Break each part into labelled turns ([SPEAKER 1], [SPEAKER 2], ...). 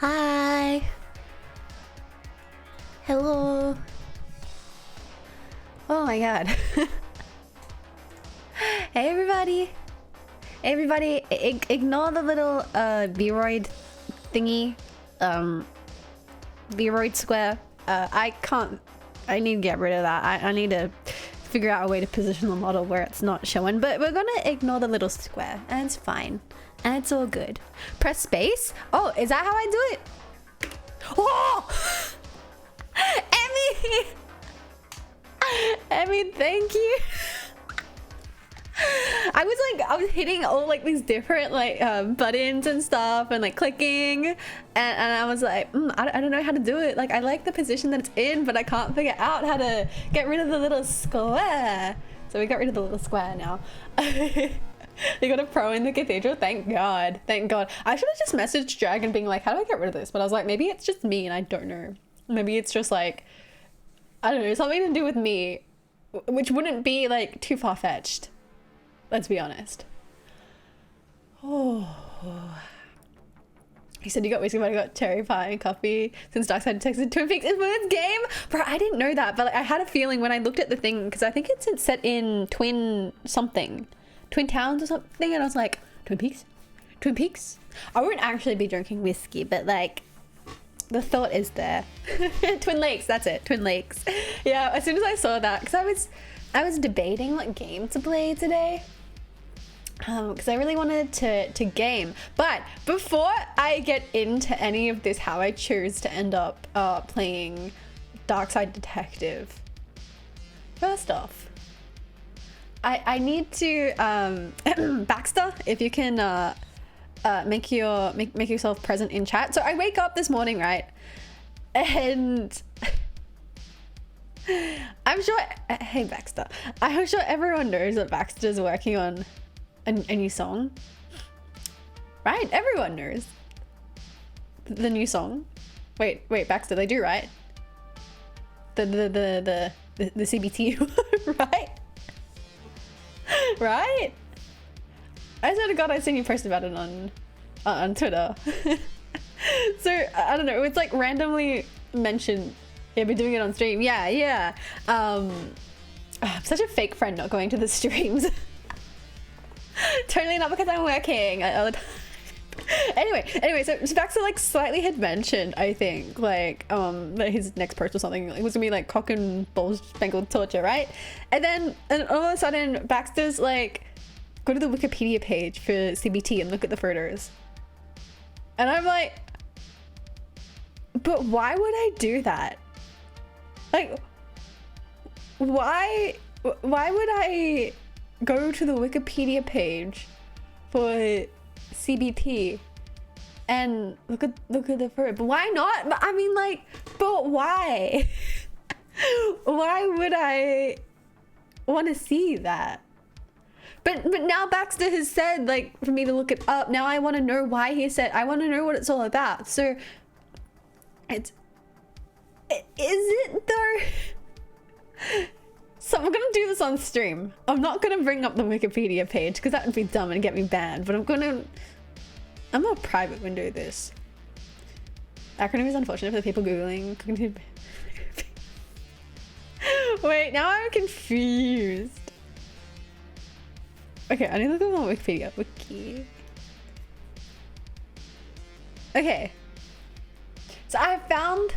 [SPEAKER 1] Hi. Hello. Oh my god. Hey everybody. Hey everybody, ignore the little Vroid thingy. Vroid square. I need to get rid of that. I need to figure out a way to position the model where it's not showing, but we're gonna ignore the little square and it's fine. And it's all good. Press space. Oh, is that how I do it? Oh! Emmy! Emmy, thank you. I was hitting all like these different like buttons and stuff and like clicking and I was like, I don't know how to do it. Like I like the position that it's in, but I can't figure out how to get rid of the little square. So we got rid of the little square now. You got a pro in the cathedral? Thank God. Thank God. I should have just messaged Dragon being like, how do I get rid of this? But I was like, maybe it's just me and I don't know. Maybe it's just like, I don't know, something to do with me, which wouldn't be like too far-fetched. Let's be honest. Oh. He said you got whiskey, but I got cherry pie and coffee since Darkside texted Twin Peaks influence game. Bro, I didn't know that, but like, I had a feeling when I looked at the thing, because I think it's set in Twin something. Twin Towns or something, and I was like, Twin Peaks? Twin Peaks? I won't actually be drinking whiskey, but like, the thought is there. Twin Lakes, that's it, Twin Lakes. Yeah, as soon as I saw that, because I was debating what game to play today. Because I really wanted to game. But before I get into any of this, how I choose to end up playing Darkside Detective, first off, I need to Baxter, if you can make yourself present in chat. So I wake up this morning, right, and I'm sure, hey Baxter, I'm sure everyone knows that Baxter's working on a new song, right? Everyone knows the new song. Wait, Baxter, they do, right? The CBT, right? Right? I swear to God, I seen you post about it on Twitter. So I don't know. It's like randomly mentioned. Yeah, we're doing it on stream. Yeah. I'm such a fake friend not going to the streams. Totally not because I'm working all the time. Anyway, so Baxter like slightly had mentioned, I think, like that his next post or something it was gonna be like cock and balls spangled torture, right? And all of a sudden Baxter's like, go to the Wikipedia page for CBT and look at the photos. And I'm like, but why would I do that? Like, why would I go to the Wikipedia page for CBT and look at the photo? But why not? I mean, like, but why? Why would I want to see that? But now Baxter has said, like, for me to look it up. Now I want to know why he said. I want to know what it's all about. So is it though? So I'm gonna do this on stream. I'm not gonna bring up the Wikipedia page because that would be dumb and get me banned. But I'm gonna private window this. Acronym is unfortunate for the people googling. Wait, now I'm confused. Okay, I need to look up on Wikipedia. Wiki. Okay. So I found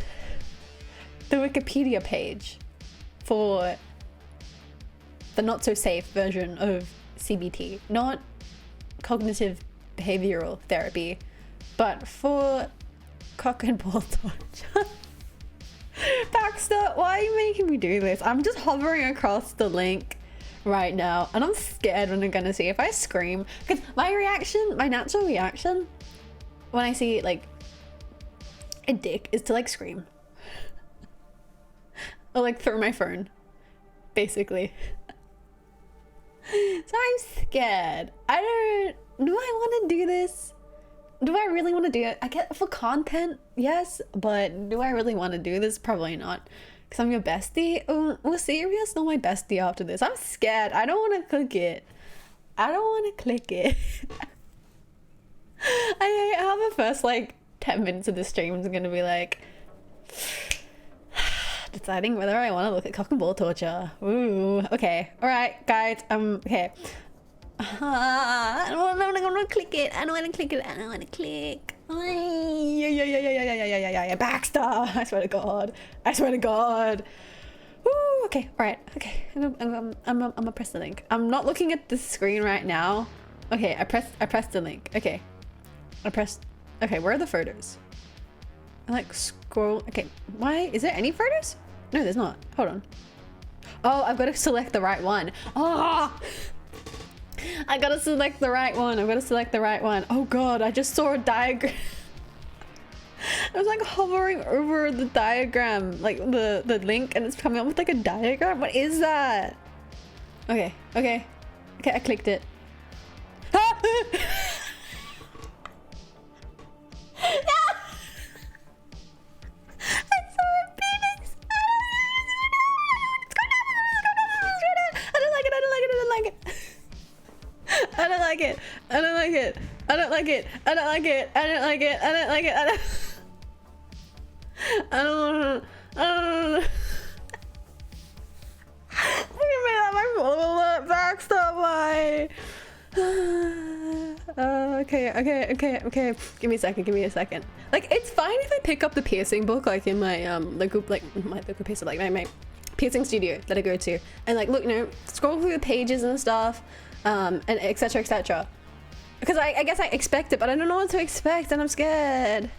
[SPEAKER 1] the Wikipedia page for the not so safe version of CBT, not cognitive behavioral therapy, but for cock and ball torture. Baxter, why are you making me do this? I'm just hovering across the link right now and I'm scared when I'm gonna see if I scream, because my natural reaction when I see like a dick is to like scream or like throw my phone, basically. So I'm scared. Do I want to do this? Do I really want to do it? I get for content, yes, but do I really want to do this? Probably not. Because I'm your bestie. Will Sirius know my bestie after this? I'm scared. I don't want to click it. I have a first like 10 minutes of the stream is going to be like deciding whether I want to look at cock and ball torture. Ooh, okay. All right, guys. Okay. I don't want to click it. I don't want to click it. I don't want to click. Yeah. Baxter. I swear to God. I swear to God. Woo, okay. All right. Okay. I'm gonna press the link. I'm not looking at the screen right now. Okay. I pressed the link. Okay. Okay. Where are the photos? I like scroll. Okay. Why? Is there any photos? No, there's not. Hold on. Oh, I've got to select the right one. Oh! I gotta select the right one. Oh God, I just saw a diagram. I was like hovering over the diagram, like the link, and it's coming up with like a diagram. What is that? Okay, I clicked it. Ah! I don't like it. Look at me, my follow alert Baxter, why? Okay. Give me a second. Like, it's fine if I pick up the piercing book, like in my local piercer, like my piercing studio that I go to, and like look, scroll through the pages and stuff. And etc. Because I guess I expect it, but I don't know what to expect, and I'm scared.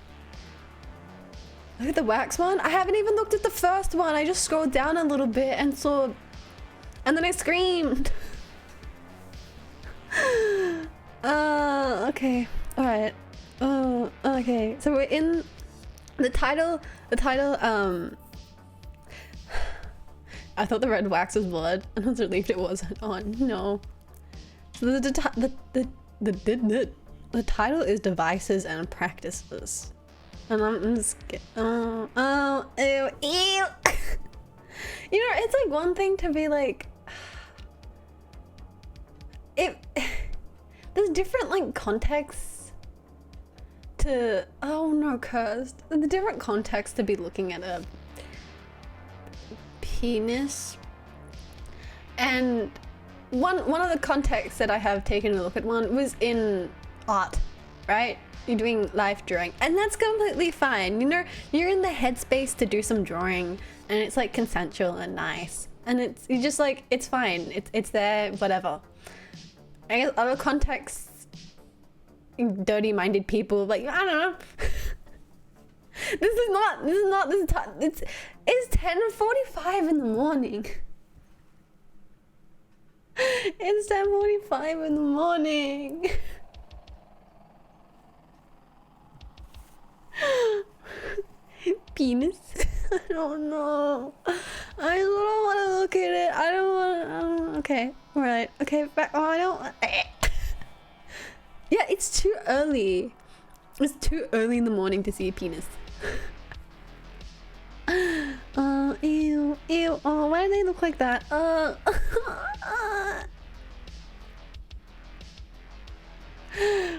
[SPEAKER 1] Look at the wax one. I haven't even looked at the first one. I just scrolled down a little bit and saw, and then I screamed. Okay, all right. Okay. So we're in the title. I thought the red wax was blood, and I was relieved it wasn't. Oh no. So the title is Devices and Practices, and I'm just ew. You know, it's like one thing to be like, there's different like contexts to, oh no, cursed. The different context to be looking at a penis, and one of the contexts that I have taken a look at one was in art, right? You're doing live drawing, and that's completely fine. You know, you're in the headspace to do some drawing, and it's like consensual and nice, and you just like, it's fine. It's there, whatever. I guess other contexts, dirty-minded people, like, I don't know. It's 10:45 in the morning. It's 10:45 in the morning. Penis? I don't know. I don't want to look at it. I don't want. Okay, all right. Okay, back. Oh, I don't. Yeah, it's too early. It's too early in the morning to see a penis. Ew. Oh, why do they look like that?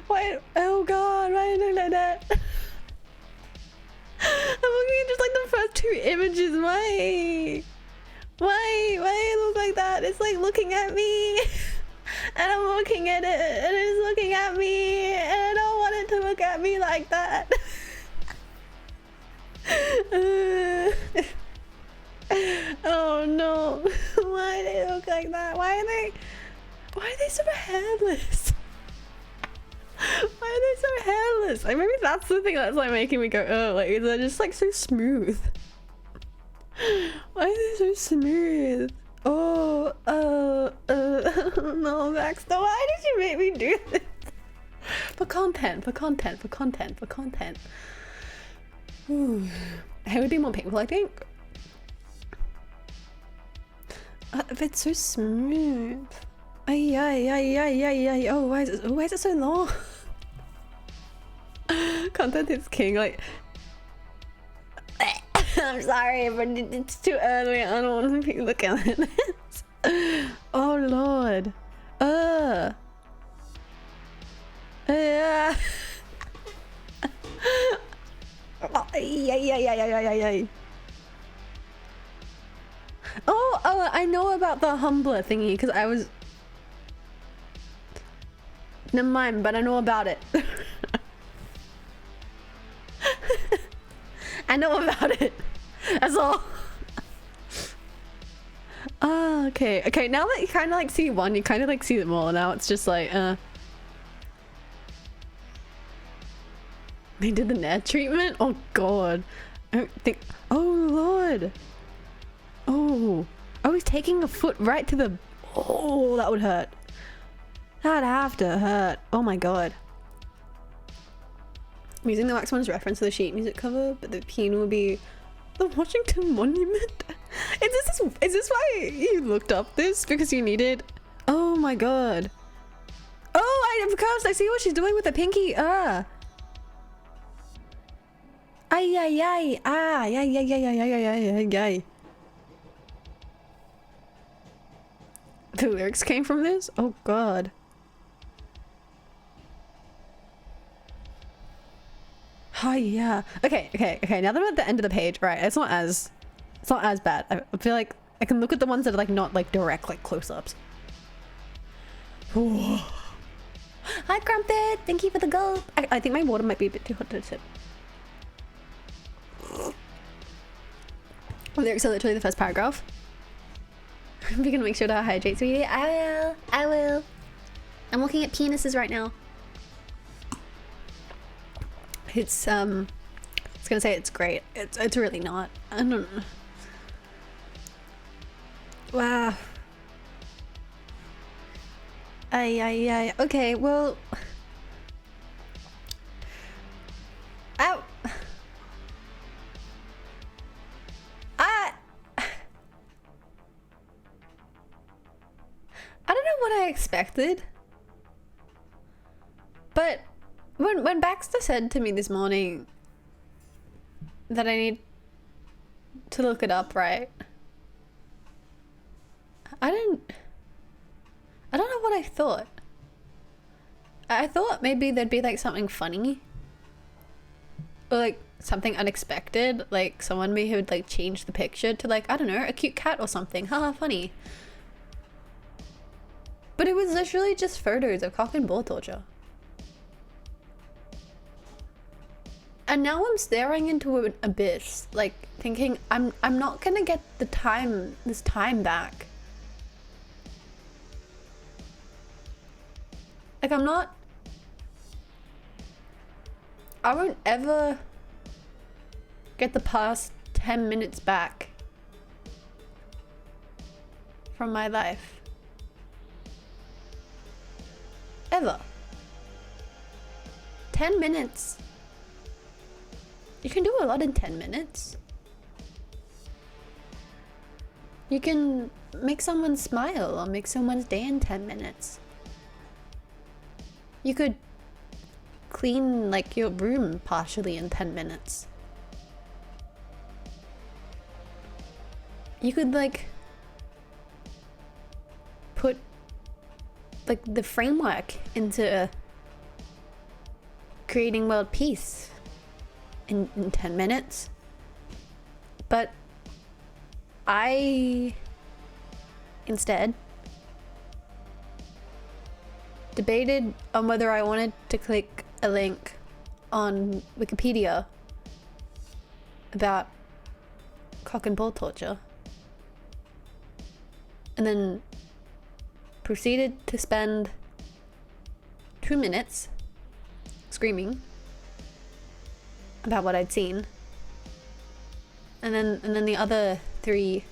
[SPEAKER 1] Why? Oh God, why do they look like that? I'm looking at just like the first two images. Why it look like that? It's like looking at me, and I'm looking at it, and it's looking at me, and I don't want it to look at me like that. Oh no. Why do they look like that? Why are they so hairless? Why are they so hairless? Like, maybe that's the thing that's like making me go, oh, like they're just like so smooth. Why are they so smooth? Oh, no, Baxter, why did you make me do this? For content. Ooh. It would be more painful, I think. It's so smooth. Ay. Oh, why is it so long? Content is king. Like, I'm sorry, but it's too early. I don't want to be looking at this. Oh Lord. Yeah. Ay. Oh, I know about the Humbler thingy because I was. Never mind, but I know about it. I know about it. That's all. Ah, okay. Okay, now that you kind of like see one, you kind of like see them all. Now it's just like, They did the net treatment? Oh god. I don't think. Oh lord. Oh. Oh, he's taking a foot right to the. Oh, that would hurt. That'd have to hurt. Oh my god. I'm using the Wax One's reference to the sheet music cover, but the piano will be the Washington Monument. Is this why you looked up this? Because you needed. Oh my god. Oh, of course, I see what she's doing with the pinky. Ay. Ah, yeah. The lyrics came from this? Oh god. Oh yeah. Okay. Now that I'm at the end of the page, right? It's not as bad. I feel like I can look at the ones that are like not like direct like close-ups. Hi Crumpet, thank you for the gold. I think my water might be a bit too hot to sip. The lyrics are literally the first paragraph. We're gonna make sure to hydrate, sweetie. I will. I'm looking at penises right now. It's I was gonna say it's great. It's really not. I don't know. Wow. Ay. Okay, well. Ow. I don't know what I expected, but when Baxter said to me this morning that I need to look it up, right? I don't know what I thought. I thought maybe there'd be like something funny or like something unexpected, like someone may have like changed the picture to like, I don't know, a cute cat or something. Haha, funny. But it was literally just photos of cock and ball torture. And now I'm staring into an abyss, like thinking I'm not gonna get this time back. Like I won't ever get the past 10 minutes back from my life. Ever. 10 minutes. You can do a lot in 10 minutes. You can make someone smile or make someone's day in 10 minutes. You could clean like your room partially in 10 minutes. You could like put like the framework into creating world peace in 10 minutes. But I instead debated on whether I wanted to click a link on Wikipedia about cock and ball torture, and then proceeded to spend 2 minutes screaming about what I'd seen, and then the other 3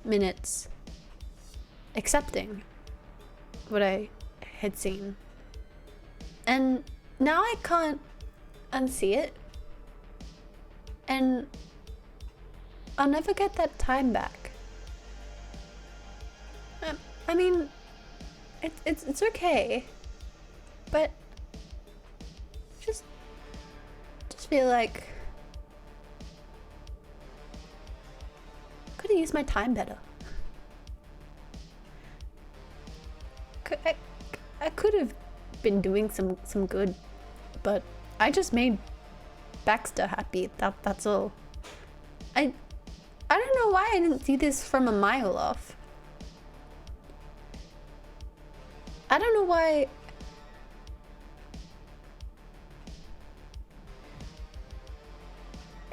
[SPEAKER 1] minutes accepting what I had seen. And now I can't unsee it, and I'll never get that time back. I mean, it's okay, but just feel like could have used my time better. I could have been doing some good, but I just made Baxter happy. That's all. I don't know why I didn't see this from a mile off. I don't know why.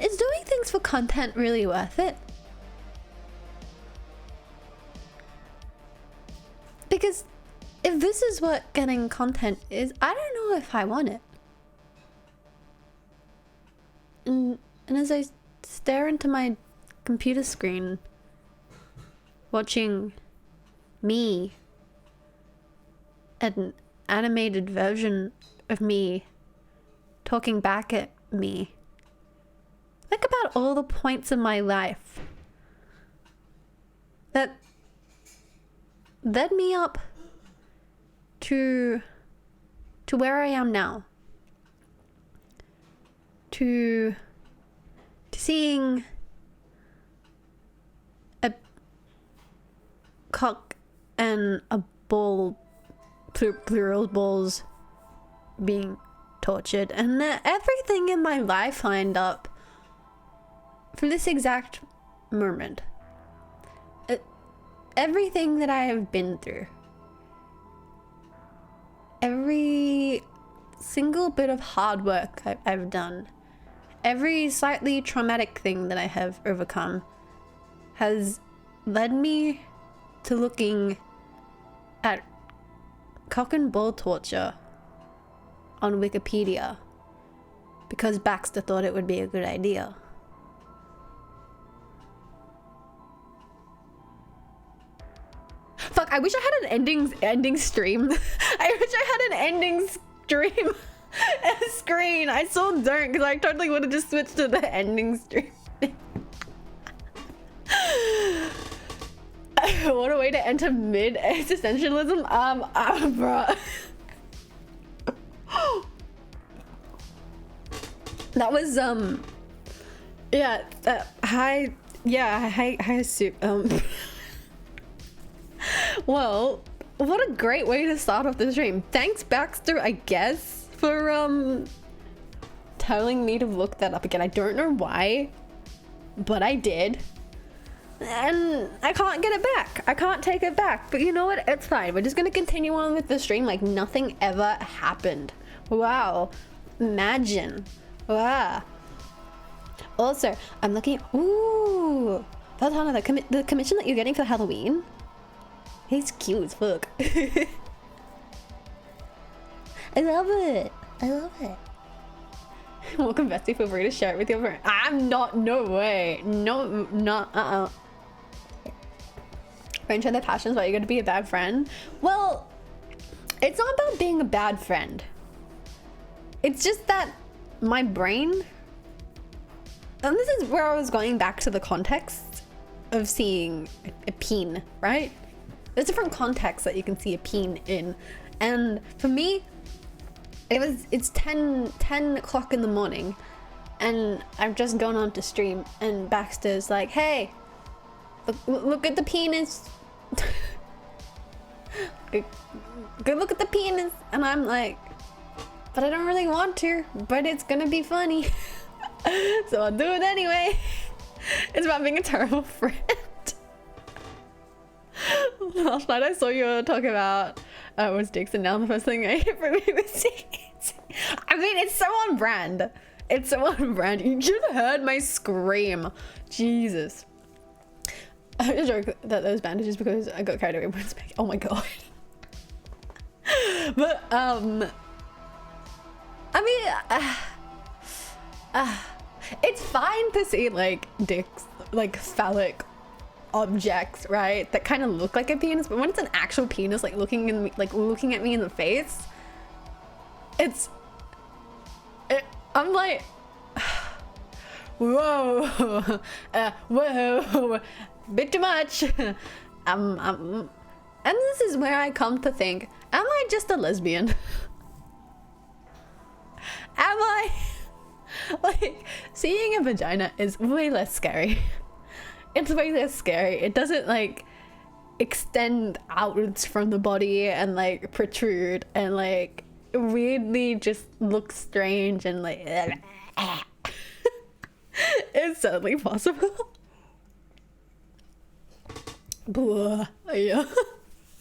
[SPEAKER 1] Is doing things for content really worth it? Because if this is what getting content is, I don't know if I want it. And as I stare into my computer screen, watching me, an animated version of me talking back at me, think about all the points in my life that led me up to where I am now. To seeing a cock and a ball, plural balls, being tortured, and everything in my life lined up for this exact moment. Everything that I have been through, every single bit of hard work I've done, every slightly traumatic thing that I have overcome has led me to looking at cock and ball torture on Wikipedia because Baxter thought it would be a good idea. Fuck, I wish I had an ending stream. I wish I had an ending stream screen. I still don't, because I totally would have just switched to the ending stream. What a way to enter mid-existentialism. Bruh. That was, yeah, hi, soup, well, what a great way to start off the stream. Thanks, Baxter, I guess, for, telling me to look that up again. I don't know why, but I did. And I can't get it back. I can't take it back. But you know what? It's fine. We're just gonna continue on with the stream like nothing ever happened. Wow. Imagine. Wow. Also, I'm looking... Ooh. Valhalla, the commission that you're getting for Halloween? He's cute as fuck. I love it. I love it. Welcome, Bestie. Feel free to share it with your friend. I'm not. No way. No, not. Friends share their passions, but you're going to be a bad friend. Well, it's not about being a bad friend. It's just that my brain. And this is where I was going back to the context of seeing a peen, right? There's different contexts that you can see a peen in, and for me, it's 10 o'clock in the morning, and I've just gone on to stream, and Baxter's like, "Hey, look at the penis." Go look at the penis, and I'm like, "But I don't really want to, but it's gonna be funny." So I'll do it anyway. It's about being a terrible friend. Last night I saw you talk about was dicks, and now the first thing I hear from you is dicks. I mean, it's so on brand. It's so on brand. You should have heard my scream. Jesus. I just joke that those bandages because I got carried away when speaking. Oh my god. But I mean, it's fine to see like dicks, like phallic objects, right, that kind of look like a penis, but when it's an actual penis like looking at me in the face, I'm like, whoa, whoa, bit too much. And this is where I come to think, am I just a lesbian? Am I? Like, seeing a vagina is way less scary. It's way less scary. It doesn't like extend outwards from the body and like protrude and like weirdly just look strange and like It's certainly possible. Blah. Yeah.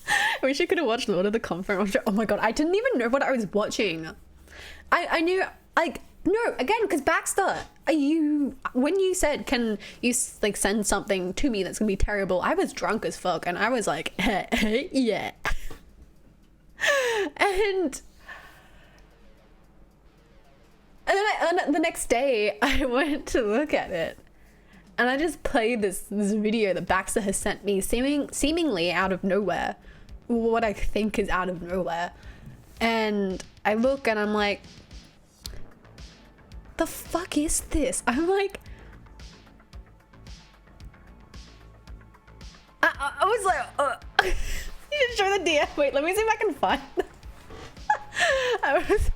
[SPEAKER 1] I wish I could have watched Lord of the Conference. Oh my god, I didn't even know what I was watching. I knew, like, no, again, because Baxter, when you said, can you like send something to me that's gonna be terrible, I was drunk as fuck and I was like, yeah. And then the next day I went to look at it and I just played this video that Baxter has sent me, seemingly out of nowhere, what I think is out of nowhere. And I look and I'm like, the fuck is this? I'm like, I was like, you should show the DM. Wait, let me see if I can find I was,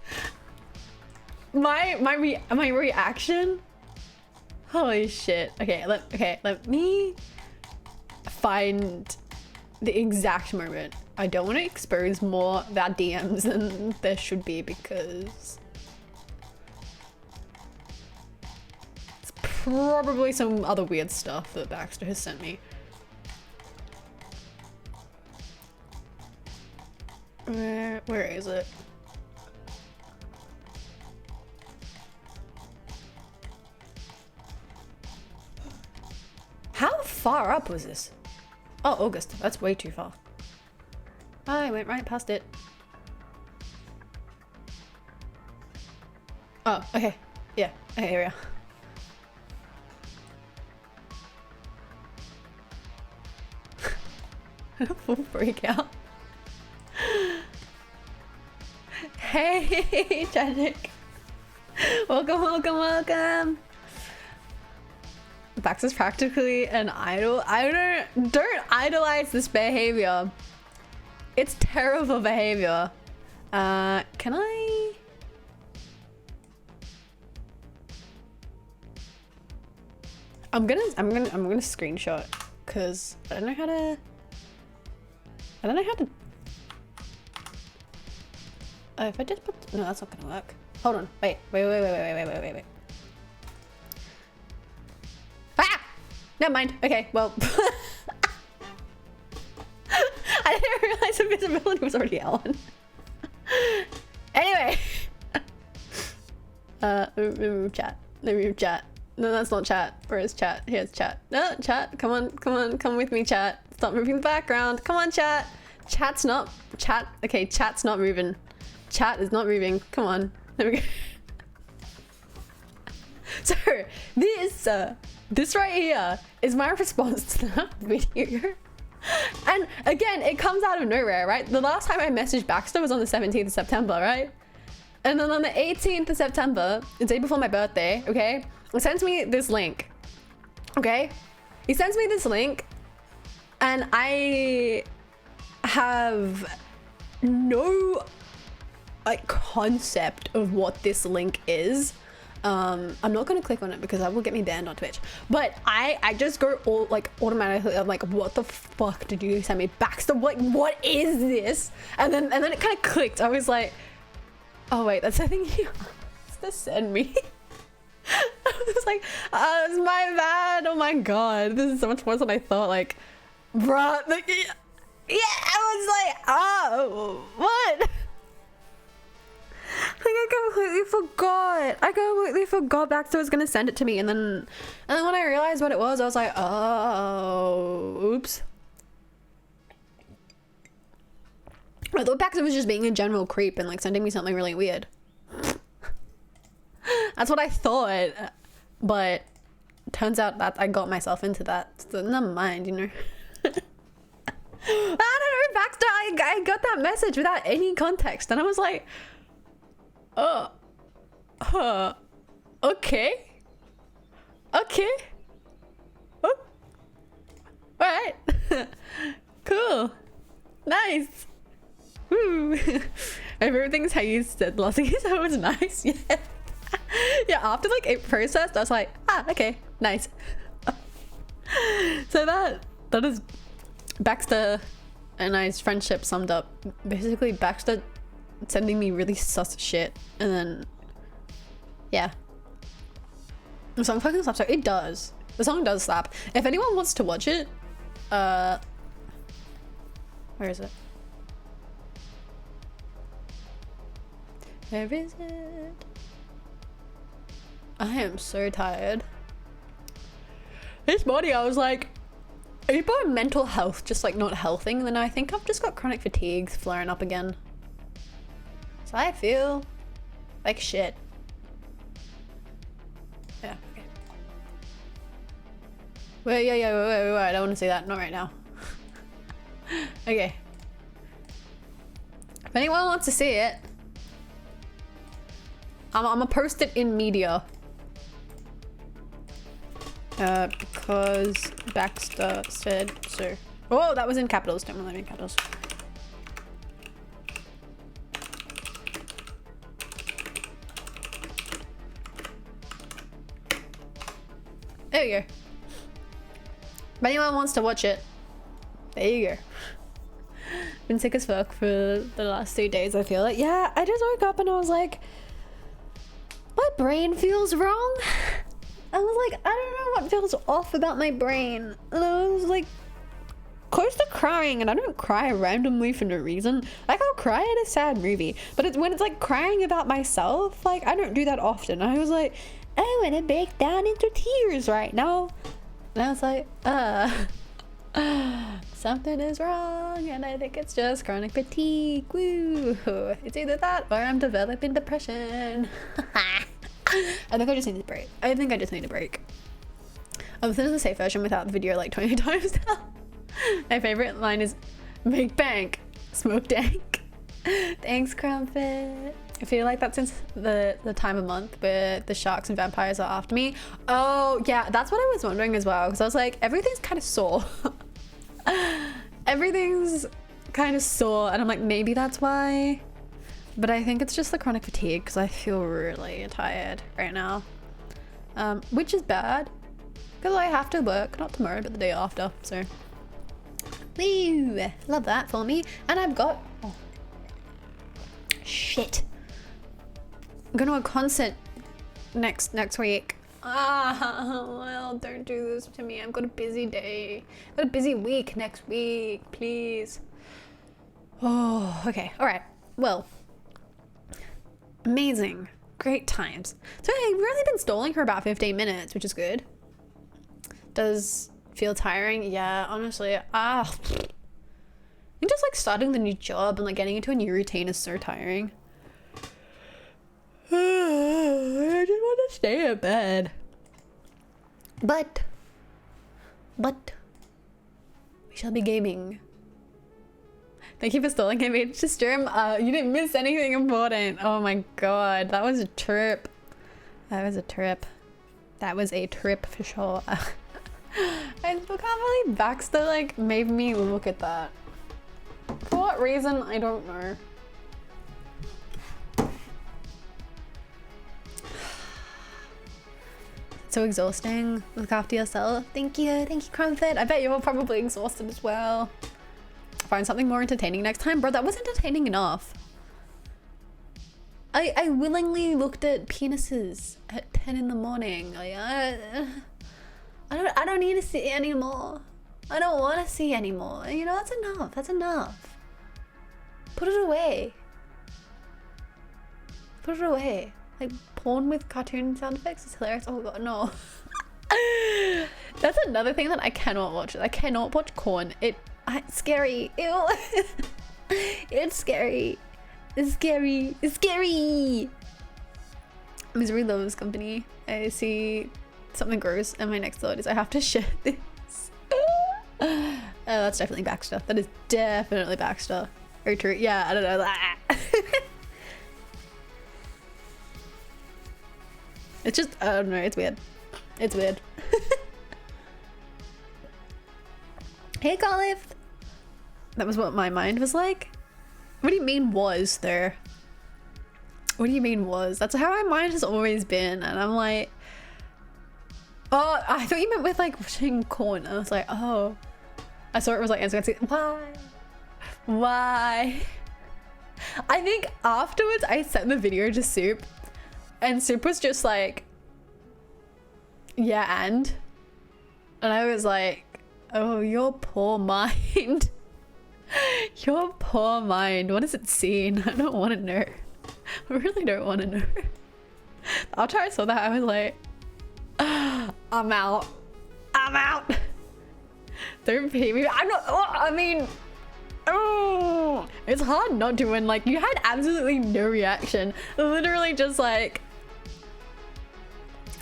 [SPEAKER 1] my reaction, holy shit. Okay, let me find the exact moment. I don't want to expose more bad DMs than there should be because it's probably some other weird stuff that Baxter has sent me. Where is it? How far up was this? Oh, August. That's way too far. I went right past it. Oh, okay. Yeah, okay, here we are. Full freak out. Hey, Tragic. Welcome. Baxter's practically an idol. Don't idolize this behavior. It's terrible behavior. Can I? I'm gonna screenshot because I don't know how to. If I just put, no, that's not gonna work. Hold on, wait. Ah! Never mind. Okay, well. I didn't realize invisibility was already on. Anyway. Remove chat. Remove chat. No, that's not chat. Where is chat? Here's chat. No, chat. Come on. Come with me, chat. Stop moving the background. Come on, chat. Chat's not moving. Chat is not moving. Come on. There we go. So this right here is my response to that video. And again, it comes out of nowhere, right? The last time I messaged Baxter was on the 17th of September, right? And then on the 18th of September, the day before my birthday, okay, he sends me this link, okay? He sends me this link and I have no like concept of what this link is. I'm not gonna click on it because that will get me banned on Twitch, but I just go all like automatically. I'm like, what the fuck did you send me, Baxter? What is this? And then it kind of clicked. I was like, oh wait, that's something he wants to send me. I was like, oh, it's my bad. Oh my god, this is so much worse than I thought. Like, bruh, like, yeah, I was like, oh, what? Like, I completely forgot Baxter was gonna send it to me, and then when I realized what it was, I was like, oh, oops. I thought Baxter was just being a general creep and like sending me something really weird. That's what I thought, but turns out that I got myself into that. So never mind, you know. I don't know, Baxter, I got that message without any context, and I was like, okay. Oh. All right. Cool. Nice. Woo. Everything's how you said last thing is how it's nice. Yeah. Yeah, after like it processed, I was like, okay, nice. So that is Baxter and I's friendship summed up. Basically, Baxter sending me really sus shit, and then yeah, The song fucking slaps. So it does. The song does slap. If anyone wants to watch it, where is it? Where is it? I am so tired. This morning I was like, is my mental health just like not healthing? And then I think I've just got chronic fatigue flaring up again. So I feel like shit. Yeah, okay. Wait, wait, I don't want to see that. Not right now. Okay. If anyone wants to see it, I'm gonna post it in media. Because Baxter said so. Oh, that was in capitals. Don't let me in capitals. There you go. If anyone wants to watch it, there you go. Been sick as fuck for the last 2 days, I feel like. Yeah, I just woke up and I was like, my brain feels wrong. I was like, I don't know what feels off about my brain. And I was like, close to crying, and I don't cry randomly for no reason. Like, I'll cry at a sad movie, but it's when it's like crying about myself, like I don't do that often. I was like, I want to break down into tears right now. And I was like, something is wrong, and I think it's just chronic fatigue. Woo! It's either that or I'm developing depression. I think I just need a break. I think I just need a break. This is the safe version without the video like 20 times now. My favorite line is, make bank, smoke dank. Thanks, Crumpet. I feel like that's since the time of month where the sharks and vampires are after me. Oh yeah, that's what I was wondering as well, because I was like, everything's kind of sore. Everything's kind of sore, and I'm like, maybe that's why. But I think it's just the chronic fatigue, because I feel really tired right now. Which is bad, because I have to work, not tomorrow, but the day after, so. Woo! Love that for me. And I've got... Oh. Shit. I'm going to a concert next week. Well, don't do this to me. I've got a busy day. I've got a busy week next week, please. Oh, okay. All right. Well, amazing. Great times. So I've really been stalling for about 15 minutes, which is good. Does feel tiring? Yeah, honestly. I think just like starting the new job and like getting into a new routine is so tiring. I just want to stay in bed. But we shall be gaming. Thank you for stalling him, to stream. You didn't miss anything important. Oh my god, that was a trip. That was a trip. That was a trip for sure. I still can't believe Baxter like made me look at that. For what reason, I don't know. So exhausting. Look after yourself. Thank you, Crumpet. I bet you're probably exhausted as well. Find something more entertaining next time. Bro, that was entertaining enough. I willingly looked at penises at 10 in the morning. Like, I don't need to see anymore. I don't want to see anymore. You know, that's enough. That's enough. Put it away. Put it away. Like porn with cartoon sound effects is hilarious. Oh god, no. That's another thing that I cannot watch. I cannot watch corn. It's scary. Ew. It's scary. It's scary. It's scary. Misery loves company. I see something gross and my next thought is I have to share this. Oh, that's definitely Baxter. That is definitely Baxter. Very true. Yeah, I don't know. It's just, I don't know, it's weird. It's weird. Hey, Golif! That was what my mind was like? What do you mean was there? What do you mean was? That's how my mind has always been, and I'm like... Oh, I thought you meant with like watching corn. I was like, oh. I saw it was like, why? Why? I think afterwards I sent the video to Soup, and Soup was just like, Yeah, and I was like, oh, your poor mind. Your poor mind. What has it seen? I don't want to know. I really don't want to know. After I saw that, I was like, I'm out. I'm out. Don't pay me. I'm not. Oh, I mean, oh, it's hard not to when like you had absolutely no reaction. Literally just like,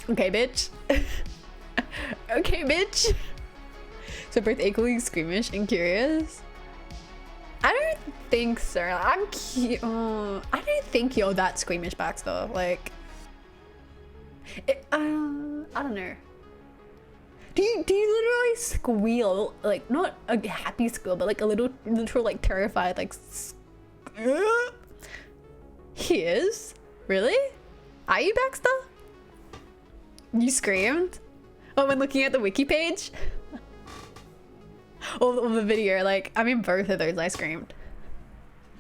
[SPEAKER 1] okay, bitch. Okay, bitch. So both equally squeamish and curious. I don't think so. I don't think you're that squeamish, Baxter. Like, I don't know. Do you literally squeal, like not a happy squeal, but like a literal like terrified like? He is? Really? Are you, Baxter? You screamed? Oh, when looking at the wiki page? Or the video, like, I mean both of those I screamed.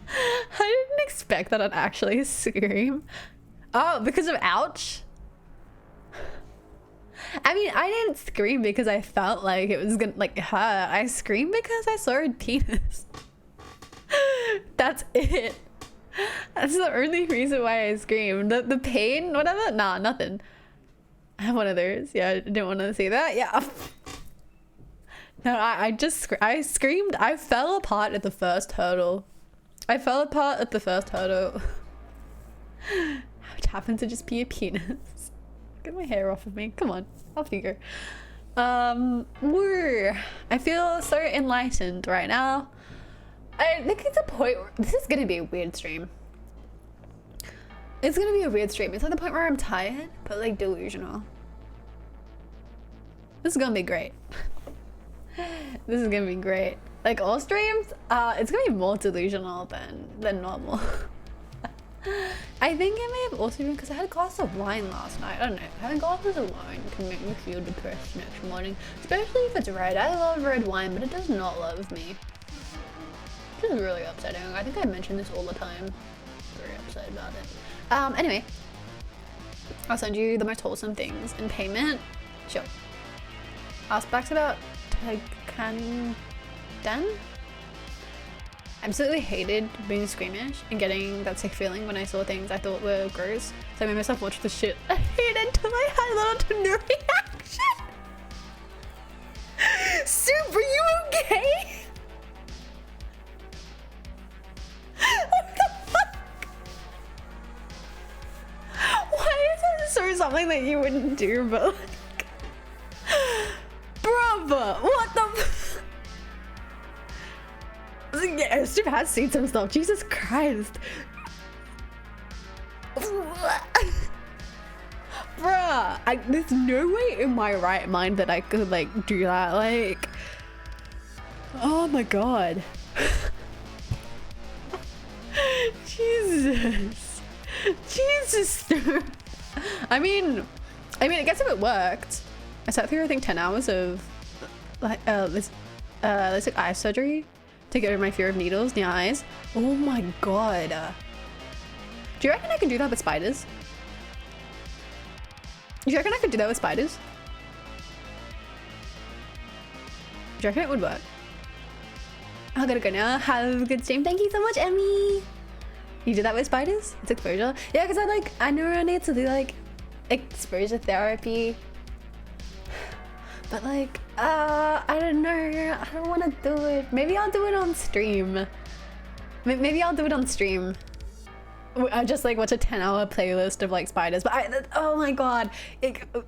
[SPEAKER 1] I didn't expect that I'd actually scream. Oh, because of ouch? I mean, I didn't scream because I felt like it was gonna like hurt. I screamed because I saw a penis. That's it. That's the only reason why I screamed. The pain, whatever? Nah, nothing. I have one of those. Yeah, I didn't want to see that. Yeah. No, I screamed. I fell apart at the first hurdle. Which happened to just be a penis. Get my hair off of me. Come on, off you go. Woo. I feel so enlightened right now. I think it's a point where this is gonna be a weird stream. It's gonna be a weird stream. It's like the point where I'm tired, but like delusional. This is gonna be great. This is gonna be great. Like all streams, it's gonna be more delusional than normal. I think it may have also been because I had a glass of wine last night. I don't know. Having glasses of wine can make me feel depressed next morning, especially if it's red. I love red wine, but it does not love me. This is really upsetting. I think I mention this all the time. Very upset about it. Anyway, I'll send you the most wholesome things in payment. Sure. Ask Bax about Takandan. Absolutely hated being squeamish and getting that sick feeling when I saw things I thought were gross. So I made myself watch the shit I hated until I had little to no reaction. Soup, are you okay? What the fuck? Why is that so something that you wouldn't do, but like, brother, what the yeah, Soup has seen some stuff. Jesus Christ. Bruh, there's no way in my right mind that I could like do that. Like, oh my god. Jesus. I mean, I guess if it worked. I sat through I think 10 hours of like LASIK eye surgery to get over my fear of needles in the eyes. Oh my god. Do you reckon I could do that with spiders? Do you reckon I could do that with spiders? Do you reckon it would work? I gotta go now. Have a good stream. Thank you so much, Emmy. You did that with spiders? It's exposure? Yeah, because I know I need to do like exposure therapy. But like, I don't know. I don't want to do it. Maybe I'll do it on stream. Maybe I'll do it on stream. I just like watch a 10-hour playlist of like spiders. But oh my god,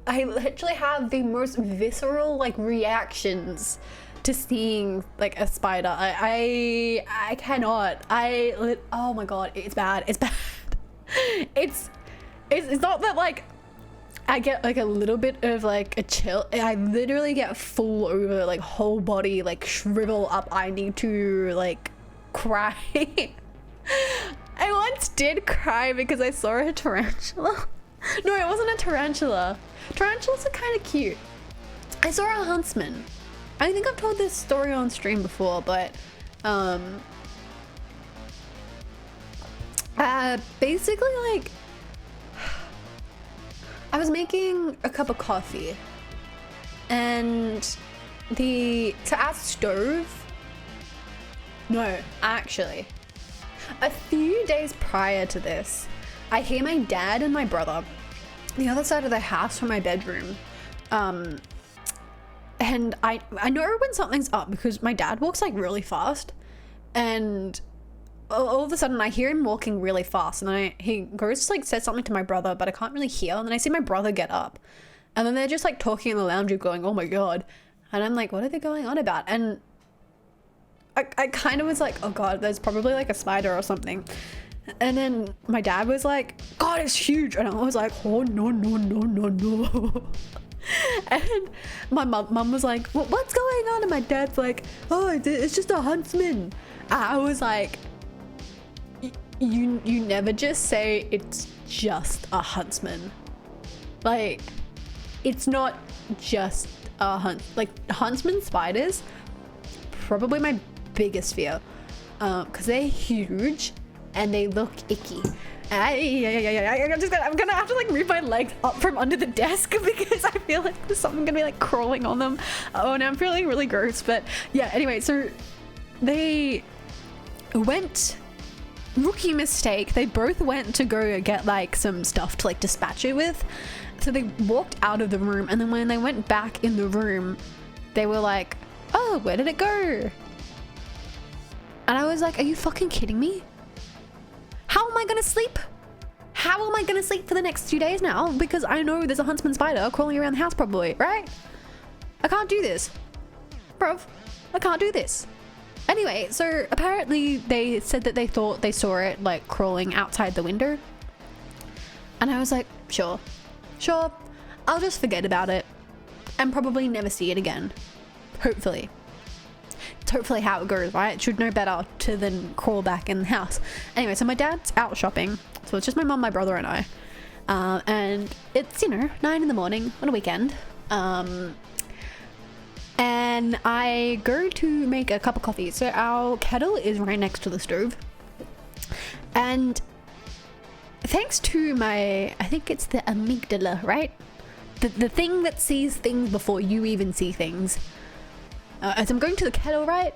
[SPEAKER 1] I literally have the most visceral like reactions to seeing like a spider. I cannot. Oh my god, it's bad. It's bad. It's not that like I get like a little bit of like a chill. I literally get full over like whole body like shrivel up. I need to like cry. I once did cry because I saw a tarantula. No, it wasn't a tarantula. Tarantulas are kind of cute. I saw a huntsman. I think I've told this story on stream before, but basically like I was making a cup of coffee And so our stove, no, actually, a few days prior to this, I hear my dad and my brother, the other side of the house from my bedroom, and I know when something's up because my dad walks like really fast, and all of a sudden I hear him walking really fast, and he goes to like says something to my brother, but I can't really hear, and then I see my brother get up, and then they're just like talking in the lounge going, oh my god, and I'm like, what are they going on about? And I kind of was like, oh god, there's probably like a spider or something. And then my dad was like, god, it's huge. And I was like, oh no. And my mum was like, what's going on? And my dad's like, oh, it's just a huntsman. I was like, you never just say it's just a huntsman. Like, it's not just a huntsman spiders, probably my biggest fear, because they're huge and they look icky. I'm gonna have to like move my legs up from under the desk because I feel like there's something gonna be like crawling on them. Oh, and I'm feeling really gross. But yeah, anyway, so they went, rookie mistake, they both went to go get like some stuff to like dispatch it with. So they walked out of the room, and then when they went back in the room, they were like, oh, where did it go? And I was like, are you fucking kidding me? How am I gonna sleep? How am I gonna sleep for the next 2 days now? Because I know there's a huntsman spider crawling around the house probably, right? I can't do this. Bruv, I can't do this. Anyway, so apparently they said that they thought they saw it like crawling outside the window. And I was like, sure, I'll just forget about it and probably never see it again. Hopefully. It's hopefully how it goes, right? Should know better to then crawl back in the house. Anyway, so my dad's out shopping. So it's just my mum, my brother and I. And it's, 9 in the morning on a weekend. And I go to make a cup of coffee. So our kettle is right next to the stove. And thanks to I think it's the amygdala, right? The thing that sees things before you even see things. As I'm going to the kettle, right?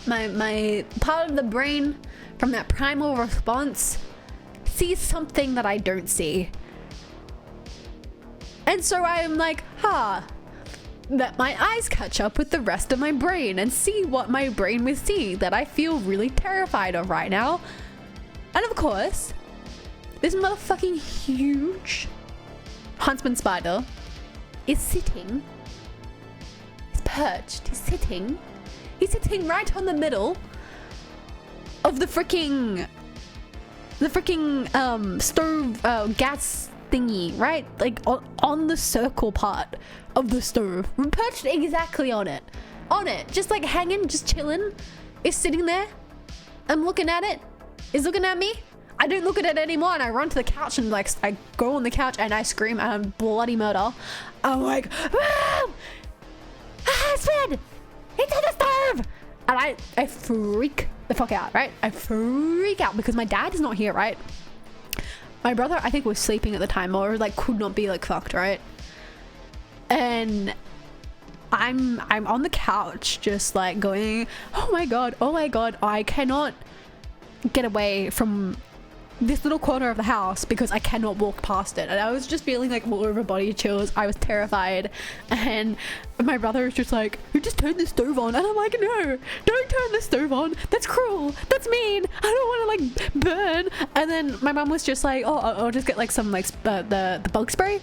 [SPEAKER 1] My part of the brain from that primal response sees something that I don't see. And so I'm like, let my eyes catch up with the rest of my brain and see what my brain would see that I feel really terrified of right now. And of course, this motherfucking huge huntsman spider is sitting. He's perched. He's sitting right on the middle of the freaking stove gas thingy, right? Like on the circle part of the stove. We're perched exactly on it. Just like hanging, just chilling. It's sitting there. I'm looking at it. It's looking at me. I don't look at it anymore, and I run to the couch and like I go on the couch and I scream and I'm bloody murder. I'm like, Mom! Husband! It's on the stove! And I freak the fuck out, right? I freak out because my dad is not here, right? My brother, I think, was sleeping at the time or like could not be like fucked, right? And I'm on the couch just like going, oh my god, I cannot get away from this little corner of the house because I cannot walk past it. And I was just feeling like all over body chills. I was terrified, and my brother was just like, you just turned the stove on. And I'm like, no, don't turn the stove on, that's cruel, that's mean, I don't want to like burn. And then my mum was just like, oh, I'll just get like some like the bug spray.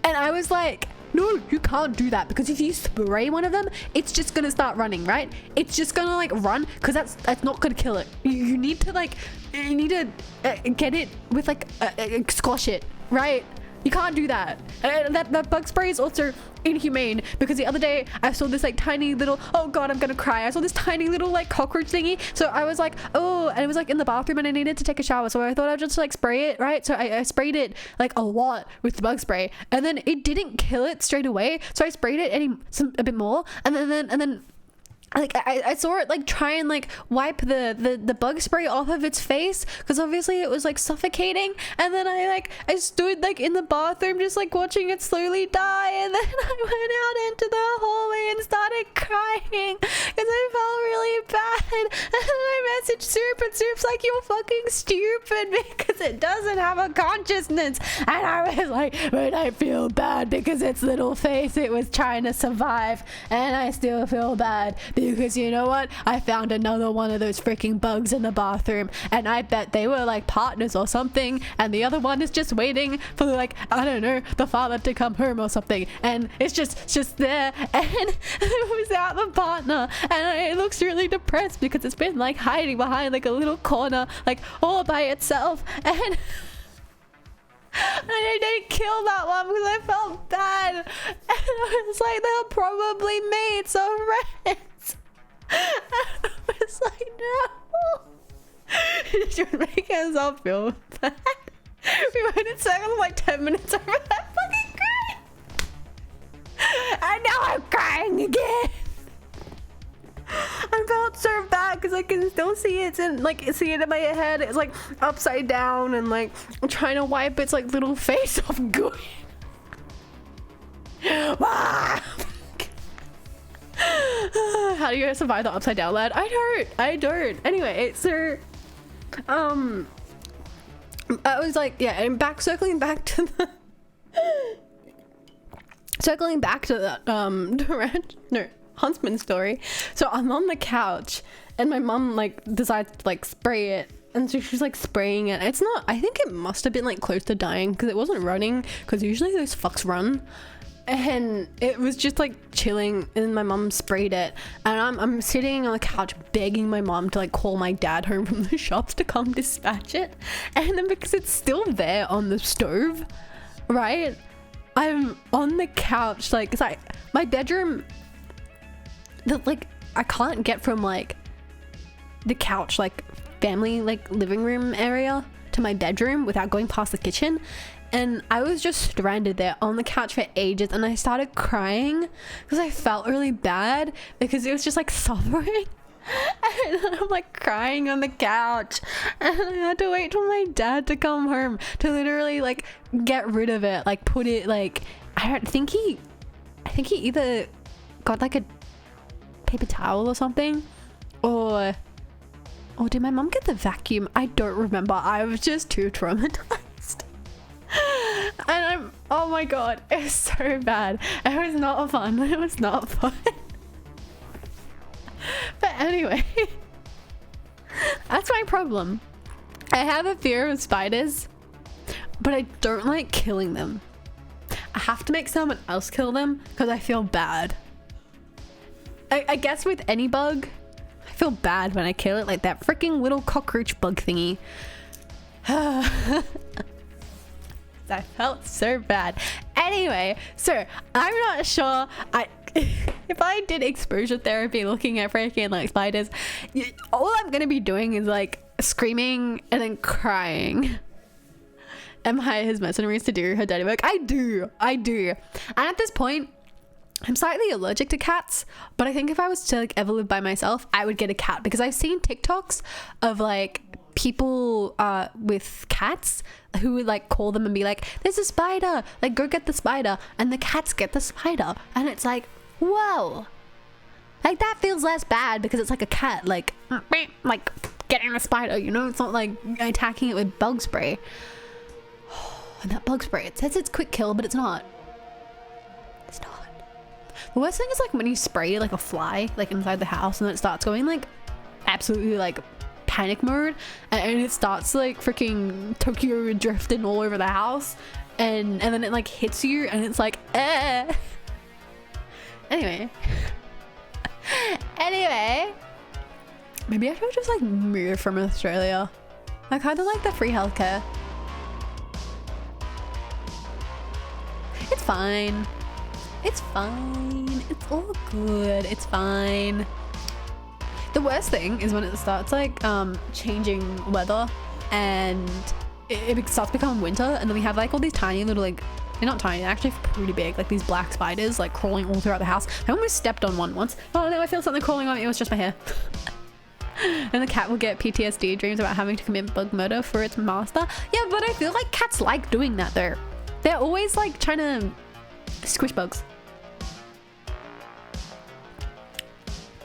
[SPEAKER 1] And I was like, no, you can't do that, because if you spray one of them, it's just gonna start running, right? It's just gonna like run, because that's not gonna kill it. You need to like, you need to get it with like squash it, right? You can't do that. That bug spray is also inhumane, because the other day I saw this like tiny little, oh god, I'm gonna cry. I saw this tiny little like cockroach thingy. So I was like, oh, and it was like in the bathroom and I needed to take a shower. So I thought I'd just like spray it, right? So I sprayed it like a lot with the bug spray, and then it didn't kill it straight away. So I sprayed it a bit more, and then I saw it like try and like wipe the bug spray off of its face, because obviously it was like suffocating, and then I stood like in the bathroom just like watching it slowly die, and then I went out into the hallway and started crying because I felt really bad, and then I messaged Soup, and Soup's like, you're fucking stupid because it doesn't have a consciousness, and I was like, but I feel bad because its little face, it was trying to survive, and I still feel bad because you know what? I found another one of those freaking bugs in the bathroom, and I bet they were like partners or something, and the other one is just waiting for like, I don't know, the father to come home or something, and it's just there, and it was out the partner, and it looks really depressed because it's been like hiding behind like a little corner, like all by itself, and I didn't kill that one because I felt bad, and I was like, they'll probably made some friends. I was like, no. She would make herself feel bad. We went in circles like 10 minutes over that fucking crying. And now I'm crying again. I felt so bad because I can still see it and like see it in my head. It's like upside down and like I'm trying to wipe its like little face off good. How do you survive the upside down, lad? I don't. Anyway, so I was like, yeah, and circling back to that Huntsman story. So I'm on the couch and my mom like decides to like spray it, and so she's like spraying it. It's not, I think it must have been like close to dying because it wasn't running, because usually those fucks run. And it was just like chilling, and my mom sprayed it, and I'm sitting on the couch begging my mom to like call my dad home from the shops to come dispatch it. And then because it's still there on the stove, right, I'm on the couch, like, it's like my bedroom, like I can't get from like the couch, like family like living room area, to my bedroom without going past the kitchen. And I was just stranded there on the couch for ages, and I started crying because I felt really bad because it was just like suffering. And I'm like crying on the couch, and I had to wait for my dad to come home to literally like get rid of it, like put it like, I think he either got like a paper towel or something, or did my mom get the vacuum? I don't remember. I was just too traumatized. And I'm, oh my god, it was so bad. It was not fun. It was not fun. But anyway, that's my problem. I have a fear of spiders, but I don't like killing them. I have to make someone else kill them because I feel bad. I guess with any bug, I feel bad when I kill it, like that freaking little cockroach bug thingy. I felt so bad. Anyway, so I'm not sure if I did exposure therapy looking at freaking like spiders, all I'm gonna be doing is like screaming and then crying. Am I his mercenaries to do her dirty work? I do. And at this point, I'm slightly allergic to cats, but I think if I was to like ever live by myself, I would get a cat, because I've seen TikToks of like people with cats who would like call them and be like, there's a spider, like go get the spider, and the cats get the spider, and it's like, whoa, like that feels less bad because it's like a cat like getting a spider, you know, it's not like attacking it with bug spray. And that bug spray, it says it's quick kill, but it's not. The worst thing is like when you spray like a fly like inside the house, and then it starts going like absolutely like panic mode, and it starts like freaking Tokyo drifting all over the house, and then it like hits you, and it's like anyway maybe I should just like move from Australia. I kind of like the free healthcare. It's fine. It's all good. It's fine. The worst thing is when it starts like changing weather, and it starts becoming winter, and then we have like all these tiny little like They're not tiny, they're actually pretty big. Like these black spiders like crawling all throughout the house. I almost stepped on one once. Oh no, I feel something crawling on me. It was just my hair. And the cat will get PTSD, dreams about having to commit bug murder for its master. Yeah, but I feel like cats like doing that though. They're always like trying to squish bugs.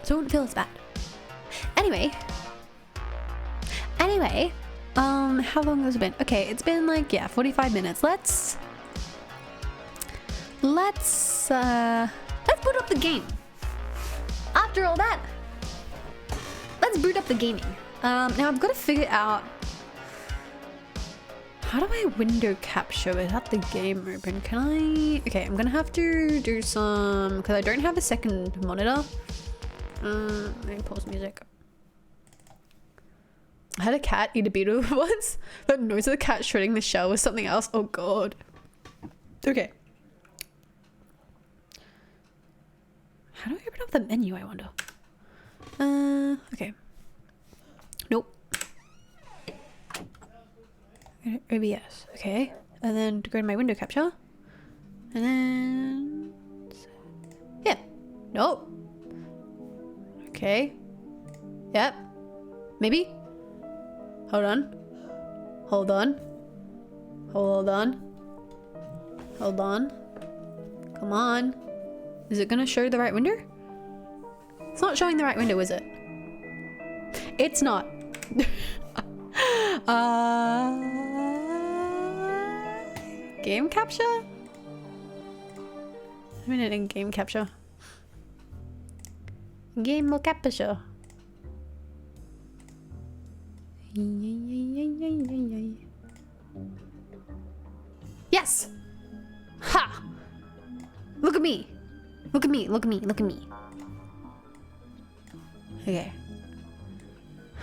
[SPEAKER 1] So I wouldn't feel as bad. Anyway, how long has it been? Okay, it's been like, yeah, 45 minutes. Let's boot up the game. After all that, let's boot up the gaming. Now I've got to figure out, how do I window capture without the game open? Can I? Okay, I'm gonna have to do some, because I don't have a second monitor. Let me pause music. I had a cat eat a beetle once. The noise of the cat shredding the shell was something else. Oh god. Okay. How do I open up the menu, I wonder? Okay. Nope. OBS. Okay. And then to go to my window capture. And then... yeah. Nope. Okay. Yep. Maybe. Hold on. Hold on. Hold on. Hold on. Come on. Is it gonna show the right window? It's not showing the right window, is it? It's not. Game capture? I'm in game capture. Game capture. Yes! Ha! Look at me! Look at me, look at me, look at me. Okay.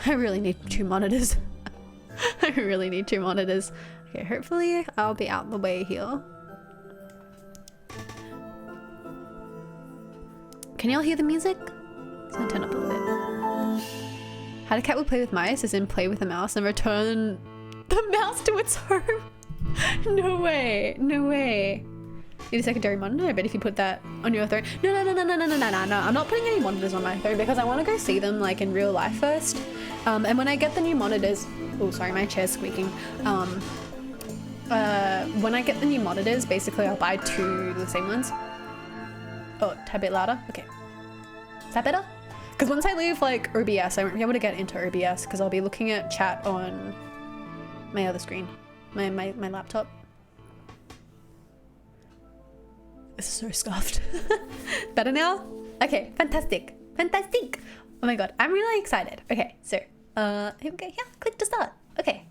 [SPEAKER 1] I really need 2 monitors. I really need 2 monitors. Okay, hopefully I'll be out the way here. Can y'all hear the music? It's gonna turn up a little bit. How the cat will play with mice is in play with a mouse and return the mouse to its home. No way, no way. Need a secondary monitor? I bet if you put that on your phone. No. I'm not putting any monitors on my phone because I want to go see them like in real life first. And when I get the new monitors, oh sorry, my chair's squeaking. When I get the new monitors, basically I'll buy 2 of the same ones. Oh, a bit louder. Okay. Is that better? Because once I leave like OBS, I won't be able to get into OBS because I'll be looking at chat on my other screen, my laptop. This is so scuffed. Better now? Okay, fantastic. Fantastic. Oh my god, I'm really excited. Okay, so, here we go. Yeah, click to start. Okay.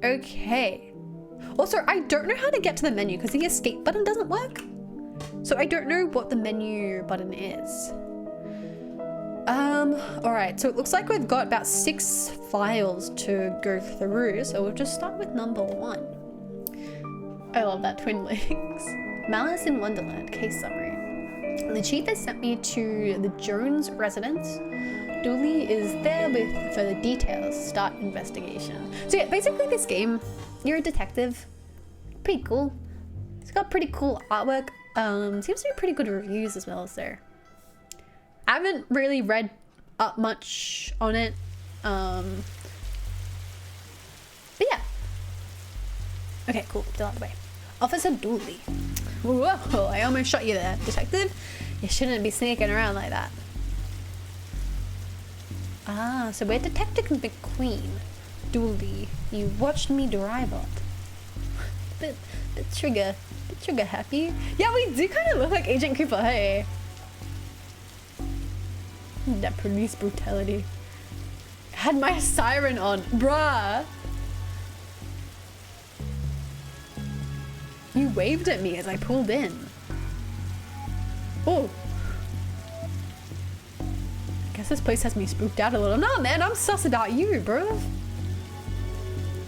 [SPEAKER 1] Okay. Also, I don't know how to get to the menu because the escape button doesn't work. So I don't know what the menu button is. Alright, so it looks like we've got about 6 files to go through. So we'll just start with number 1. I love that, twin links. Malice in Wonderland, case summary. The chief has sent me to the Jones residence. Dooley is there with further details. Start investigation. So yeah, basically this game, you're a detective. Pretty cool. It's got pretty cool artwork. Seems to be pretty good reviews as well, so. I haven't really read up much on it. But yeah. Okay, cool, still out of the way. Officer Dooley. Whoa, I almost shot you there, detective. You shouldn't be sneaking around like that. Ah, so we're Detective McQueen. Dooley, you watched me drive up. Bit trigger happy. Yeah, we do kind of look like Agent Cooper, hey? That police brutality. Had my siren on, bruh. You waved at me as I pulled in. Oh. Guess this place has me spooked out a little. No, man, I'm sus about you, bro.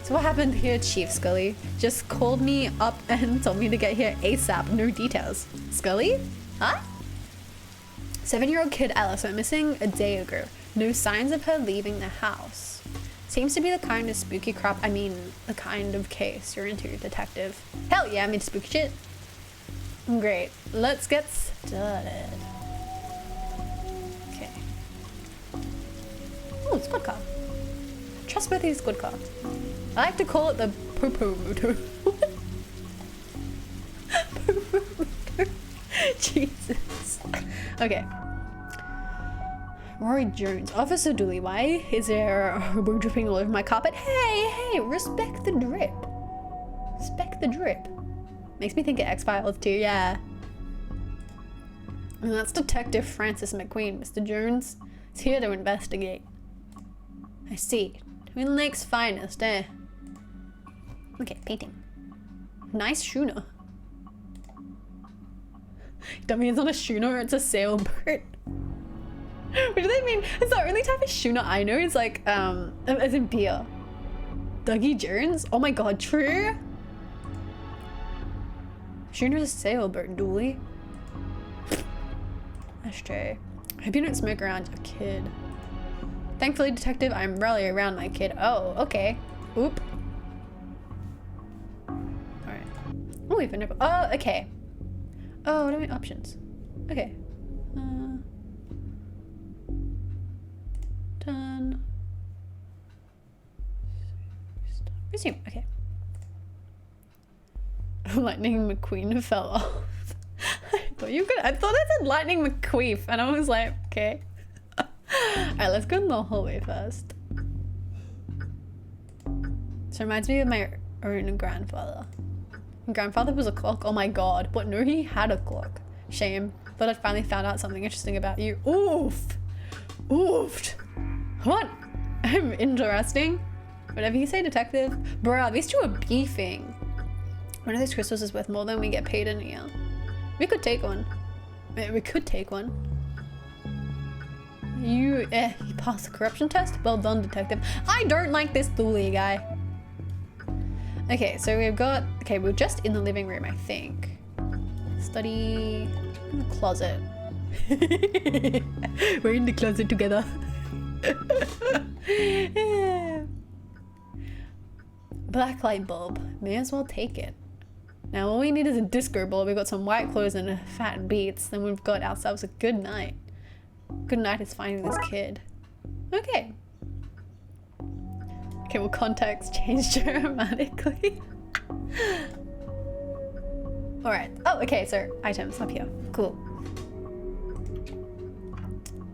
[SPEAKER 1] So what happened here, Chief Scully? Just called me up and told me to get here ASAP. No details. Scully? Huh? 7-year-old kid Alice went missing a day ago. No signs of her leaving the house. Seems to be the kind of spooky crap, I mean, the kind of case you're into, detective. Hell yeah, I'm into spooky shit. Great, let's get started. Okay. Oh, squad car. Trustworthy squad car. I like to call it the poo-poo motor. Poo-poo motor. Jesus. Okay. Rory Jones. Officer Dooley, why is there a hobo dripping all over my carpet? Hey, respect the drip. Respect the drip. Makes me think of X-Files too, yeah. And that's Detective Francis McQueen. Mr. Jones is here to investigate. I see. Twin Lakes finest, eh? Okay, painting. Nice schooner. Dummy, it's not a schooner, it's a sailboat. What do they mean? It's the only type of schooner I know. It's like, as in beer. Dougie Jones? Oh my god, true? Schooner's a sailboat, Dooley. Ashtray. I hope you don't smoke around your kid. Thankfully, detective, I'm rarely around my kid. Oh, okay. Oop. Alright. Oh, we've been oh, okay. Oh, what are my options? Okay. Done. Resume. Okay. Lightning McQueen fell off. I thought I said Lightning McQueef, and I was like, okay. Alright, let's go in the hallway first. This reminds me of my own grandfather. My grandfather was a clock. Oh my god. But no, he had a clock. Shame. Thought I'd finally found out something interesting about you. Oof. Oofed. What? Interesting. Whatever you say, detective. Bruh, these two are beefing. One of these crystals is worth more than we get paid in a year. We could take one. We could take one. You passed the corruption test? Well done, detective. I don't like this Dooley guy. Okay, so we've got... Okay, we're just in the living room, I think. Study... in the closet. We're in the closet together. Black light bulb. May as well take it. Now all we need is a disco ball. We've got some white clothes and fat beats. Then we've got ourselves a good night. Good night is finding this kid. Okay. Okay, well, context changed dramatically. Alright. Oh, okay, so items up here. Cool.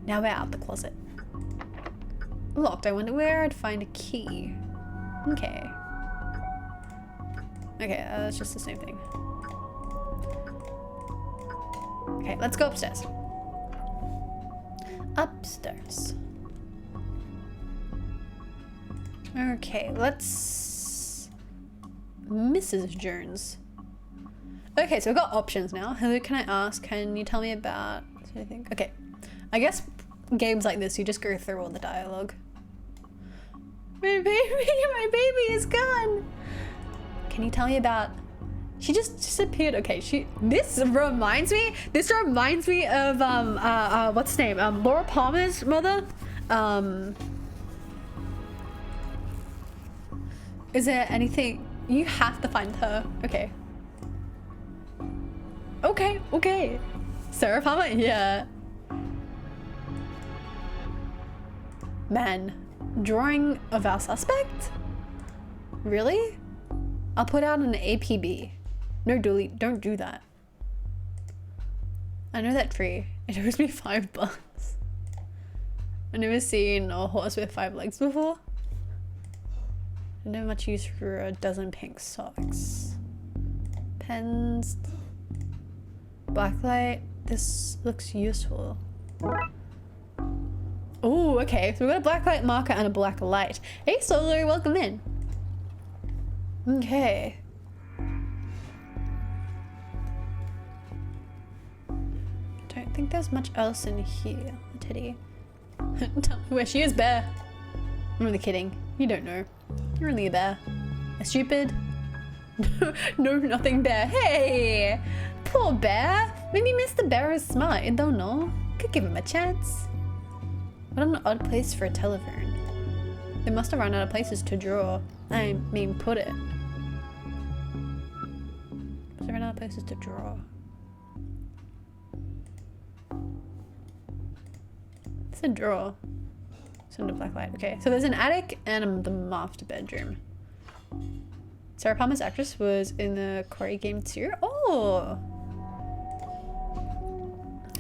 [SPEAKER 1] Now we're out the closet. Locked. I wonder where I'd find a key. Okay. Okay, that's just the same thing. Okay, let's go upstairs. Upstairs. Okay, let's... Mrs. Jones. Okay, so we've got options now. Who can I ask? Can you tell me about anything? Okay, I guess games like this, you just go through all the dialogue. My baby is gone. Can you tell me about... She just disappeared. Okay, this reminds me of what's his name? Laura Palmer's mother. Is there anything? You have to find her. Okay. Okay. Sarah Palmer? Yeah. Man, drawing of our suspect? Really? I'll put out an APB. No, Dooley, don't do that. I know that tree. It owes me $5. I've never seen a horse with 5 legs before. I don't have much use for a dozen pink socks. Pens. Blacklight. This looks useful. Oh, okay. So we've got a blacklight marker and a black light. Hey, Solo, welcome in. Okay. Don't think there's much else in here, Teddy. Tell me where she is, bear. I'm only kidding. You don't know. You're only a bear. A stupid? No, nothing bear. Hey! Poor bear. Maybe Mr. Bear is smart. You don't know. Could give him a chance. What an odd place for a telephone. They must have run out of places to draw. I mean, put it. Must have run out of places to draw. It's a drawer. It's under black light. Okay, so there's an attic and the master bedroom. Sarah Palmer's actress was in the Quarry game too. Oh!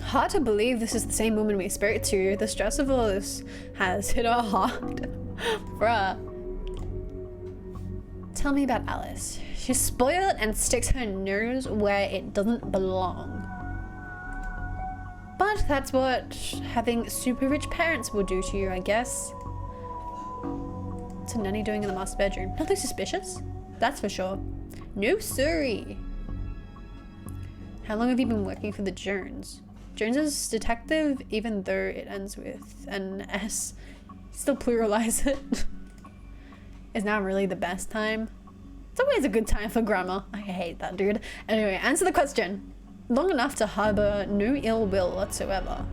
[SPEAKER 1] Hard to believe this is the same woman we spoke to. The stress of all this has hit her hard. Bruh. Tell me about Alice. She's spoiled and sticks her nose where it doesn't belong. But that's what having super rich parents will do to you, I guess. What's a nanny doing in the master bedroom? Nothing suspicious? That's for sure. No siree. How long have you been working for the Jones? Jones's detective, even though it ends with an S, still pluralize it. Is now really the best time? It's always a good time for grammar. I hate that, dude. Anyway, answer the question. Long enough to harbor no ill will whatsoever.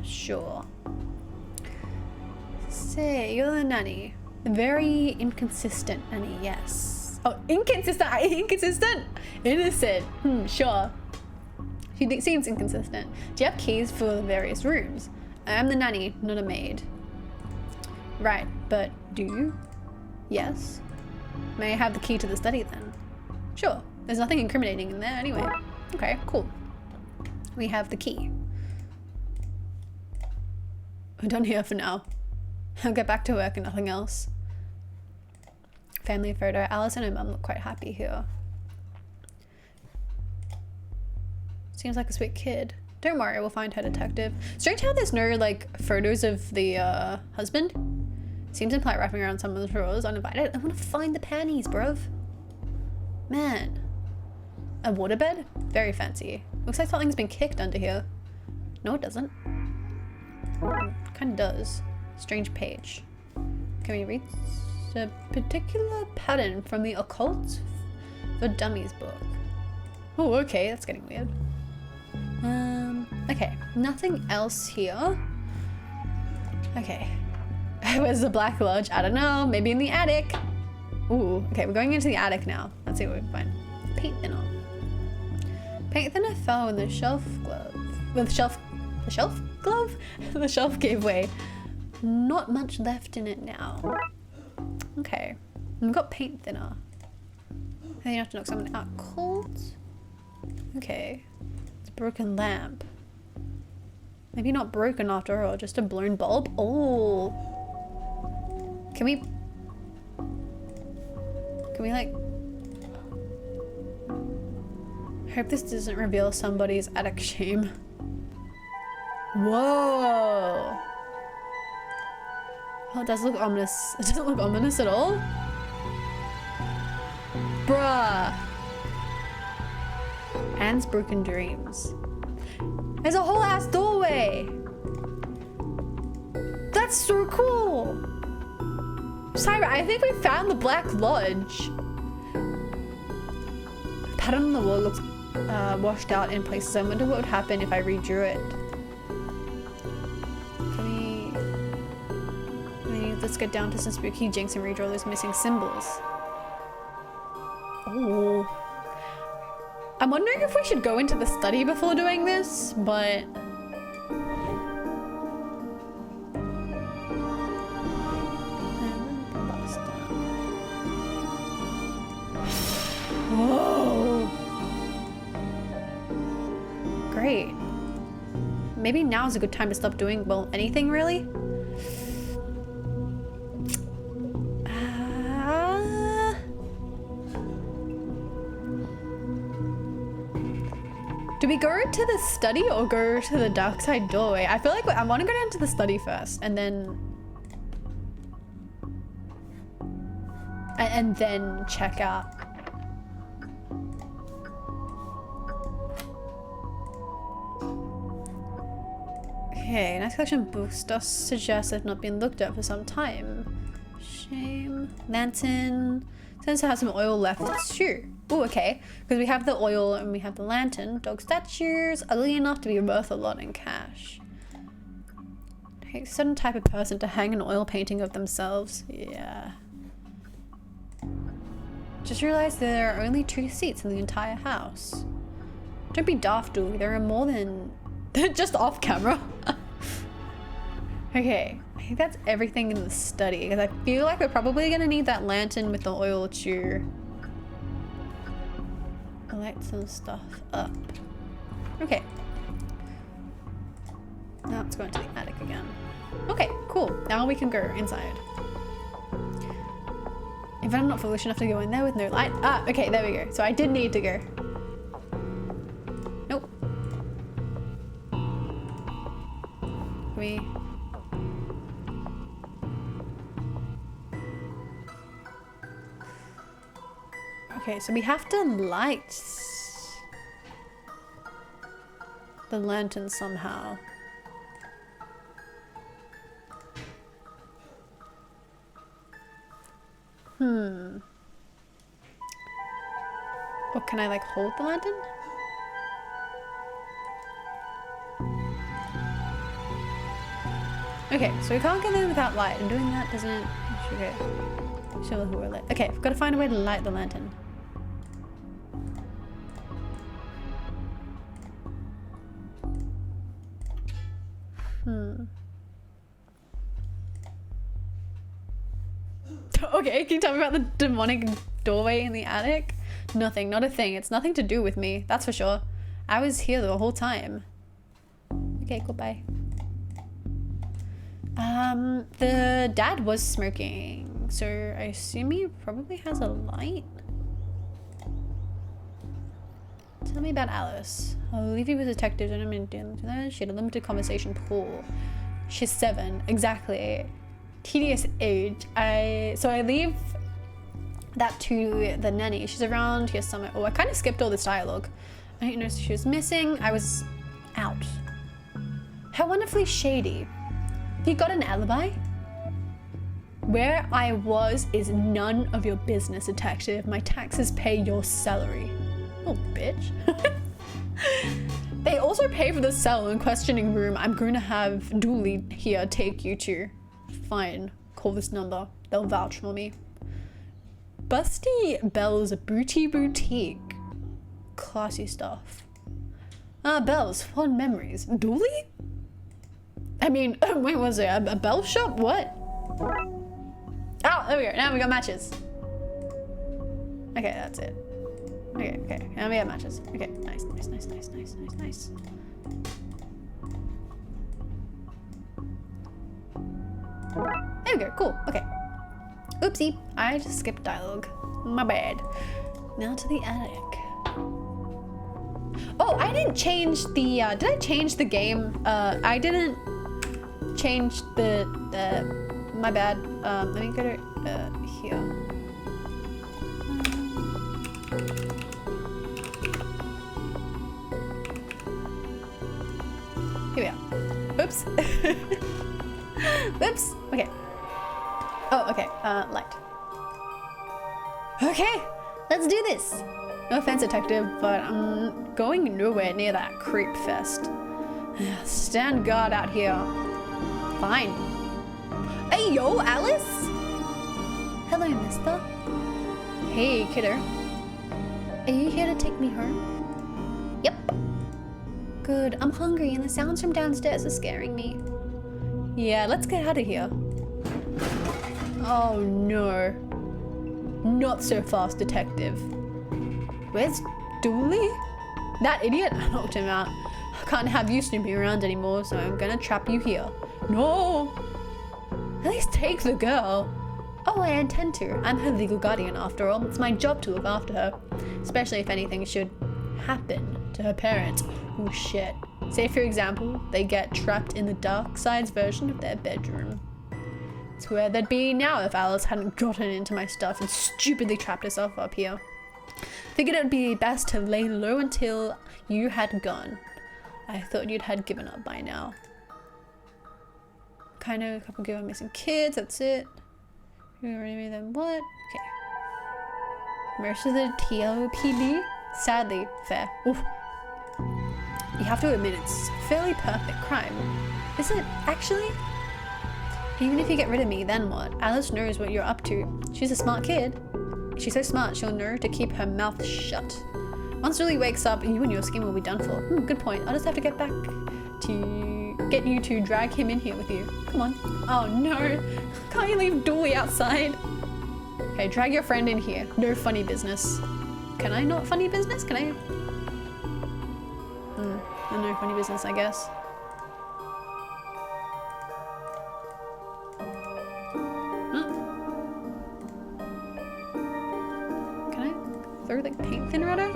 [SPEAKER 1] Sure. Say, you're the nanny. Very inconsistent nanny, yes. Oh, inconsistent? Inconsistent? Innocent. Sure. She seems inconsistent. Do you have keys for the various rooms? I am the nanny, not a maid. Right, but do you? Yes. May I have the key to the study then? Sure. There's nothing incriminating in there anyway. Okay, cool. We have the key. We're done here for now. I'll get back to work and nothing else. Family photo. Alice and her mum look quite happy here. Seems like a sweet kid. Don't worry, we'll find her, detective. Strange how there's no, like, photos of the husband. Seems implied wrapping around someone's drawers uninvited. I want to find the panties, bruv. Man. A waterbed? Very fancy. Looks like something's been kicked under here. No, it doesn't. Kind of does. Strange page. Can we read a particular pattern from the Occult for Dummies book? Oh, okay, that's getting weird. Okay, nothing else here. Okay. Where's the Black Lodge? I don't know, maybe in the attic. Ooh, okay, we're going into the attic now. Let's see what we can find. Paint thinner. Paint thinner fell in the shelf glove. The shelf glove? The shelf gave way. Not much left in it now. Okay, we've got paint thinner. I think you have to knock someone out cold. Okay, it's a broken lamp. Maybe not broken after all, just a blown bulb. Oh, can we like, hope this doesn't reveal somebody's attic shame. Whoa. Oh, it does look ominous. It doesn't look ominous at all. Bruh. Anne's broken dreams. There's a whole ass doorway. That's so cool. Syra, I think we found the Black Lodge. The pattern on the wall looks washed out in places. I wonder what would happen if I redrew it. Let's get down to some spooky jinx and redraw those missing symbols. Oh. I'm wondering if we should go into the study before doing this, but... Whoa. Great. Maybe now is a good time to stop doing, well, anything really? Do we go to the study or go to the dark side doorway? I feel like I want to go down to the study first and then check out. Okay, next collection books does suggest they've not been looked at for some time. Shame. Lantern. Tends to have some oil left too. Oh, okay. Because we have the oil and we have the lantern. Dog statues. Ugly enough to be worth a lot in cash. Okay, certain type of person to hang an oil painting of themselves. Yeah. Just realized there are only 2 seats in the entire house. Don't be daft, Dooley. There are more than... just off camera. Okay, I think that's everything in the study, because I feel like we're probably gonna need that lantern with the oil to light some stuff up. Okay. Now let's go into the attic again. Okay, cool. Now we can go inside. If I'm not foolish enough to go in there with no light. Ah, okay, there we go. So I did need to go. Nope. We... Okay, so we have to light the lantern somehow. Or can I like hold the lantern? Okay, so we can't get in without light, and doing that doesn't... Okay. Show who we're lit. Okay, I've got to find a way to light the lantern. Okay, can you tell me about the demonic doorway in the attic? Nothing, not a thing. It's nothing to do with me, that's for sure. I was here the whole time. Okay, goodbye. The dad was smoking, so I assume he probably has a light. Tell me about Alice. I'll leave you with detectives and I'm in she had a limited conversation pool. She's 7, exactly. Tedious age. So I leave that to the nanny. She's around here somewhere. Oh, I kind of skipped all this dialogue. I didn't notice she was missing. I was out. How wonderfully shady. You got an alibi? Where I was is none of your business, detective. My taxes pay your salary. Oh, bitch. They also pay for the cell and questioning room I'm going to have Dooley here take you to. Fine. Call this number. They'll vouch for me. Busty Bell's Booty Boutique. Classy stuff. Ah, Bell's. Fond memories. Dooley? I mean, wait, was it a Bell shop? What? Oh, there we go. Now we got matches. Okay, that's it. Okay, okay. Now we have matches. Okay, nice, nice, nice, nice, nice, nice, nice. There we go, cool, okay. Oopsie, I just skipped dialogue. My bad. Now to the attic. Oh, I didn't change the, did I change the game? I didn't change the, my bad. Let me go to, here. Here we are. Oops. Whoops. Okay. Oh, okay. Light. Okay, let's do this. No offense, detective, but I'm going nowhere near that creep fest. Stand guard out here. Fine. Hey, yo, Alice. Hello, mister. Hey, kiddo. Are you here to take me home? Yep. Good, I'm hungry and the sounds from downstairs are scaring me. Yeah, let's get out of here. Oh no. Not so fast, detective. Where's Dooley? That idiot? I knocked him out. I can't have you snooping around anymore, so I'm gonna trap you here. No! At least take the girl. Oh, I intend to. I'm her legal guardian after all. It's my job to look after her. Especially if anything should happen to her parents. Oh shit. Say for example, they get trapped in the dark side's version of their bedroom. It's where they'd be now if Alice hadn't gotten into my stuff and stupidly trapped herself up here. Figured it would be best to lay low until you had gone. I thought you'd had given up by now. Kind of a couple given missing kids, that's it. You already made them what? Okay. Most of the TLPD? Sadly, fair. Oof. You have to admit it's a fairly perfect crime. Is it actually? Even if you get rid of me, then what? Alice knows what you're up to. She's a smart kid. She's so smart, she'll know to keep her mouth shut. Once Julie wakes up, you and your scheme will be done for. Good point. I'll just have to get you to drag him in here with you. Come on. Oh no. Can't you leave Dooley outside? Okay, drag your friend in here. No funny business. Can I not funny business? Can I? No funny business, I guess. Can I throw like paint thinner at her?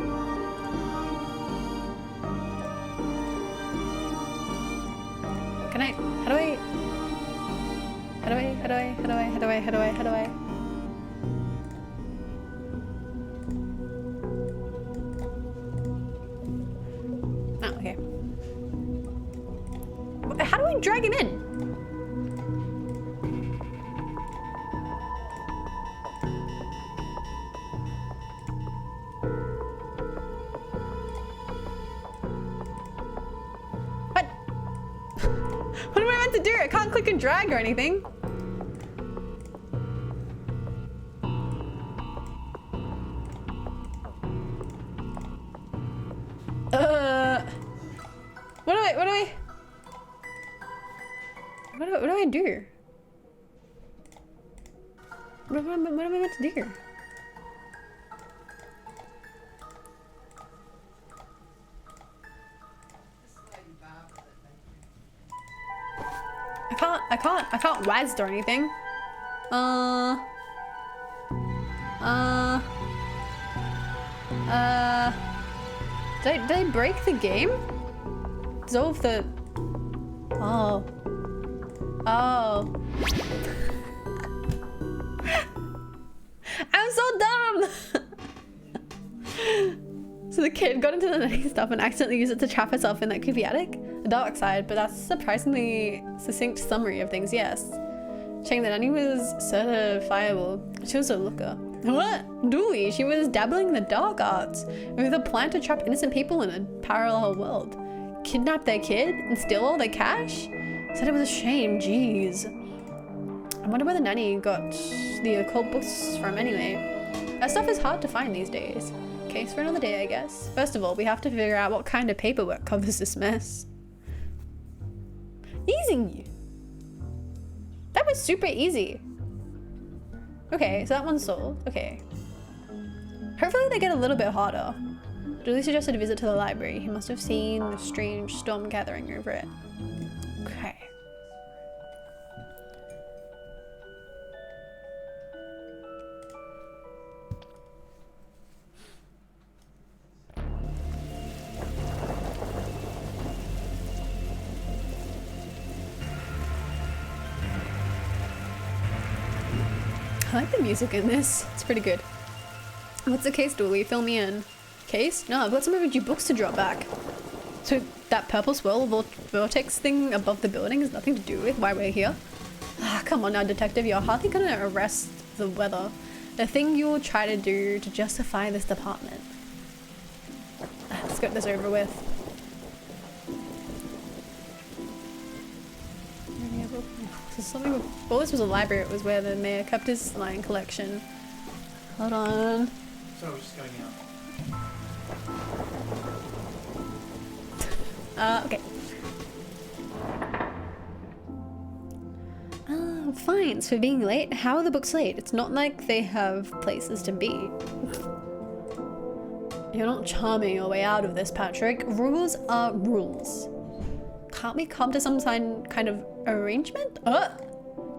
[SPEAKER 1] Can I? How do I? Oh, okay. How do I drag him in? What? What am I meant to do? I can't click and drag or anything. What do I do? What am I meant to do? I can't WASD or anything. Did I break the game? Dissolve the... Oh. I'm so dumb! So the kid got into the nutty stuff and accidentally used it to trap herself in that creepy attic? The dark side, but that's a surprisingly succinct summary of things, yes. Checking that Annie was certifiable. She was a looker. What? Dooley, she was dabbling in the dark arts with a plan to trap innocent people in a parallel world. Kidnap their kid and steal all their cash? Said it was a shame, jeez. I wonder where the nanny got the occult books from anyway. That stuff is hard to find these days. Case for another day, I guess. First of all, we have to figure out what kind of paperwork covers this mess. Easy! That was super easy. Okay, so that one's solved. Okay. Hopefully they get a little bit harder. Julie suggested a visit to the library. He must have seen the strange storm gathering over it. Okay. I like the music in this. It's pretty good. What's the case, Dooley? Fill me in. Case? No, I've got some overdue books to drop back. So that purple swirl vortex thing above the building has nothing to do with why we're here? Ah, come on now, detective. You're hardly gonna arrest the weather. The thing you'll try to do to justify this department. Let's get this over with. Something before this was a library, it was where the mayor kept his lion collection. Hold on.
[SPEAKER 2] So we're just going out.
[SPEAKER 1] Okay. Fines for being late. How are the books late? It's not like they have places to be. You're not charming your way out of this, Patrick. Rules are rules. Can't we come to some kind of arrangement?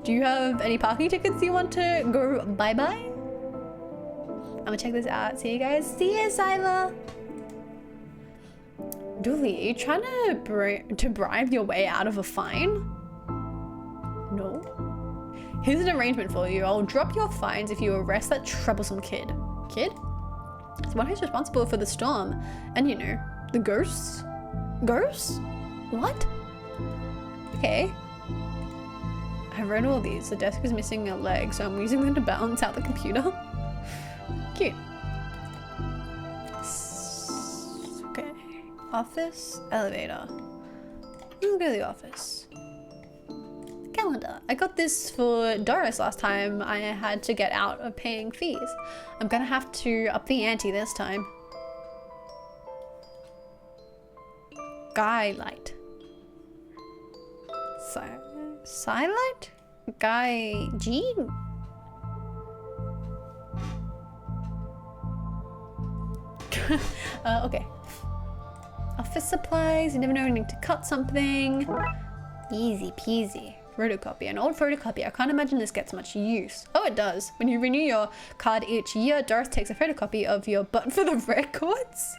[SPEAKER 1] Do you have any parking tickets you want to go bye-bye? I'm gonna check this out. See you guys. See you, Siva. Dooley, are you trying to bribe your way out of a fine? No. Here's an arrangement for you. I'll drop your fines if you arrest that troublesome kid. Kid? It's one who's responsible for the storm. And you know, the ghosts? Ghosts? What? Okay. I wrote all these. The desk is missing a leg, so I'm using them to balance out the computer. Cute. Okay. Office, elevator. Let's go to the office. Come calendar. I got this for Doris last time I had to get out of paying fees. I'm gonna have to up the ante this time. Skylight. Skylight? Guy G? Okay. Office supplies, you never know when you need to cut something. Easy peasy. Photocopy, an old photocopy. I can't imagine this gets much use. Oh, it does. When you renew your card each year, Doris takes a photocopy of your butt for the records.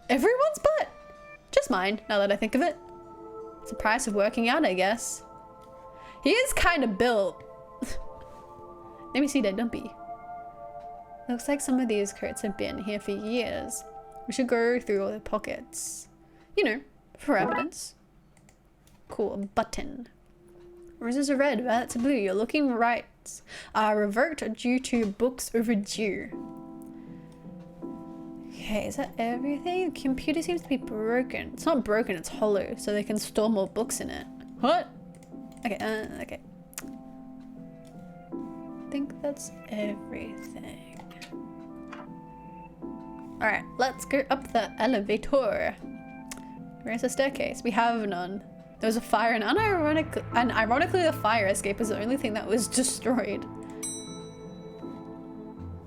[SPEAKER 1] Everyone's butt? Just mine, now that I think of it. It's the price of working out, I guess. He is kind of built. Let me see that dumpy. Looks like some of these coats have been here for years. We should go through all the pockets. You know, for evidence. Cool, button. Roses are red, violets are blue. Your looking rights are revoked due to books overdue. Okay, is that everything? The computer seems to be broken. It's not broken, it's hollow, so they can store more books in it. What? Okay, okay. I think that's everything. Alright, let's go up the elevator. Where's the staircase? We have none. There was a fire and ironically the fire escape was the only thing that was destroyed.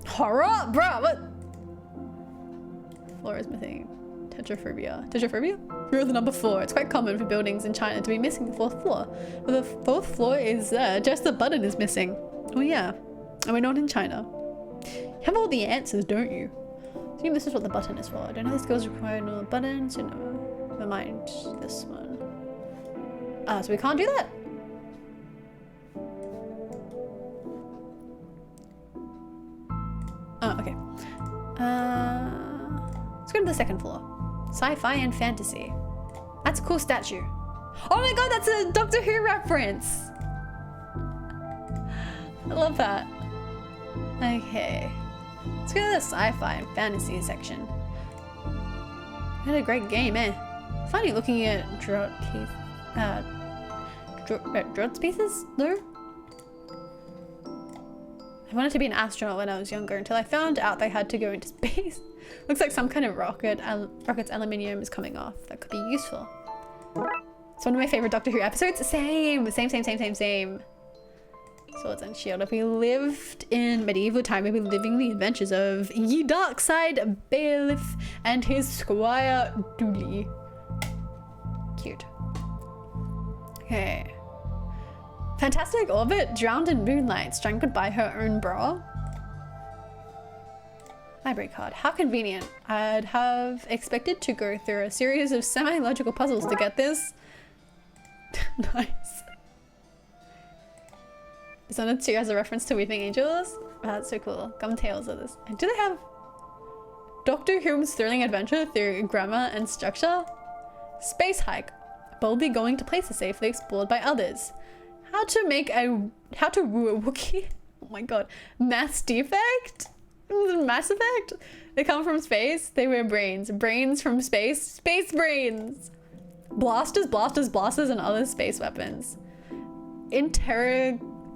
[SPEAKER 1] Horror? Bruh, what? Floor is missing. Tetraphobia. Tetraphobia? Rule the number 4. It's quite common for buildings in China to be missing the 4th floor. But the 4th floor is there, just the button is missing. Oh yeah. And we're not in China. You have all the answers, don't you? I think this is what the button is for. I don't know the skills required on the button, so no. Never mind this one. So we can't do that? Oh, okay. Let's go to the 2nd floor. Sci-fi and fantasy. That's a cool statue. Oh my god, that's a Doctor Who reference! I love that. Okay. Let's go to the sci-fi and fantasy section. We had a great game, eh? Funny looking at Drott pieces, though. I wanted to be an astronaut when I was younger until I found out they had to go into space. Looks like some kind of rocket's aluminium is coming off. That could be useful. It's one of my favorite Doctor Who episodes. Same. Swords and shield. If we lived in medieval time, we'd be living the adventures of Ye Darkside Bailiff and his squire Dooley. Cute. Okay. Fantastic orbit, drowned in moonlight, strangled by her own bra. Library card. How convenient. I'd have expected to go through a series of semi-logical puzzles to get this. Nice. Is on it too as a reference to Weeping Angels? Oh, that's so cool. Gum Tales of this. Do they have Doctor Who's thrilling adventure through grammar and structure? Space hike. Boldly going to places safely explored by others. How to woo a Wookiee? Oh my god. Mass defect? Mass effect? They come from space, they wear brains. Brains from space, space brains! Blasters, and other space weapons.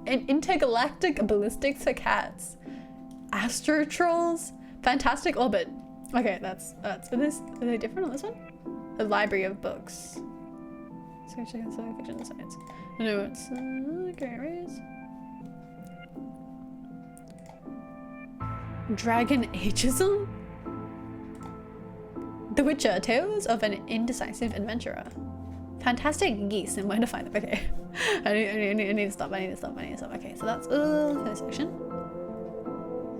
[SPEAKER 1] Intergalactic ballistics for cats. Astro trolls. Fantastic orbit. Okay, that's are they different on this one? The library of books. Science fiction and science. No, it's great rays. Dragon Ageism? The Witcher, Tales of an Indecisive Adventurer. Fantastic geese and where to find them. Okay. I need to stop. Okay, so that's first section.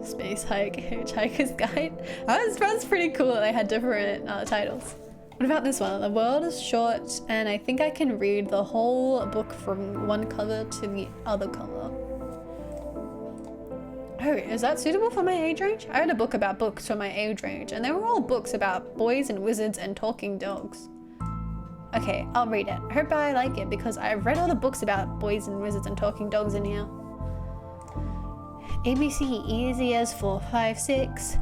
[SPEAKER 1] Space Hike, Hitchhiker's Guide. That's pretty cool that they had different titles. What about this one? The world is short and I think I can read the whole book from one cover to the other cover. Oh, is that suitable for my age range? I read a book about books for my age range and they were all books about boys and wizards and talking dogs. Okay, I'll read it. I hope I like it because I've read all the books about boys and wizards and talking dogs in here. ABC, easy as 4, 5, 6.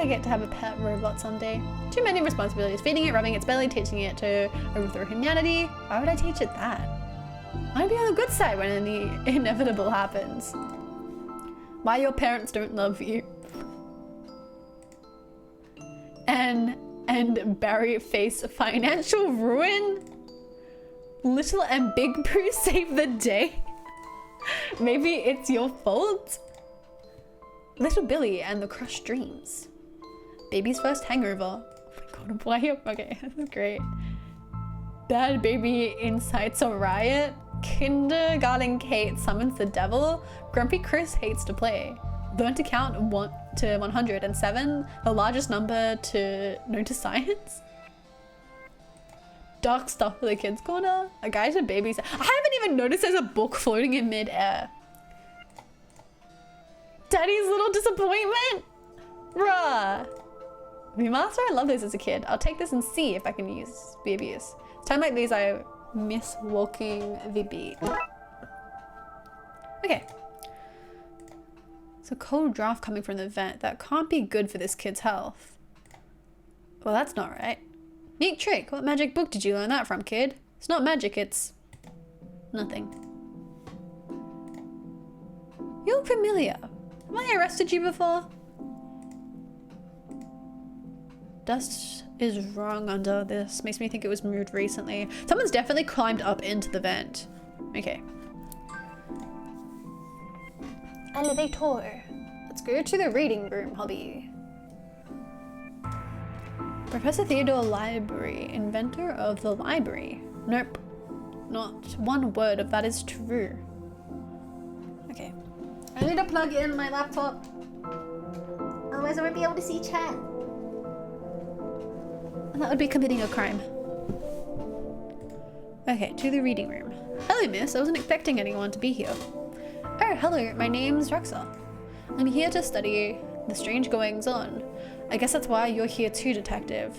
[SPEAKER 1] I get to have a pet robot someday. Too many responsibilities. Feeding it, rubbing its belly, teaching it to overthrow humanity. Why would I teach it that? I want to be on the good side when the inevitable happens. Why your parents don't love you. And Barry face financial ruin. Little and Big Boo save the day. Maybe it's your fault. Little Billy and the crushed dreams. Baby's first hangover. Oh my god, why? Okay, that's great. Bad baby incites a riot. Kindergarten Kate summons the devil. Grumpy Chris hates to play. Learn to count 1 to 107, the largest number known to science. Dark stuff for the kids' corner. A guide to babies. I haven't even noticed there's a book floating in mid-air. Daddy's little disappointment? Bruh. Viewmaster, I love this as a kid. I'll take this and see if I can be of use. It's time like these I miss walking the beat. Okay. It's a cold draft coming from the vent. That can't be good for this kid's health. Well, that's not right. Neat trick. What magic book did you learn that from, kid? It's not magic, it's nothing. You look familiar. Have I arrested you before? Dust is wrong under this. Makes me think it was moved recently. Someone's definitely climbed up into the vent. Okay. Elevator. Let's go to the reading room, hobby. Professor Theodore Library, inventor of the library. Nope. Not one word of that is true. Okay. I need to plug in my laptop. Otherwise I won't be able to see chat. And that would be committing a crime. Okay, to the reading room. Hello, miss. I wasn't expecting anyone to be here. Oh, hello. My name's Rexel. I'm here to study the strange goings-on. I guess that's why you're here too, detective.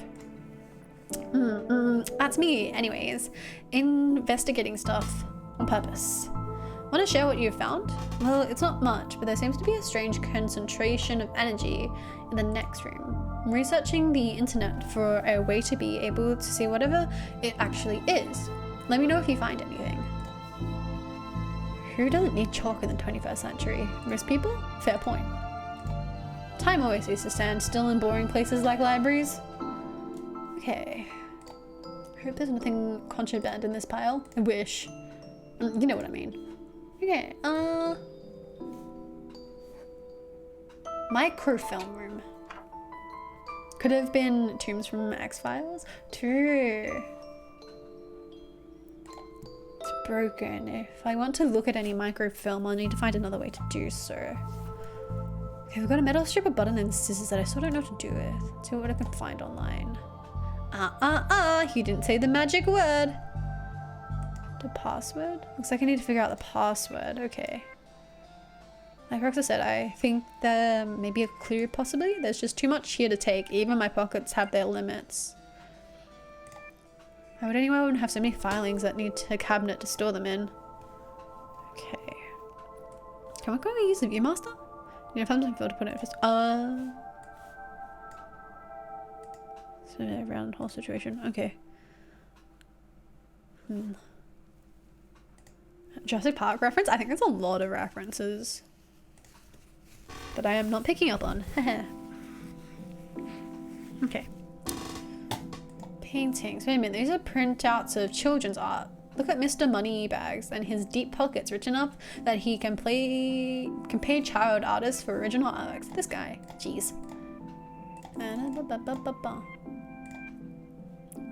[SPEAKER 1] That's me, anyways. Investigating stuff on purpose. Want to share what you've found? Well, it's not much, but there seems to be a strange concentration of energy in the next room. I'm researching the internet for a way to be able to see whatever it actually is. Let me know if you find anything. Who doesn't need chalk in the 21st century? Most people? Fair point. Time always used to stand still in boring places like libraries. Okay. I hope there's nothing contraband in this pile. I wish. You know what I mean. Okay, microfilm room. Could have been tombs from X-Files. True. It's broken. If I want to look at any microfilm, I'll need to find another way to do so. Okay, we've got a metal strip, a button, and scissors that I still don't know what to do with. Let's see what I can find online. You didn't say the magic word. The password? Looks like I need to figure out the password. Okay. Like Roxa said, I think there may be a clue possibly. There's just too much here to take. Even my pockets have their limits. Why would anyone have so many filings that need a cabinet to store them in? Okay. Can we go use the Viewmaster? You know, if I'm to put it just so around the whole situation. Okay. Jurassic Park reference? I think there's a lot of references that I am not picking up on. Okay. Paintings. Wait a minute, these are printouts of children's art. Look at Mr. Moneybags and his deep pockets rich enough that he can pay child artists for original artworks. This guy. Jeez.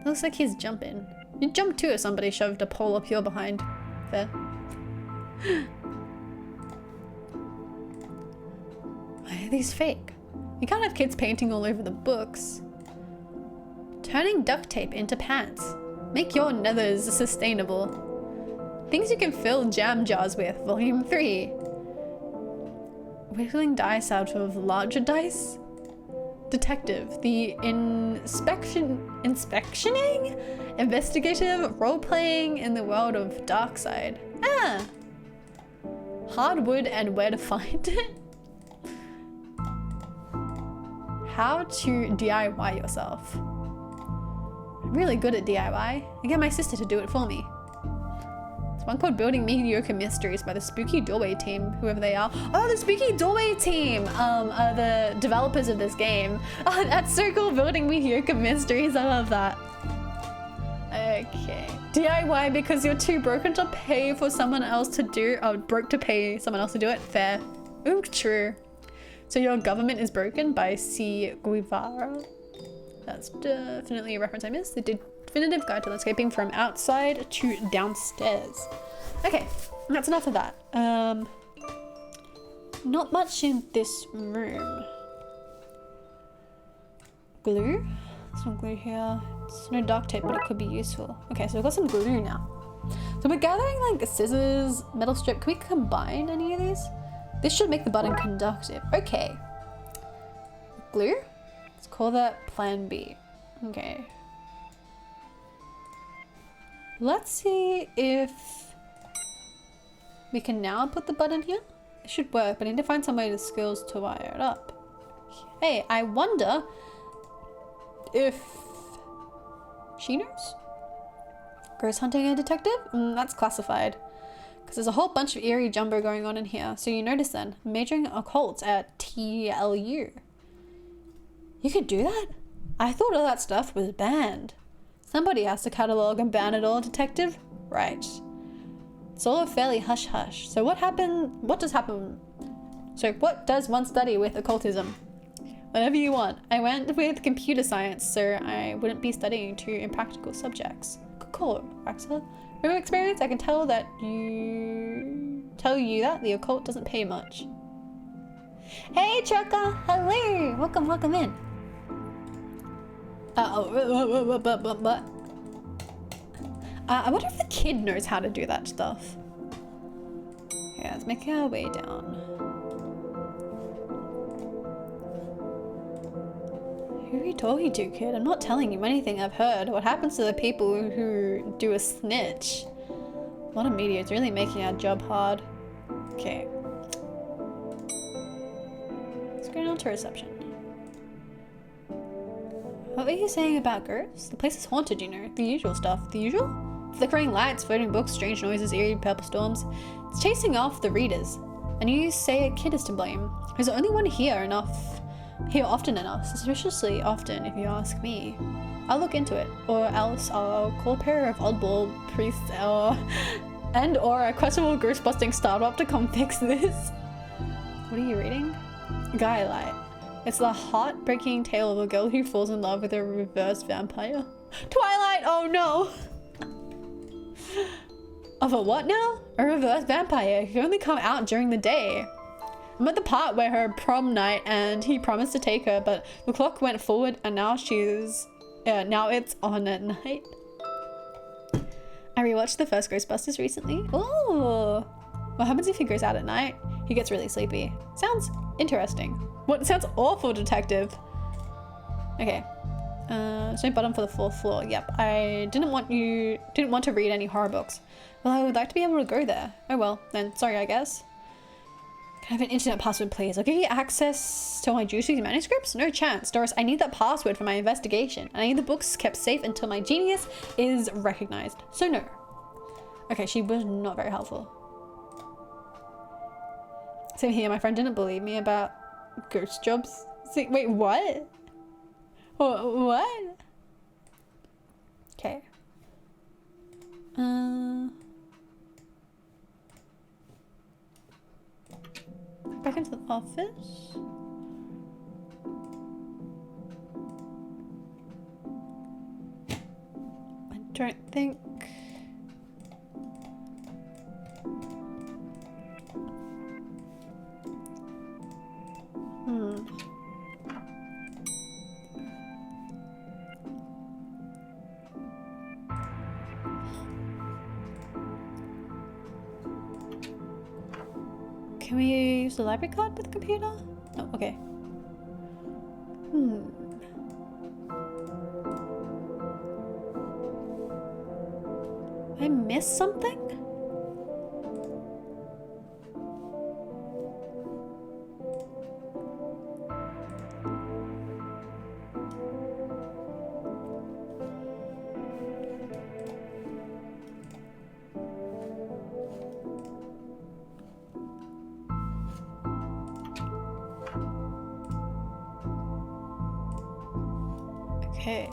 [SPEAKER 1] Looks like he's jumping. You'd jump too if somebody shoved a pole up your behind. Fair. Why are these fake? You can't have kids painting all over the books. Turning duct tape into pants. Make your nethers sustainable. Things you can fill jam jars with, volume 3. Whittling dice out of larger dice? Detective, the inspectioning? Investigative role-playing in the world of Darkside. Ah! Hardwood and where to find it? how to DIY yourself. I'm really good at DIY. I get my sister to do it for me. There's one called Building Mediocre Mysteries by the Spooky Doorway team, whoever they are. Oh, the Spooky Doorway team are the developers of this game. Oh, that's so cool, Building Mediocre Mysteries. I love that. Okay. DIY because you're too broken to pay for someone else to do, broke to pay someone else to do it. Fair. Ooh, true. So Your Government is Broken by C. Guevara. That's definitely a reference I missed. The definitive guide to landscaping from outside to downstairs. Okay, that's enough of that. Not much in this room. Glue? There's some glue here. It's no duct tape, but it could be useful. Okay, so we've got some glue now. So we're gathering like scissors, metal strip. Can we combine any of these? This should make the button conductive. Okay. Glue? Let's call that Plan B. Okay. Let's see if we can now put the button here. It should work, but I need to find somebody with skills to wire it up. Hey, I wonder if she knows? Ghost hunting a detective? That's classified. Because there's a whole bunch of eerie jumbo going on in here. So you notice then, majoring occult at TLU. You could do that? I thought all that stuff was banned. Somebody has to catalog and ban it all, detective? Right. It's all fairly hush-hush. So what does one study with occultism? Whatever you want. I went with computer science, so I wouldn't be studying too impractical subjects. Good call, Raxa. From experience, I can tell you that the occult doesn't pay much. Hey, Chucka! Hello! Welcome in. I wonder if the kid knows how to do that stuff. Yeah, let's make our way down. Who are you talking to, kid? I'm not telling you anything I've heard. What happens to the people who do a snitch? A lot of media is really making our job hard. Okay. Let's go down to reception. What were you saying about ghosts? The place is haunted, you know. The usual stuff. The usual? Flickering lights, floating books, strange noises, eerie purple storms. It's chasing off the readers. And you say a kid is to blame. Who's the only one here often enough. Suspiciously often, if you ask me. I'll look into it. Or else I'll call a pair of oddball priests or a questionable ghost-busting startup to come fix this. What are you reading? Skylight. It's the heartbreaking tale of a girl who falls in love with a reverse vampire. Twilight! Oh no! Of a what now? A reverse vampire who can only come out during the day. I'm at the part where her prom night and he promised to take her, but the clock went forward and now now it's on at night. I rewatched the first Ghostbusters recently. Ooh! What happens if he goes out at night? He gets really sleepy. Sounds interesting. What? Sounds awful, detective. Okay. There's no button for the 4th floor. Yep. I didn't want to read any horror books. Well, I would like to be able to go there. Oh well, then sorry, I guess. Can I have an internet password, please? I'll give you access to my juicy manuscripts? No chance. Doris, I need that password for my investigation. And I need the books kept safe until my genius is recognized. So no. Okay, she was not very helpful. Same here, my friend didn't believe me about ghost jobs. Wait, what? What? Okay. Back into the office. I don't think. Can we use the library card with the computer? No, okay. I missed something? Okay.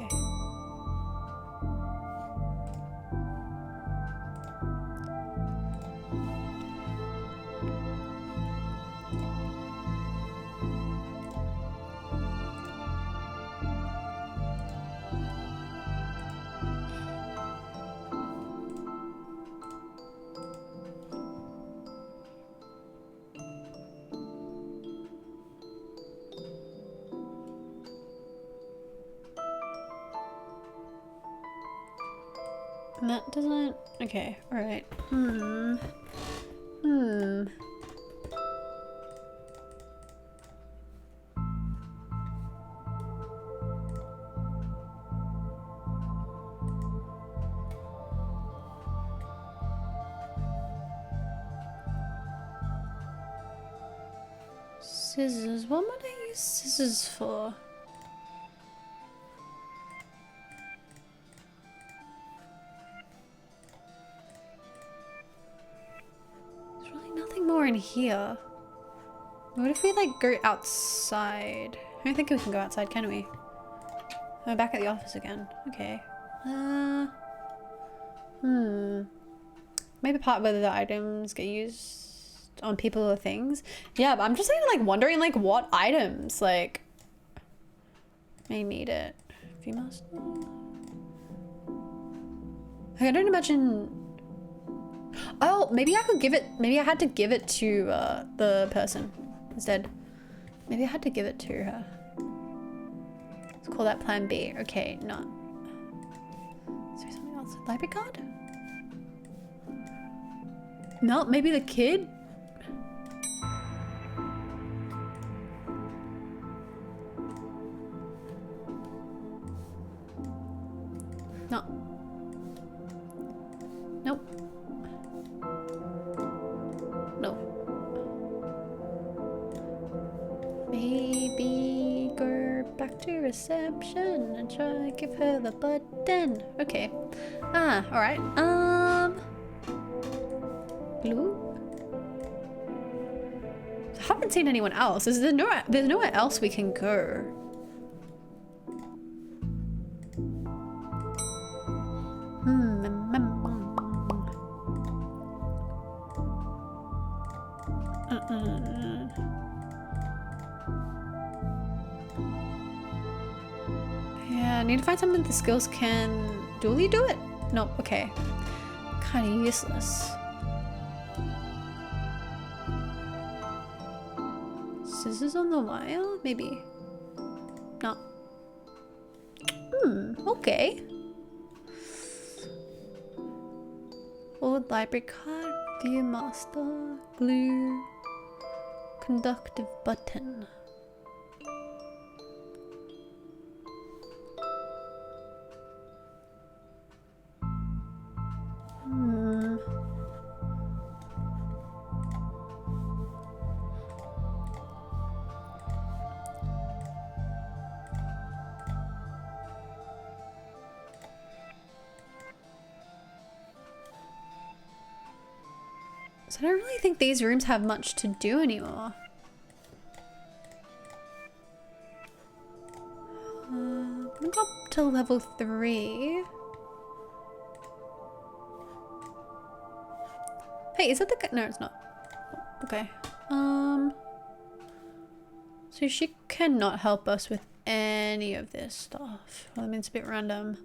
[SPEAKER 1] And that doesn't... Okay, alright. Scissors. What would I use scissors for? There's really nothing more in here. What if we like go outside? I don't think we can go outside, can we? We're back at the office again. Okay. Maybe part whether the items get used on people or things. Yeah, but I'm just like wondering like what items like may need it. If you must. Like, I don't imagine. Oh, maybe I could give it. Maybe I had to give it to the person instead. Maybe I had to give it to her. Let's call that plan B. Okay, not. Is there something else? Library card? No, maybe the kid? No. Nope. No. Maybe go back to reception and try to give her the button. Okay. Ah, alright. Blue? I haven't seen anyone else. There's nowhere else we can go. Yeah, I need to find something the skills can dually do it. Nope, okay. Kind of useless. Scissors on the wire? Maybe. No. Okay. Old library card, view master, glue, conductive button. So I don't really think these rooms have much to do anymore. I'm gonna go up to level 3. Hey, is that the guy? No, it's not. Okay. So she cannot help us with any of this stuff. Well, I mean, it's a bit random.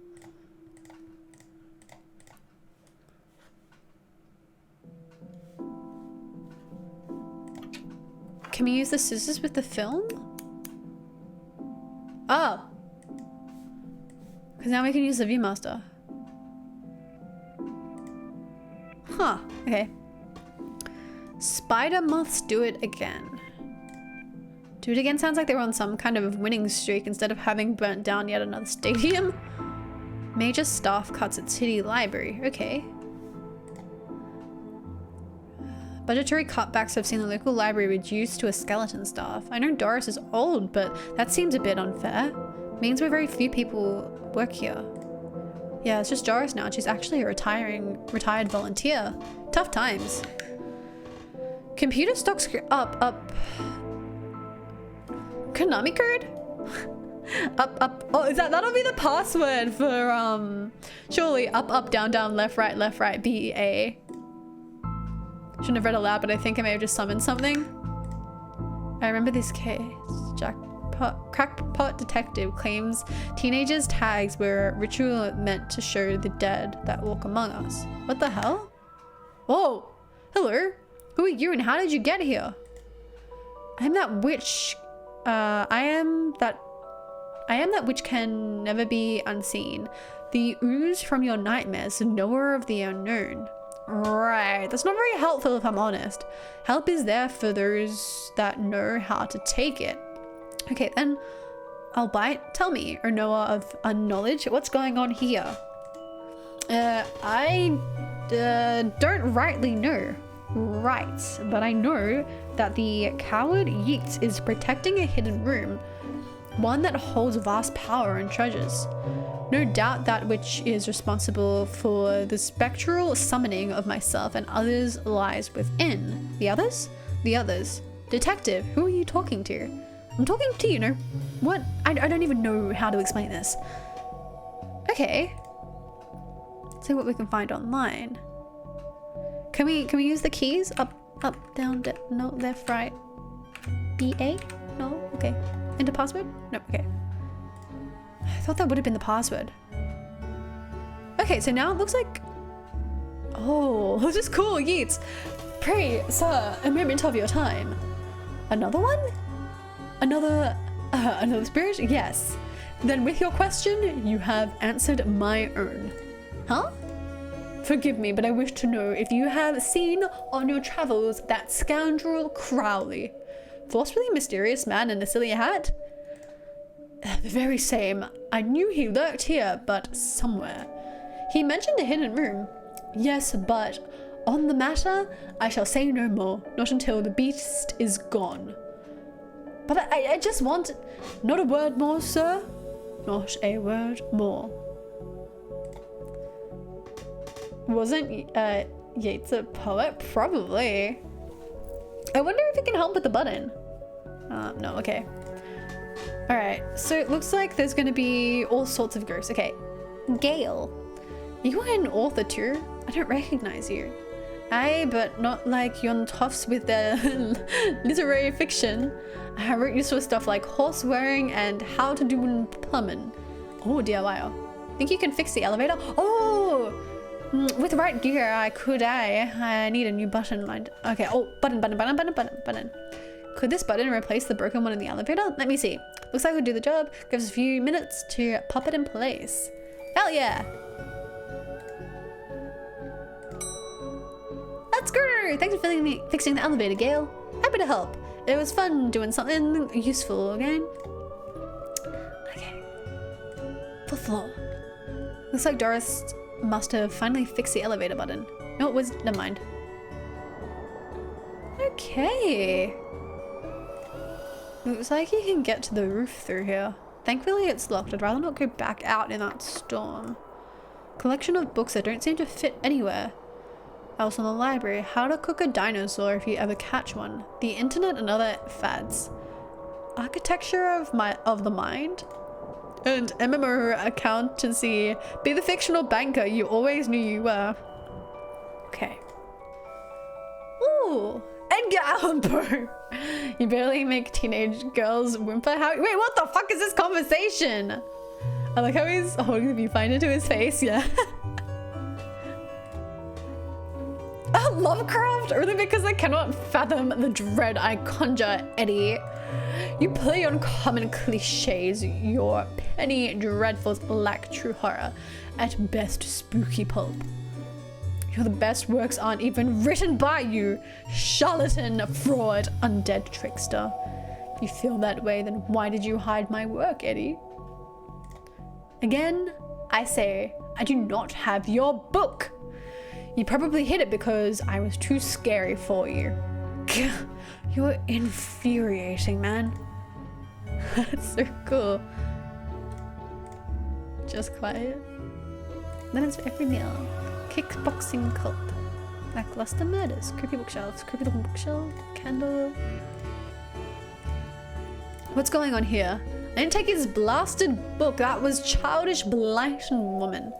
[SPEAKER 1] Can we use the scissors with the film? Oh. Because now we can use the Viewmaster. Huh, okay. Spider moths do it again. Do it again sounds like they were on some kind of winning streak instead of having burnt down yet another stadium. Major staff cuts at city library. Okay. Budgetary cutbacks have seen the local library reduced to a skeleton staff. I know Doris is old, but that seems a bit unfair. Means we're very few people work here. Yeah, it's just Doris now. She's actually a retired volunteer. Tough times. Computer stocks up. Konami code? Up, up. Oh, that'll be the password for, surely up, up, down, down, left, right, B-A. Shouldn't have read aloud, but I think I may have just summoned something. I remember this case. Crackpot detective claims teenagers' tags were a ritual meant to show the dead that walk among us. What the hell? Whoa! Hello? Who are you and how did you get here? I am that witch. I am that which can never be unseen. The ooze from your nightmares, the knower of the unknown. Right, that's not very helpful if I'm honest. Help is there for those that know how to take it. Okay, then I'll bite. Tell me, O knower of unknowledge, what's going on here? I don't rightly know. Right, but I know that the coward Yeats is protecting a hidden room, one that holds vast power and treasures. No doubt that which is responsible for the spectral summoning of myself and others lies within. The others? The others. Detective, who are you talking to? I'm talking to you, know. What? I don't even know how to explain this. Okay. Let's see what we can find online. Can we use the keys? Up, down, no, left, right. B-A? No? Okay. Enter password? No, okay. I thought that would have been the password. Okay, so now it looks like... Oh, this is cool, Yeats. Pray, sir, a moment of your time. Another one? Another spirit? Yes. Then with your question, you have answered my own. Huh? Forgive me, but I wish to know if you have seen on your travels that scoundrel Crowley. Forcefully mysterious man in a silly hat? The very same. I knew he lurked here, but somewhere. He mentioned a hidden room. Yes, but on the matter, I shall say no more, not until the beast is gone. But I just want... Not a word more, sir. Not a word more. Wasn't Yeats a poet? Probably. I wonder if it can help with the button. No, okay. Alright, so it looks like there's going to be all sorts of ghosts. Okay, Gale. You are an author too? I don't recognize you. Aye, but not like yon toffs with their literary fiction. I wrote useful stuff like horse wearing and how to do plumbing. Oh, DIY. Think you can fix the elevator? Oh! With the right gear, I need a new button. Okay, oh, button. Could this button replace the broken one in the elevator? Let me see. Looks like it'll do the job. Gives us a few minutes to pop it in place. Hell yeah! Let's go! Thanks for fixing the elevator, Gale. Happy to help. It was fun doing something useful again. Okay. Fourth floor. Looks like Doris must have finally fixed the elevator button. No, it was... Never mind. Okay. Looks like you can get to the roof through here. Thankfully it's locked. I'd rather not go back out in that storm. Collection of books that don't seem to fit anywhere else in the library. How to cook a dinosaur if you ever catch one. The internet and other fads. Architecture of the mind. And MMO accountancy. Be the fictional banker you always knew you were. Okay. Ooh. Edgar Allan Poe. You barely make teenage girls whimper. How? Wait, what the fuck is this conversation? I like how he's holding the viewfinder to his face. Yeah. Lovecraft? Only because I cannot fathom the dread I conjure, Eddie. You play on common cliches. Your penny dreadfuls lack true horror. At best, spooky pulp. The best works aren't even written by you. Charlatan, fraud, undead trickster. If you feel that way, then why did you hide my work, Eddie? Again, I say, I do not have your book. You probably hid it because I was too scary for you. You're infuriating, man. That's so cool. Just quiet. Lemons for every meal. Kickboxing cult. Lackluster murders. Creepy bookshelves. Creepy looking bookshelf. Candle. What's going on here? I didn't take his blasted book. That was childish, blighted woman.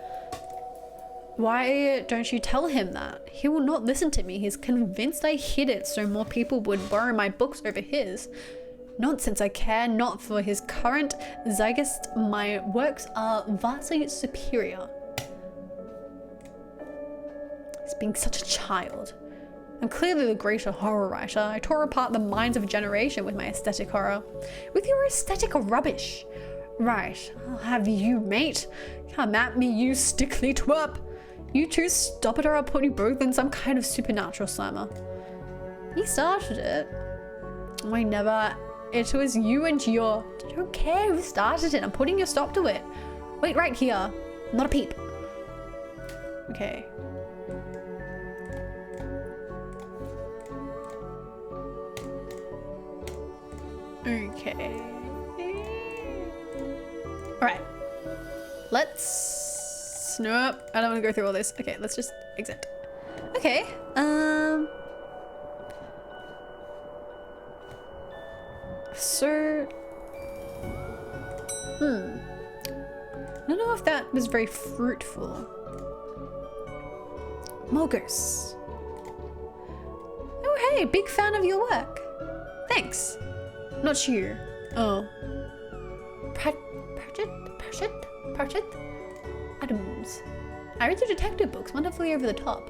[SPEAKER 1] Why don't you tell him that? He will not listen to me. He's convinced I hid it so more people would borrow my books over his. Nonsense, I care not for his current zeitgeist. My works are vastly superior. He's being such a child. I'm clearly the greater horror writer. I tore apart the minds of a generation with my aesthetic horror. With your aesthetic rubbish. Right, I'll have you, mate. Come at me, you stickly twerp. You two stop it or I'll put you both in some kind of supernatural slammer. He started it. Oh, I never. It was you and your... I don't care who started it. I'm putting a stop to it. Wait right here. Not a peep. Okay. Okay. Alright. Let's... Nope. I don't want to go through all this. Okay, let's just exit. Okay. So... I don't know if that was very fruitful. Mogos. Oh hey, big fan of your work. Thanks. Not you. Oh. Pratchett? Adams. I read the detective books, wonderfully over the top.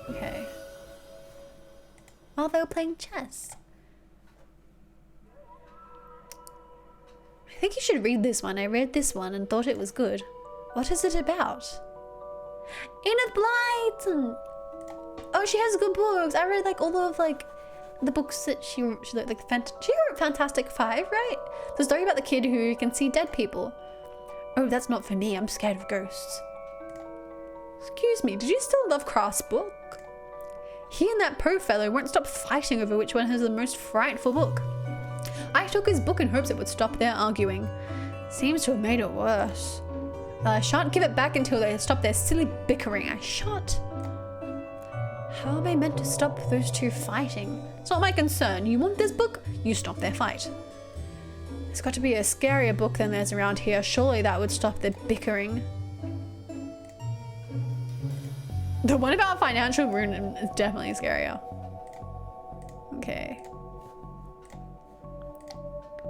[SPEAKER 1] Okay. While they were playing chess. I think you should read this one. I read this one and thought it was good. What is it about? Enid Blyton! Oh, she has good books. I read like all of like the books that she wrote, like she wrote Fantastic Five, right? The story about the kid who can see dead people. Oh, that's not for me. I'm scared of ghosts. Excuse me, did you still love Craft's book? He and that Poe fellow won't stop fighting over which one has the most frightful book. I took his book in hopes it would stop their arguing. Seems to have made it worse. I shan't give it back until they stop their silly bickering. I shan't. How am I meant to stop those two fighting? It's not my concern. You want this book? You stop their fight. There's got to be a scarier book than there's around here. Surely that would stop their bickering. The one about financial ruin is definitely scarier. Okay.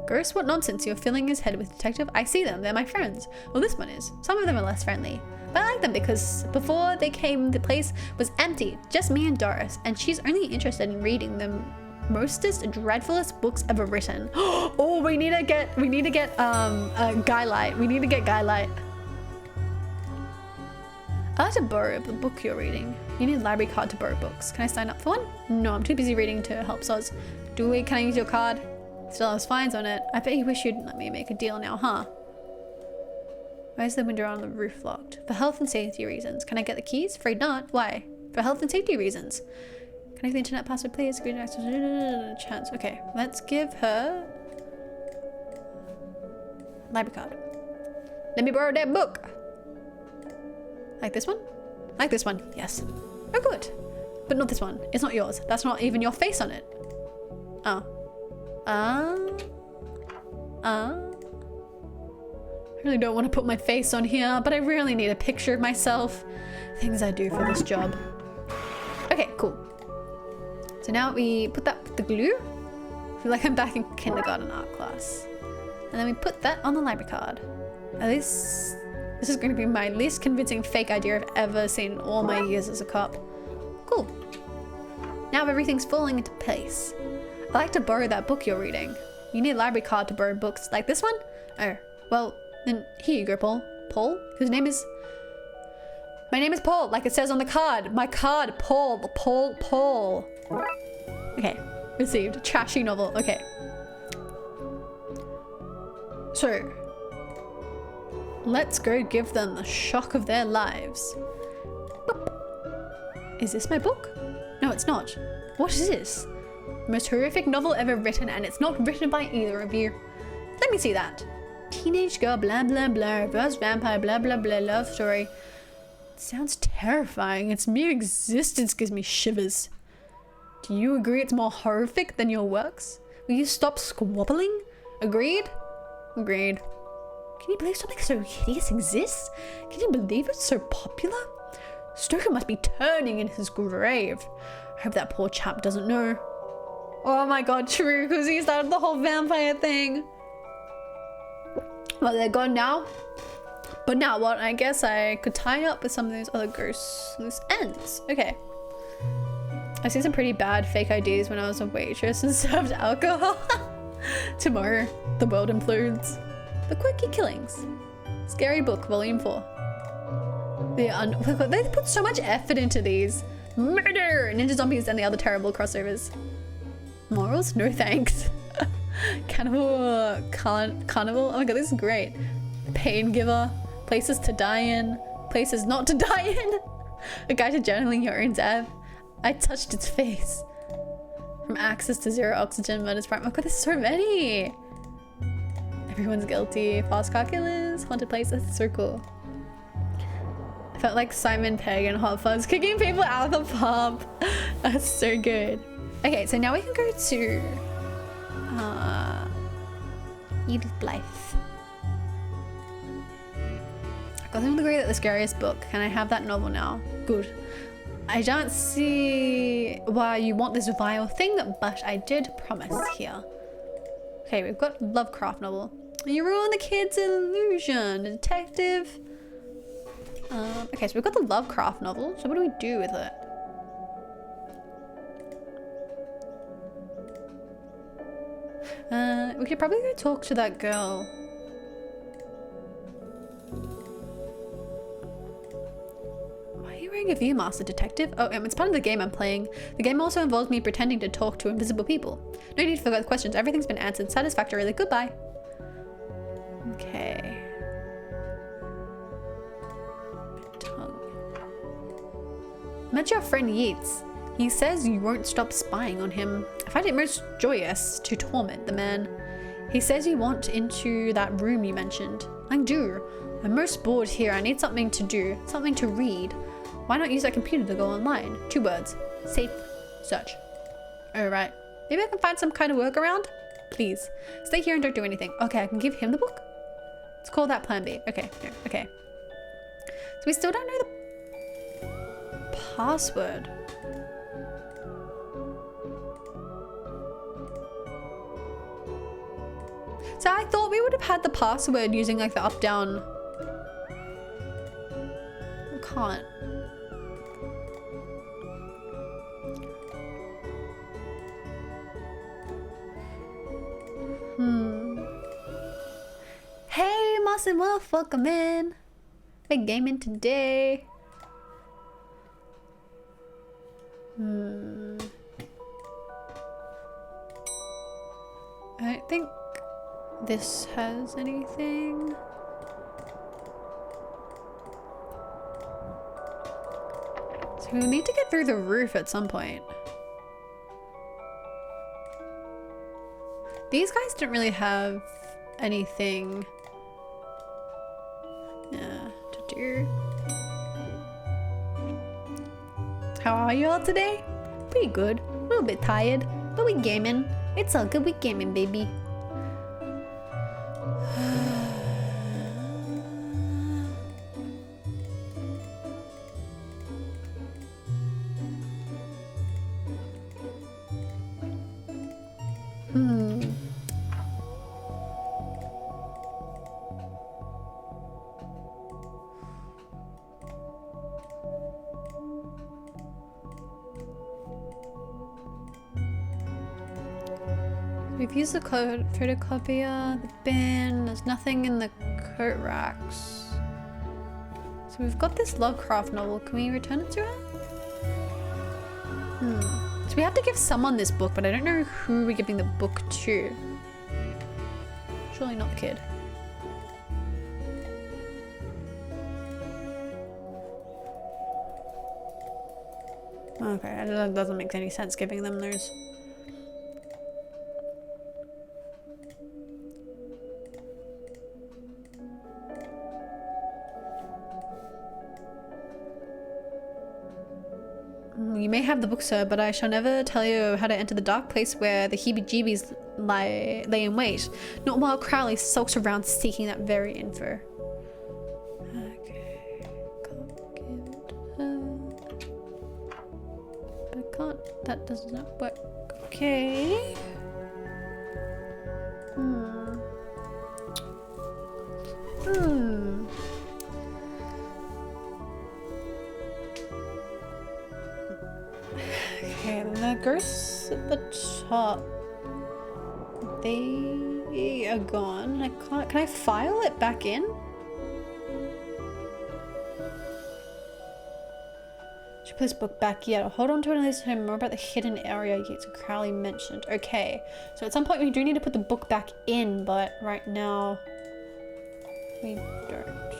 [SPEAKER 1] Ghost, what nonsense. You're filling his head with detective. I see them. They're my friends. Well, this one is. Some of them are less friendly. But I like them because before they came, the place was empty. Just me and Doris. And she's only interested in reading the mostest dreadfulest books ever written. Oh, we need to get Guylight. We need to get Guylight. I'd like to borrow the book you're reading. You need a library card to borrow books. Can I sign up for one? No, I'm too busy reading to help Soz. Can I use your card? Still has fines on it. I bet you wish you'd let me make a deal now, huh? Why is the window on the roof locked? For health and safety reasons. Can I get the keys? Afraid not. Why? For health and safety reasons. Can I have the internet password, please? Green access. Chance. Okay, let's give her library card. Let me borrow that book. Like this one? Like this one. Yes. Oh, good. But not this one. It's not yours. That's not even your face on it. Oh. I really don't want to put my face on here, but I really need a picture of myself. Things I do for this job. Okay, cool. So now we put that with the glue. I feel like I'm back in kindergarten art class. And then we put that on the library card. At least this is going to be my least convincing fake idea I've ever seen in all my years as a cop. Cool. Now everything's falling into place. I'd like to borrow that book you're reading. You need a library card to borrow books like this one? Oh, well, then here you go, Paul. Paul? Whose name is... My name is Paul, like it says on the card. My card, Paul. Paul. Okay, received. Trashy novel, okay. So, let's go give them the shock of their lives. Boop. Is this my book? No, it's not. What is this? The most horrific novel ever written, and it's not written by either of you. Let me see that. Teenage girl, blah blah blah, first vampire, blah blah blah, love story. It sounds terrifying. Its mere existence gives me shivers. Do you agree it's more horrific than your works? Will you stop squabbling? Agreed? Agreed. Can you believe something so hideous exists? Can you believe it's so popular? Stoker must be turning in his grave. I hope that poor chap doesn't know. Oh my god, true, because he started the whole vampire thing. Well, they're gone now. But now what? I guess I could tie up with some of those other ghosts loose ends. Okay. I've seen some pretty bad fake IDs when I was a waitress and served alcohol. Tomorrow, the world implodes. The Quirky Killings. Scary Book, Volume 4. They put so much effort into these. Murder! Ninja Zombies and the other terrible crossovers. Morals? No thanks. Carnival? Oh my god, this is great. Pain Giver. Places to die in. Places not to die in. A guide to journaling your own death. I touched its face. From access to zero oxygen, murder's prime. Oh god, there's so many. Everyone's guilty. Fast car killers. Haunted places. That's so cool. I felt like Simon Pegg and Hot Fuzz kicking people out of the pub. That's so good. Okay, so now we can go to Edith Blythe. Gotham the Great at the Scariest Book. Can I have that novel now? Good. I don't see why you want this vile thing, but I did promise here. Okay, we've got Lovecraft novel. You ruined the kid's illusion, detective. Okay, so we've got the Lovecraft novel. So what do we do with it? We could probably go talk to that girl. Why are you wearing a Viewmaster, detective? Oh, it's part of the game I'm playing. The game also involves me pretending to talk to invisible people. No need for further questions. Everything's been answered satisfactorily. Goodbye. Okay. Tongue. Met your friend Yeats. He says you won't stop spying on him. I find it most joyous to torment the man. He says you want into that room you mentioned. I do. I'm most bored here. I need something to do, something to read. Why not use that computer to go online? 2 words. Safe search. Alright. Maybe I can find some kind of workaround? Please. Stay here and don't do anything. Okay, I can give him the book? Let's call that plan B. Okay, here. Okay. So we still don't know the password. So I thought we would have had the password using like the up down. We can't. Hey Moss and Wolf, welcome in. We're gaming today. I don't think this has anything. So we'll need to get through the roof at some point. These guys don't really have anything to do. How are you all today? Pretty good. A little bit tired, but we gaming. It's all good. We gaming, baby. We've used the code photocopier, the bin, there's nothing in the coat racks. So we've got this Lovecraft novel, can we return it to her? So we have to give someone this book, but I don't know who we're giving the book to. Surely not the kid. Okay, that doesn't make any sense giving them those. You may have the book, sir, but I shall never tell you how to enter the dark place where the heebie-jeebies lay in wait. Not while Crowley sulks around seeking that very info. Okay. But I can't. That does not work. Okay. Okay, and the ghosts at the top. They are gone. I can't. Can I file it back in? Should put this book back yet. I'll hold on to it and listen to more about the hidden area Yates and Crowley mentioned. Okay, so at some point we do need to put the book back in, but right now we don't.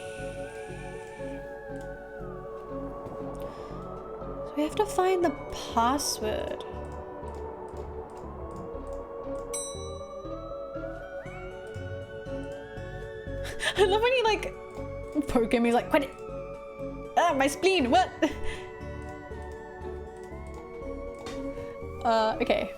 [SPEAKER 1] So we have to find the password. I love when you like poke him, he's like, what? Ah, my spleen, what? Okay.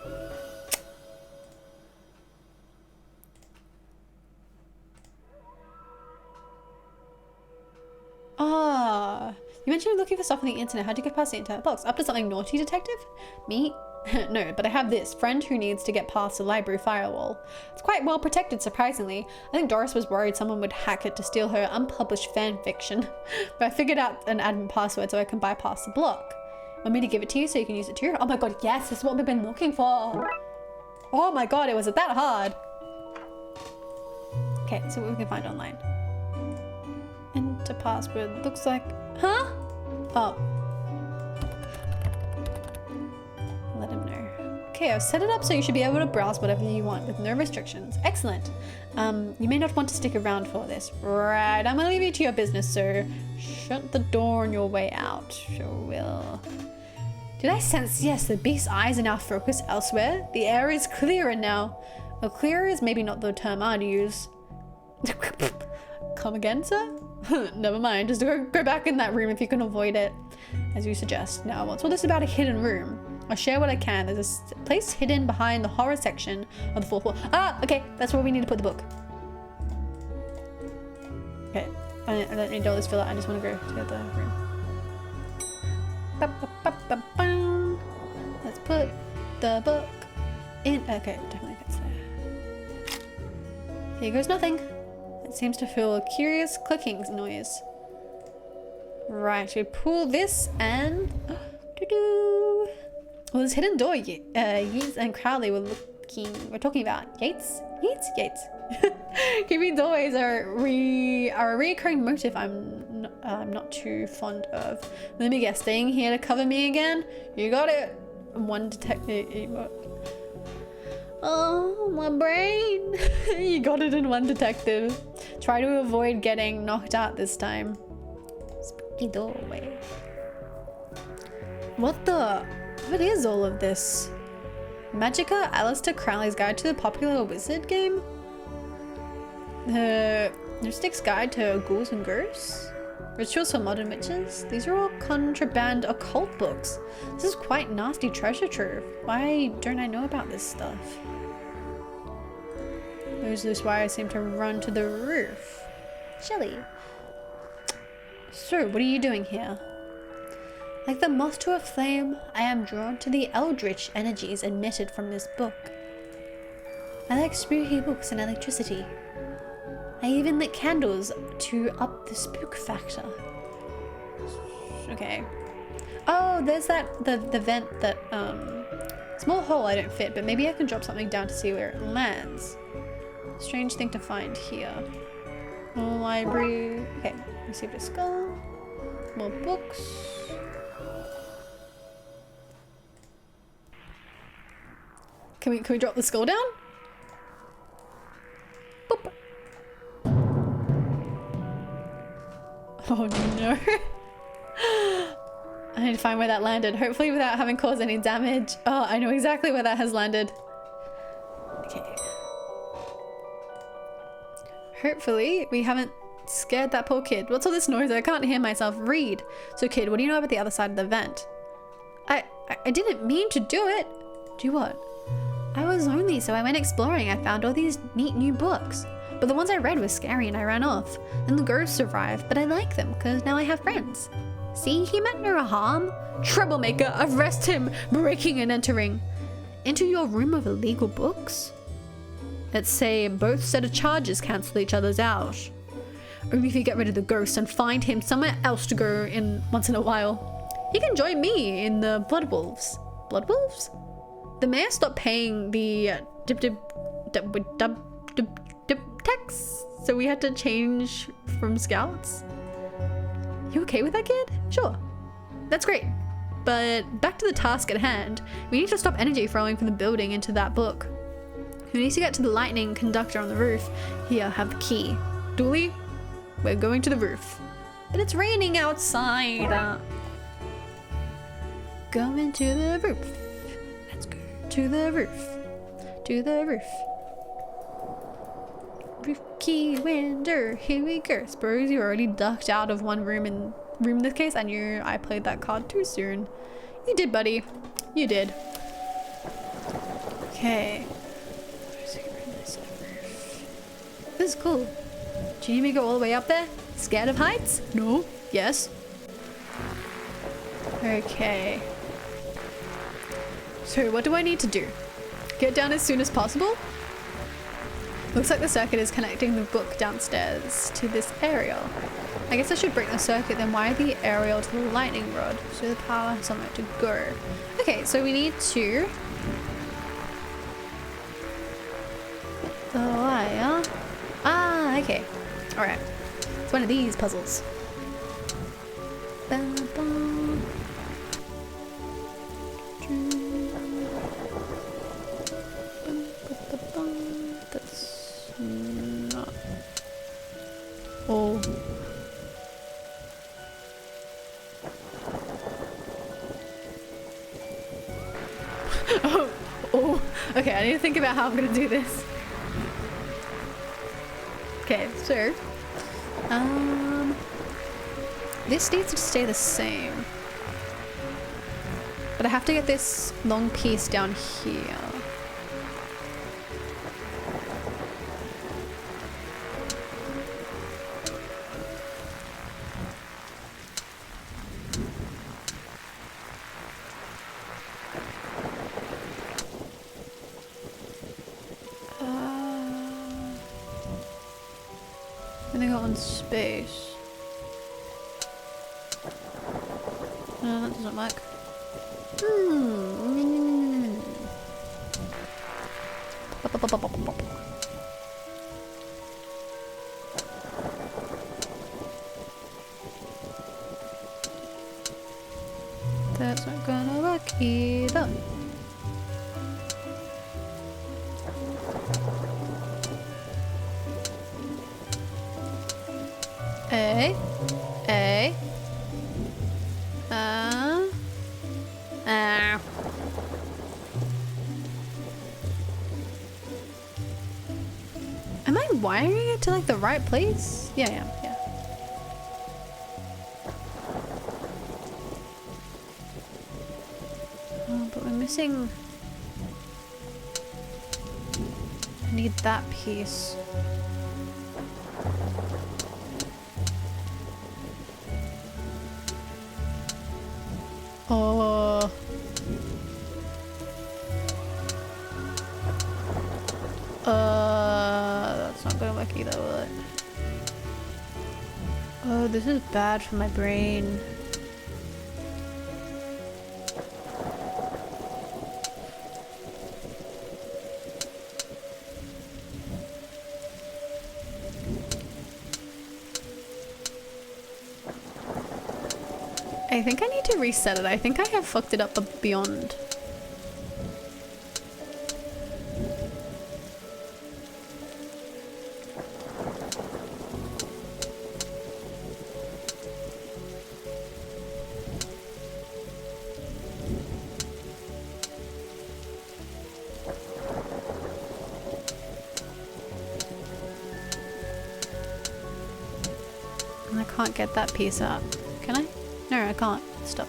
[SPEAKER 1] You mentioned you're looking for stuff on the internet. How'd you get past the internet box? Up to something naughty, detective? Me? No, but I have this friend who needs to get past the library firewall. It's quite well protected, surprisingly. I think Doris was worried someone would hack it to steal her unpublished fan fiction. But I figured out an admin password so I can bypass the block. Want me to give it to you so you can use it too? Oh my god, yes, this is what we've been looking for. Oh my god, it was that hard. Okay, so what we can find online. Enter password. Looks like, huh? Oh. Let him know. Okay, I've set it up so you should be able to browse whatever you want with no restrictions. Excellent. You may not want to stick around for this. Right, I'm gonna leave you to your business, sir. Shut the door on your way out. Sure will. Did I sense? Yes, the beast's eyes are now focused elsewhere. The air is clearer now. Well, clearer is maybe not the term I'd use. Come again, sir? Never mind, just go back in that room if you can avoid it, as you suggest. Now, what's all this about a hidden room? I'll share what I can. There's a place hidden behind the horror section of the fourth floor. Ah, okay, that's where we need to put the book. Okay, I don't need all this filler. I just want to go to the room. Let's put the book in. Okay, definitely fits there. Here goes nothing. It seems to feel a curious clicking noise. Right, we pull this and doo-doo. Well, this hidden door Yates and Crowley we're talking about. Yates? Creepy doorways are a recurring motif I'm not too fond of. Let me guess, staying here to cover me again? You got it. One detective. Oh, my brain. You got it in one detective. Try to avoid getting knocked out this time. Spooky doorway. What is all of this? Magica, Aleister Crowley's Guide to the Popular Wizard game? Mystic's Guide to Ghouls and Ghosts? Rituals for Modern Witches? These are all contraband occult books. This is quite nasty treasure trove. Why don't I know about this stuff? Is this why I seem to run to the roof? Shelley. So, what are you doing here? Like the moth to a flame, I am drawn to the eldritch energies emitted from this book. I like spooky books and electricity. I even lit candles to up the spook factor. Okay. Oh, there's the vent that, small hole I don't fit, but maybe I can drop something down to see where it lands. Strange thing to find here. Library. Okay, received a skull. More books. Can we drop the skull down? Boop. Oh no. I need to find where that landed, hopefully without having caused any damage. Oh, I know exactly where that has landed. Okay. Hopefully we haven't scared that poor kid. What's all this noise? I can't hear myself read. So kid, what do you know about the other side of the vent? I didn't mean to do it. Do what? I was lonely, so I went exploring. I found all these neat new books. But the ones I read were scary and I ran off. Then the ghosts survived, but I like them because now I have friends. See, he meant no harm. Troublemaker, arrest him! Breaking and entering. Into your room of illegal books? Let's say both set of charges cancel each other's out. Only if you get rid of the ghost and find him somewhere else to go in once in a while. He can join me in the Blood Wolves. Blood Wolves? The mayor stopped paying the tax, so we had to change from scouts. You okay with that, kid? Sure. That's great. But back to the task at hand. We need to stop energy flowing from the building into that book. Who needs to get to the lightning conductor on the roof? Here, have the key. Dooley, we're going to the roof. But it's raining outside. Going to the roof. Let's go to the roof. To the roof. Roof key window. Here we go. Suppose you already ducked out of one room in this case. I knew I played that card too soon. You did, buddy. You did. Okay. This is cool. Do you need me to go all the way up there? Scared of heights? No. Yes. Okay. So what do I need to do? Get down as soon as possible? Looks like the circuit is connecting the book downstairs to this aerial. I guess I should break the circuit, then wire the aerial to the lightning rod so the power has somewhere to go. Okay, so we need to... the wire... Ah, okay. Alright. It's one of these puzzles. Ba-bum. That's not... Oh. Oh. Okay, I need to think about how I'm gonna do this. Okay, so this needs to stay the same, but I have to get this long piece down here. I think I got one space. No, that doesn't work. That's not gonna work either. Am I wiring it to like the right place? Yeah, yeah. Oh, but we're missing... I need that piece. Oh. That's not gonna work either, will it? Oh, this is bad for my brain. I think I need to reset it. I think I have fucked it up beyond. And I can't get that piece up. Can I? No, I can't. It's stuck.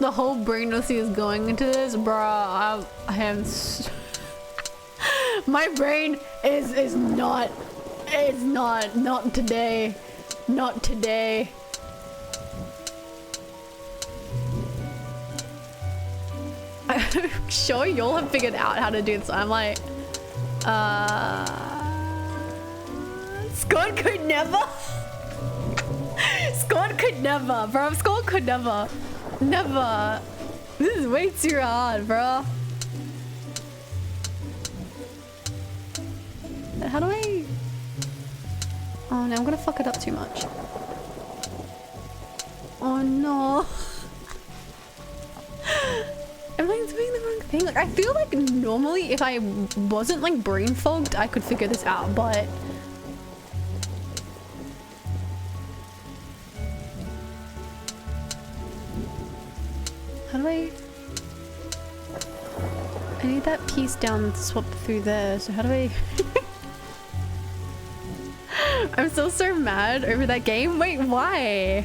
[SPEAKER 1] the whole brain nocy is going into this, bruh. I am my brain is not, it's not today, not today. I'm sure y'all have figured out how to do this. I'm like, Scott could never. Scott could never, bro. Scott could never. Never. This is way too hard, bro. How do I... Oh no, I'm gonna fuck it up too much. Oh no. Am I doing the wrong thing? Like, I feel like normally if I wasn't like brain fogged, I could figure this out, but... How do I need that piece down to swap through there, so how do I... I'm still so mad over that game. Wait, why?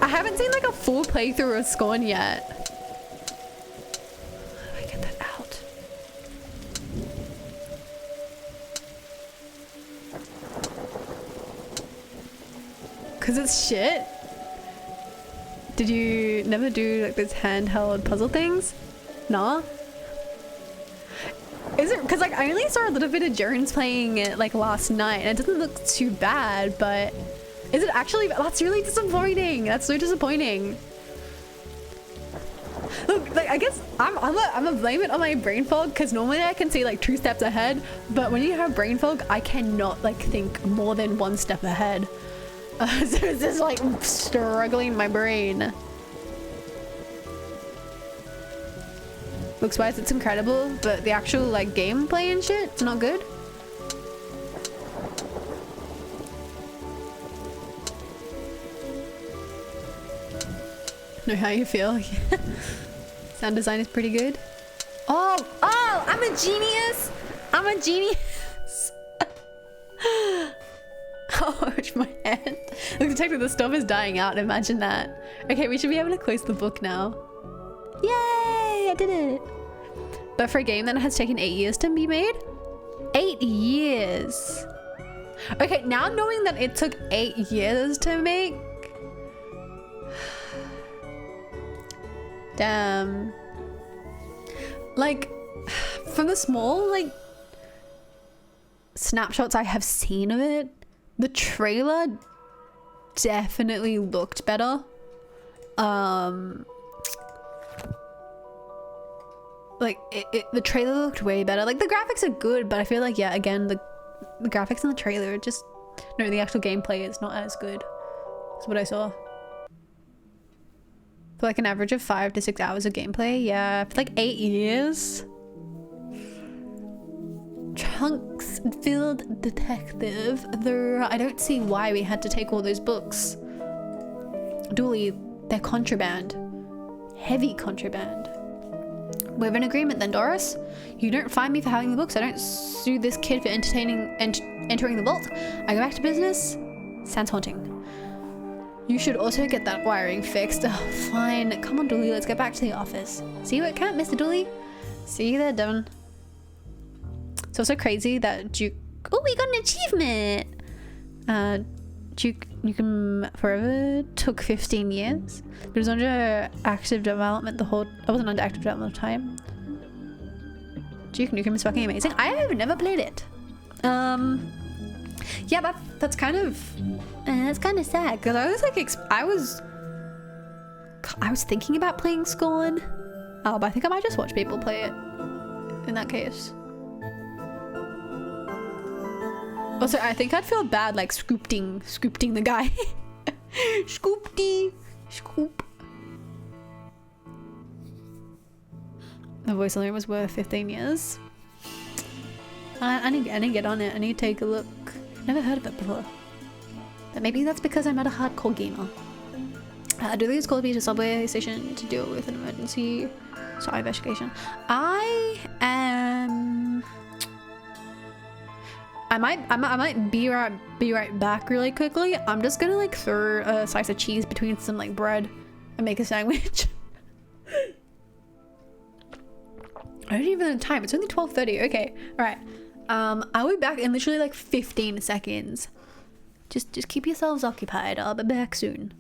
[SPEAKER 1] I haven't seen like a full playthrough of Scorn yet. How do I get that out? Cause it's shit. Did you never do like this handheld puzzle things? Nah? Is it? Cause like I only saw a little bit of Jones playing it like last night and it doesn't look too bad, but is it actually? That's really disappointing. That's so disappointing. Look, like I guess I'm a blame it on my brain fog because normally I can see like 2 steps ahead, but when you have brain fog, I cannot like think more than 1 step ahead. So it's just like struggling my brain. Looks wise, it's incredible, but the actual like gameplay and shit, it's not good. Know how you feel. Sound design is pretty good. Oh, I'm a genius. I'm a genius. Oh, my hand. Look, detective, the stove is dying out. Imagine that. Okay, we should be able to close the book now. Yay, I did it. But for a game that has taken 8 years to be made, 8 years. Okay, now knowing that it took 8 years to make, damn. Like, from the small like snapshots I have seen of it, the trailer definitely looked better. Like the trailer looked way better. Like the graphics are good, but I feel like, yeah, again, the graphics in the trailer are just, no, the actual gameplay is not as good. That's what I saw. For like an average of 5 to 6 hours of gameplay, yeah, for like 8 years. Trunks-filled detective, though I don't see why we had to take all those books. Dooley, they're contraband. Heavy contraband. We have an agreement then, Doris. You don't fine me for having the books. I don't sue this kid for entering the vault. I go back to business. Sounds haunting. You should also get that wiring fixed. Oh, fine. Come on, Dooley. Let's get back to the office. See you at camp, Mr. Dooley. See you there, Devon. It's also crazy that Duke... Oh, we got an achievement! Duke Nukem Forever took 15 years. It was under active development the whole... I wasn't under active development the time. Duke Nukem is fucking amazing. I have never played it. Yeah, that's kind of... that's kind of sad because I was like... I was thinking about playing Scorn. But I think I might just watch people play it in that case. Also, I think I'd feel bad like scooping the guy. Scoop. The voice alone was worth 15 years. I need to get on it. I need to take a look. Never heard of it before. But maybe that's because I'm not a hardcore gamer. Dooley's called me to subway station to deal with an emergency investigation. I might be right back really quickly. I'm just gonna like throw a slice of cheese between some like bread and make a sandwich. I don't even have time. It's only 12:30. Okay. All right. I'll be back in literally like 15 seconds. Just keep yourselves occupied. I'll be back soon.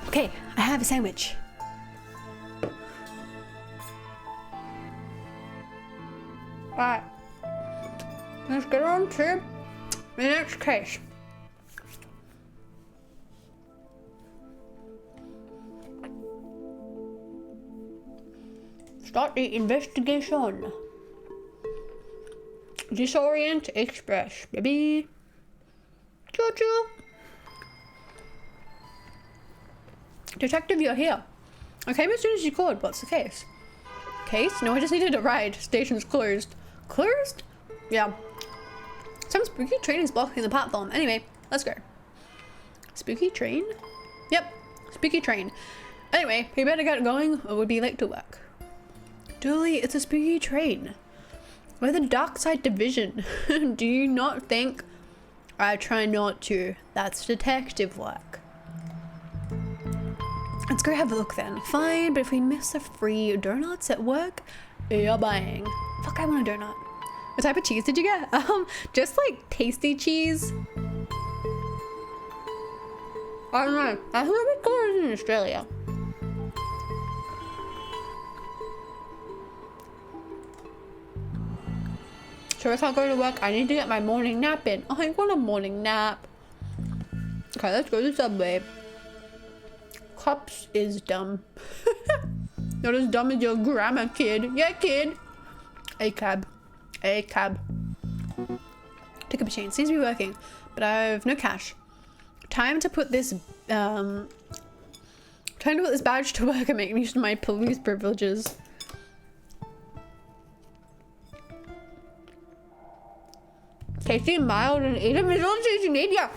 [SPEAKER 1] Okay, I have a sandwich. Alright, let's get on to the next case. Start the investigation. Disorient Express, baby. Choo-choo. Detective, you're here. I came as soon as you called. What's the case? Case? No, I just needed a ride. Station's closed. Closed? Yeah. Some spooky train is blocking the platform. Anyway, let's go. Spooky train? Yep, spooky train. Anyway, we better get going or we'll be late to work. Dooley, it's a spooky train. We're the Dark Side Division. Do you not think? I try not to. That's detective work. Let's go have a look then. Fine, but if we miss the free donuts at work, you're buying. Fuck, I want a donut. What type of cheese did you get? Just like tasty cheese. I don't know. I think we got it in Australia. So if I go to work, I need to get my morning nap in. Oh, I want a morning nap. Okay, let's go to Subway. Cups is dumb. Not as dumb as your grandma, kid. Yeah, kid. A cab. A cab. Ticket machine seems to be working, but I have no cash. Time to put this badge to work and make use of my police privileges. Tasty, mild, and eat 'em is all the cheese you need. Yeah,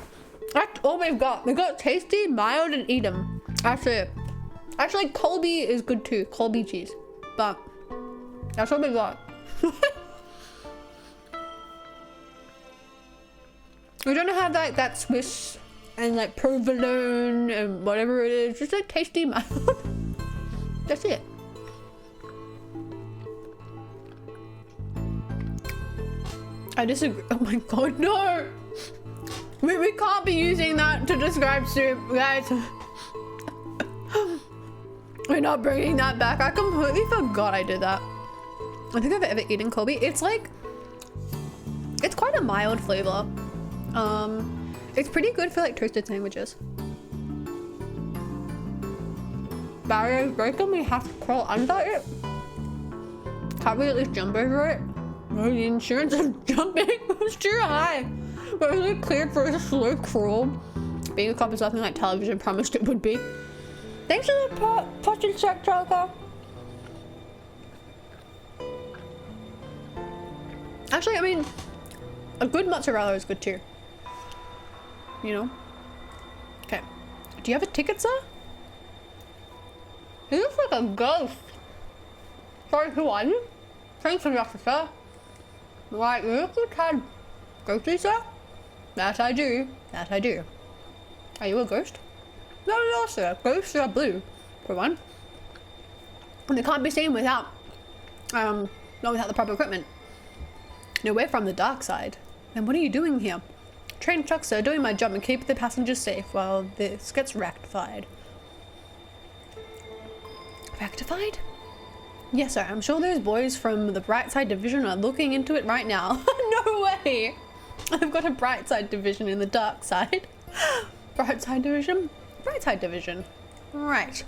[SPEAKER 1] that's all we've got. We got tasty, mild, and eat 'em. Actually, Colby is good too. Colby cheese, but that's what we got. We don't have like that Swiss and like provolone and whatever it is. Just like tasty, mild. That's it. I disagree. Oh my god, no! We can't be using that to describe soup, guys. We're not bringing that back. I completely forgot I did that. I think I've ever eaten Colby. It's like, it's quite a mild flavor. It's pretty good for like toasted sandwiches. Barriers broken, we have to crawl under it. Can't we at least jump over it? Oh, the insurance of jumping was too high. But was it cleared for a slow crawl? Being a cop is nothing like television promised it would be. Thanks for the postage check, Tracker. Actually, I mean, a good mozzarella is good too. You know? Okay. Do you have a ticket, sir? He looks like a ghost. Sorry, who are you? Thanks for the officer. Right, you look like a ghosty, sir? That I do. That I do. Are you a ghost? No, sir. Ghosts are blue, for one. And they can't be seen without, not without the proper equipment. No, we're from the dark side. Then what are you doing here? Train truck, sir, doing my job and keep the passengers safe while this gets rectified. Rectified? Yes, sir. I'm sure those boys from the Brightside Division are looking into it right now. No way! I've got a Brightside Division in the dark side. Brightside Division? Brightside Division. Right.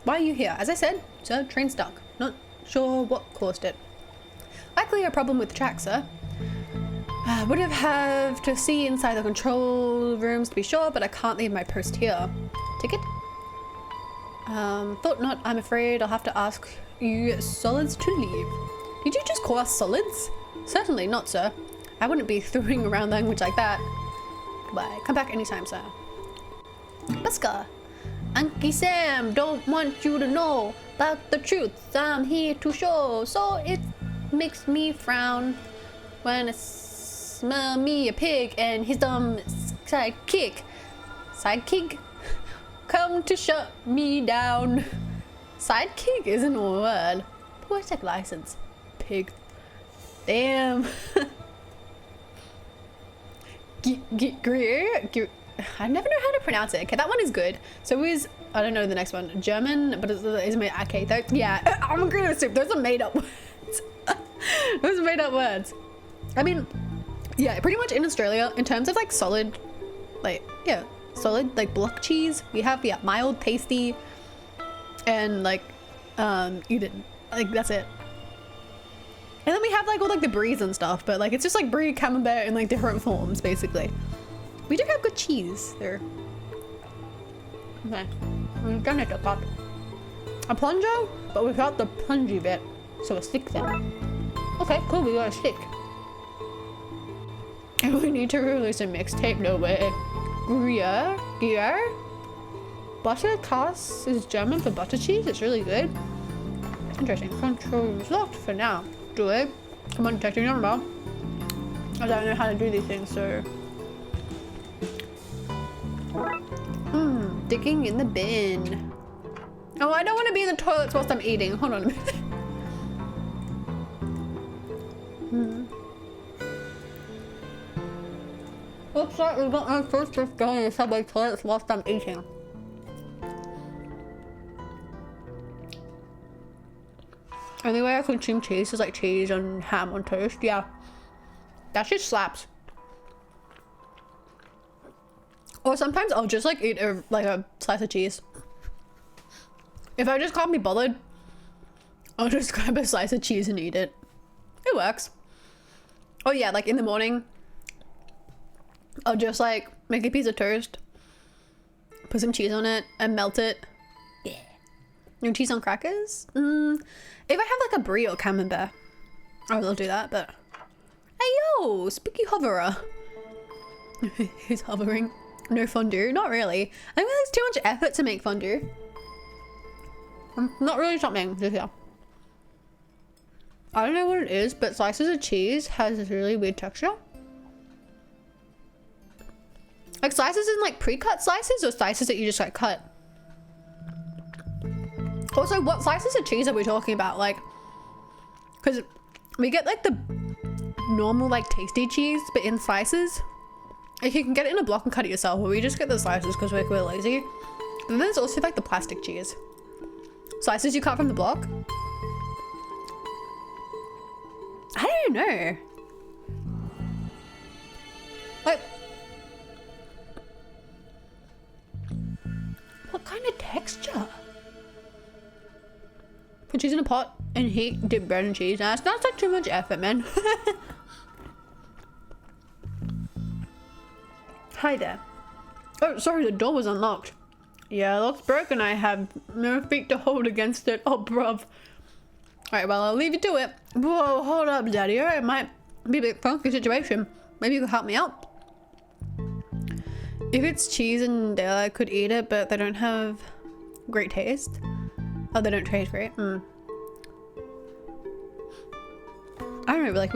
[SPEAKER 1] Why are you here? As I said, sir, train stuck. Not sure what caused it. Likely a problem with the track, sir. Would have to see inside the control rooms to be sure, but I can't leave my post here. Ticket? Thought not. I'm afraid I'll have to ask you solids to leave. Did you just call us solids? Certainly not, sir. I wouldn't be throwing around language like that. Goodbye. Come back anytime, sir. Busker. Uncle Sam don't want you to know about the truth I'm here to show. So it makes me frown when I smell me a pig and his dumb sidekick. Sidekick? Come to shut me down. Sidekick isn't a word. Poetic license. Pig. Damn. I never know how to pronounce it. Okay, that one is good. So is, I don't know the next one. German, but it's made, okay, yeah. I'm agreeing with Soup. Those are made up words. Those are made up words. I mean, yeah, pretty much in Australia, in terms of like solid, like, yeah, solid, like block cheese, we have, yeah, mild, tasty, and like, Eden. Like, that's it. And then we have like all like the bries and stuff, but like it's just like brie, camembert in like different forms, basically. We do have good cheese there. Okay, we've done it a cut. A plunger, but without the plungy bit, so a stick then. Okay, cool, we got a stick. And we need to release a mixtape, no way. Gruyere? Butter Cass is German for butter cheese, it's really good. Interesting, controls locked for now. Do it. Come on, detecting number. I don't know how to do these things, so. Digging in the bin. Oh, I don't want to be in the toilets whilst I'm eating. Hold on a minute. Looks like we got my first just going in the subway toilets whilst I'm eating. Only way I consume cheese is like cheese and ham on toast. Yeah, that shit slaps. Or sometimes I'll just like eat a slice of cheese. If I just can't be bothered, I'll just grab a slice of cheese and eat it. It works. Oh yeah, like in the morning, I'll just like make a piece of toast, put some cheese on it, and melt it. Yeah. No cheese on crackers? If I have like a brie or camembert, I will do that, but... Hey yo, spooky hoverer. Who's hovering? No fondue? Not really. I think it's too much effort to make fondue. Not really something this year. I don't know what it is, but slices of cheese has this really weird texture. Like slices in like pre-cut slices or slices that you just like cut? Also, what slices of cheese are we talking about? Like, because we get like the normal like tasty cheese, but in slices. Like you can get it in a block and cut it yourself, but we just get the slices because we're lazy. But then there's also like the plastic cheese. Slices you cut from the block. I don't know. Like, what kind of texture? Put cheese in a pot and heat, dip bread and cheese. Nah, it's not like too much effort, man. Hi there. Oh, sorry, the door was unlocked. Yeah, it looks broken. I have no feet to hold against it. Oh, bruv. Alright, well, I'll leave you to it. Whoa, hold up, daddy. Alright, it might be a bit funky situation. Maybe you can help me out. If it's cheese and dairy, I could eat it, but they don't have great taste. Oh, they don't taste great. I don't know, but like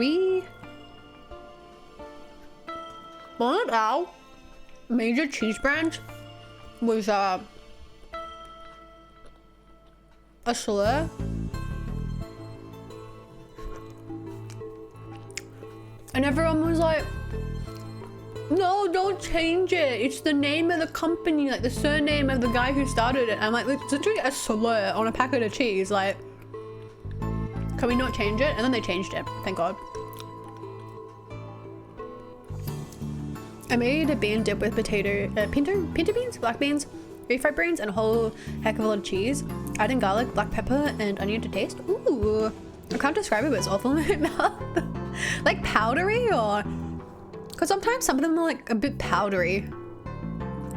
[SPEAKER 1] one of our major cheese brands was a slur. And everyone was like, no, don't change it. It's the name of the company, like the surname of the guy who started it. I'm like, it's literally a slur on a packet of cheese. Like, can we not change it? And then they changed it. Thank God. I made a bean dip with pinto beans, black beans, refried beans, and a whole heck of a lot of cheese. Adding garlic, black pepper, and onion to taste. Ooh, I can't describe it, but it's awful in my mouth. Like powdery, or because sometimes some of them are like a bit powdery.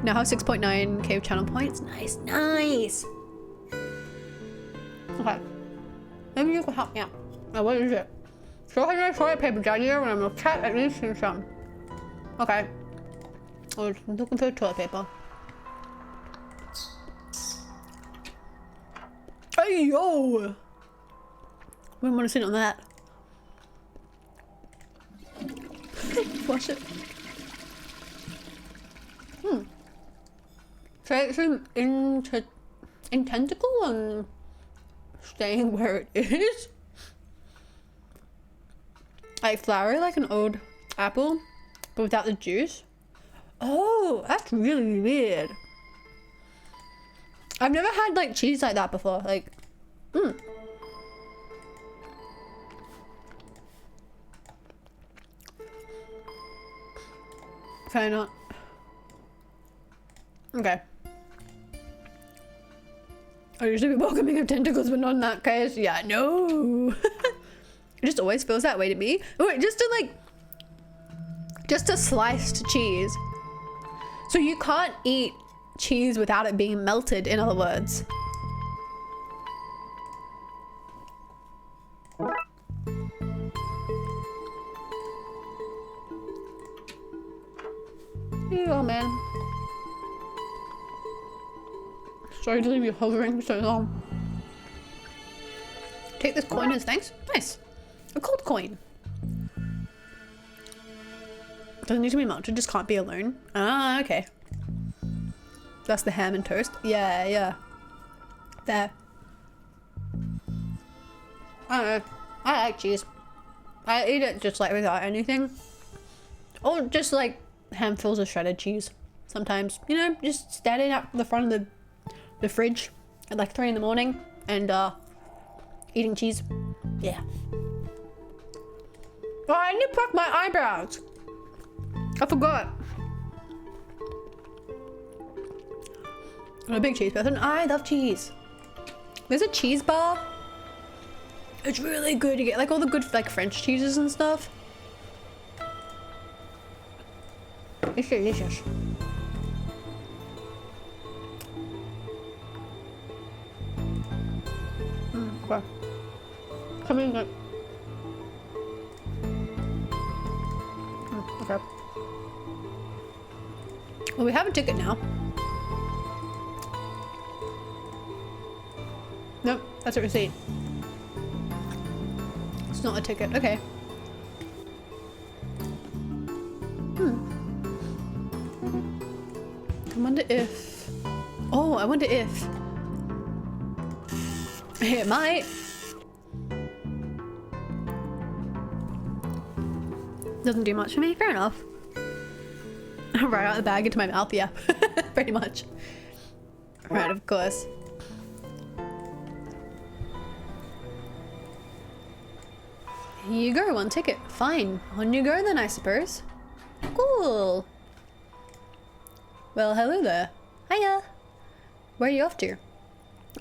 [SPEAKER 1] Now have 6.9k of channel points. Nice, nice. Okay, maybe you can help me out. Now what is it? So I have toilet paper down here, and I'm gonna cut at least some. Okay. I was looking for toilet paper. Hey yo! Wouldn't want to sit on that. Flush it. So it's in tentacle and staying where it is. Like flour, like an old apple, but without the juice. Oh, that's really weird. I've never had like cheese like that before. Like, Can I not? Okay. I usually be welcoming of tentacles, but not in that case. Yeah, no. It just always feels that way to me. Wait, just a sliced cheese. So you can't eat cheese without it being melted, in other words. Here you go, man. Sorry to leave you hovering so long. Take this coin as thanks. Nice. A gold coin. Doesn't need to be melted, just can't be alone. Ah, okay. That's the ham and toast. Yeah, yeah. There. I don't know. I like cheese. I eat it just like without anything. Or just like handfuls of shredded cheese. Sometimes, you know, just standing at the front of the fridge at like 3 in the morning and eating cheese. Yeah. Oh, I need to pluck my eyebrows. I forgot. I'm a big cheese person. I love cheese. There's a cheese bar. It's really good. You get like all the good like French cheeses and stuff. It's delicious. Okay. Come in. Okay. Well, we have a ticket now. Nope, that's a receipt. It's not a ticket. Okay. I wonder if... Oh, I wonder if... It might. Doesn't do much for me. Fair enough. Right out the bag into my mouth. Yeah. Pretty much. Right, of course. Here you go, 1 ticket. Fine. On you go then, I suppose. Cool. Well, hello there. Hiya. Where are you off to? I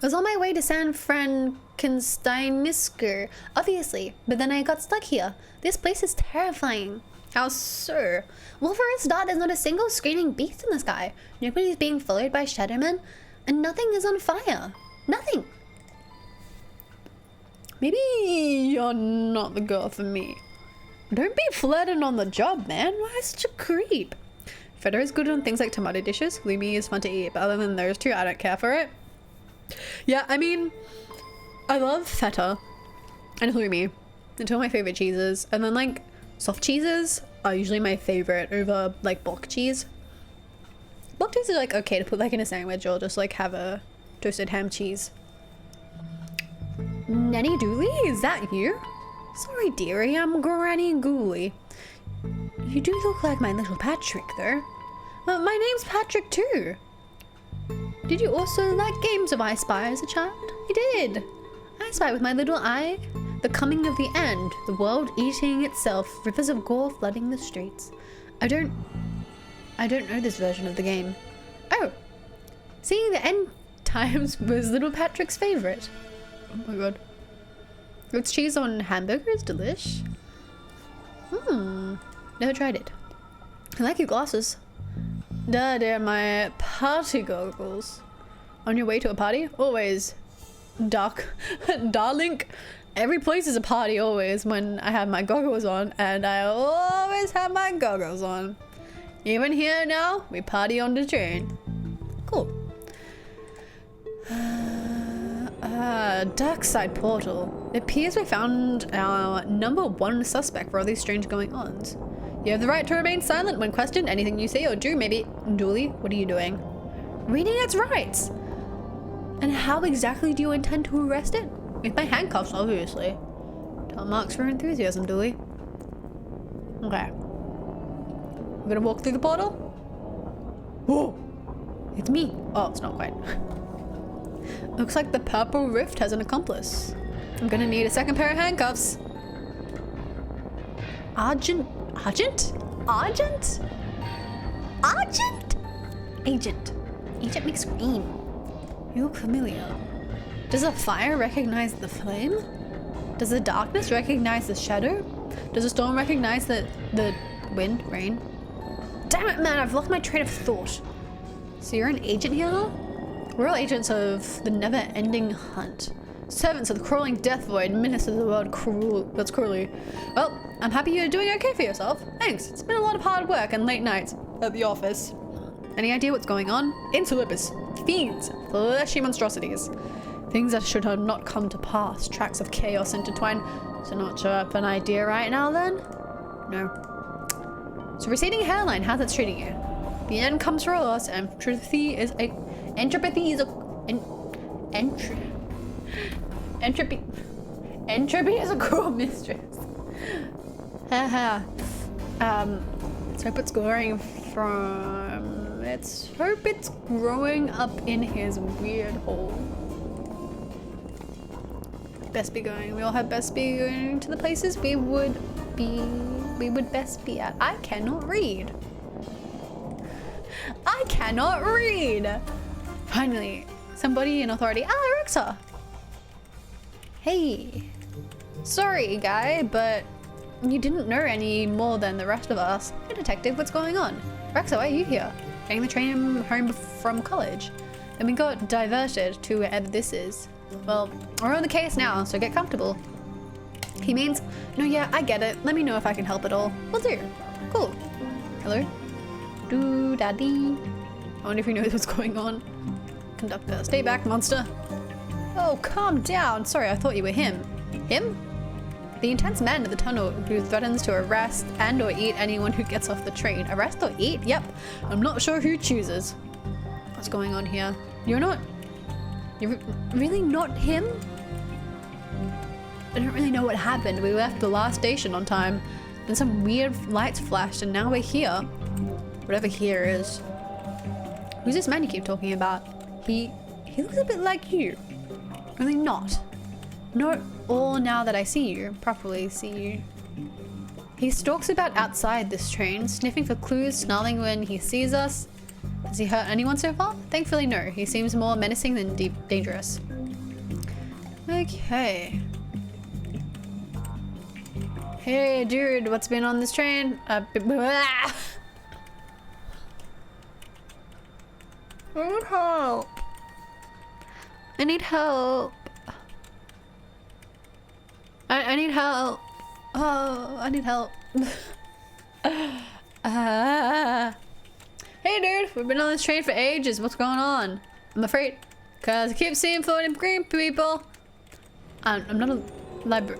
[SPEAKER 1] was on my way to San Frankensteinisker, obviously, but then I got stuck here. This place is terrifying. How so? Well, for a start, there's not a single screaming beast in the sky. Nobody's being followed by Shadowmen, and nothing is on fire. Nothing. Maybe you're not the girl for me. Don't be flirting on the job, man. Why such a creep? Feta is good on things like tomato dishes. Halloumi is fun to eat, but other than those two, I don't care for it. Yeah, I mean, I love feta and halloumi. They're two of my favorite cheeses. And then like soft cheeses are usually my favorite over like block cheese. Block cheese is like okay to put like in a sandwich or just like have a toasted ham cheese. Nanny Dooley, is that you? Sorry dearie, I'm Granny Gooley. You do look like my little Patrick though. My name's Patrick too. Did you also like games of I Spy as a child? You did. I Spy with my little eye. The coming of the end. The world eating itself. Rivers of gore flooding the streets. I don't know this version of the game. Oh. Seeing the end times was little Patrick's favorite. Oh my god. Goat's cheese on hamburger is delish. Never tried it. I like your glasses. Duh, they're my party goggles. On your way to a party? Always. Darling. Every place is a party always when I have my goggles on, and I always have my goggles on. Even here now, we party on the train. Cool. Dark side portal. It appears we found our #1 suspect for all these strange going-ons. You have the right to remain silent when questioned. Anything you say or do, maybe. Dooley, what are you doing? Reading its rights. And how exactly do you intend to arrest it? With my handcuffs, obviously. Tell marks for enthusiasm, Dooley. Okay. We're gonna walk through the portal? Whoa! It's me. Oh, it's not quite. Looks like the purple rift has an accomplice. I'm gonna need a second pair of handcuffs. Agent? Agent McScream. You look familiar. Does the fire recognize the flame? Does the darkness recognize the shadow? Does the storm recognize the wind, rain? Damn it, man, I've lost my train of thought. So you're an agent here now? We're all agents of the never-ending hunt. Servants of the crawling death void, ministers of the world that's cruelly. Well, I'm happy you're doing okay for yourself. Thanks. It's been a lot of hard work and late nights at the office. Any idea what's going on? Interlopers, fiends, fleshy monstrosities. Things that should have not come to pass. Tracks of chaos intertwined. So not sure up an idea right now then? No. So receding hairline, how's that treating you? The end comes for us, and entropy is a entropy is a cruel mistress. Haha. Let's hope it's growing from. Let's hope it's growing up in his weird hole. Best be going. We all have best be going to the places we would best be at. I cannot read. I cannot read. Finally, somebody in authority. Ah, Rexa. Hey. Sorry, guy, but you didn't know any more than the rest of us. Hey, detective, what's going on? Rexa, why are you here? Getting the train home from college. Then we got diverted to wherever this is. Well, we're on the case now, so get comfortable. He means, no, yeah, I get it. Let me know if I can help at all. Will do. Cool. Hello? Daddy. I wonder if he knows what's going on. Conductor, stay back, monster. Oh, calm down. Sorry, I thought you were him. Him? The intense man in the tunnel who threatens to arrest and or eat anyone who gets off the train. Arrest or eat? Yep. I'm not sure who chooses. What's going on here? You're really not him? I don't really know what happened. We left the last station on time. Then some weird lights flashed and now we're here. Whatever here is. Who's this man you keep talking about? He looks a bit like you. Really not. Not all now that I see you. Properly see you. He stalks about outside this train, sniffing for clues, snarling when he sees us. Has he hurt anyone so far? Thankfully no. He seems more menacing than dangerous. Okay. Hey dude, what's been on this train? I need help. I need help. I need help. Oh, I need help. Hey dude, we've been on this train for ages. What's going on? I'm afraid. Cause I keep seeing 40 green people. I'm not a library.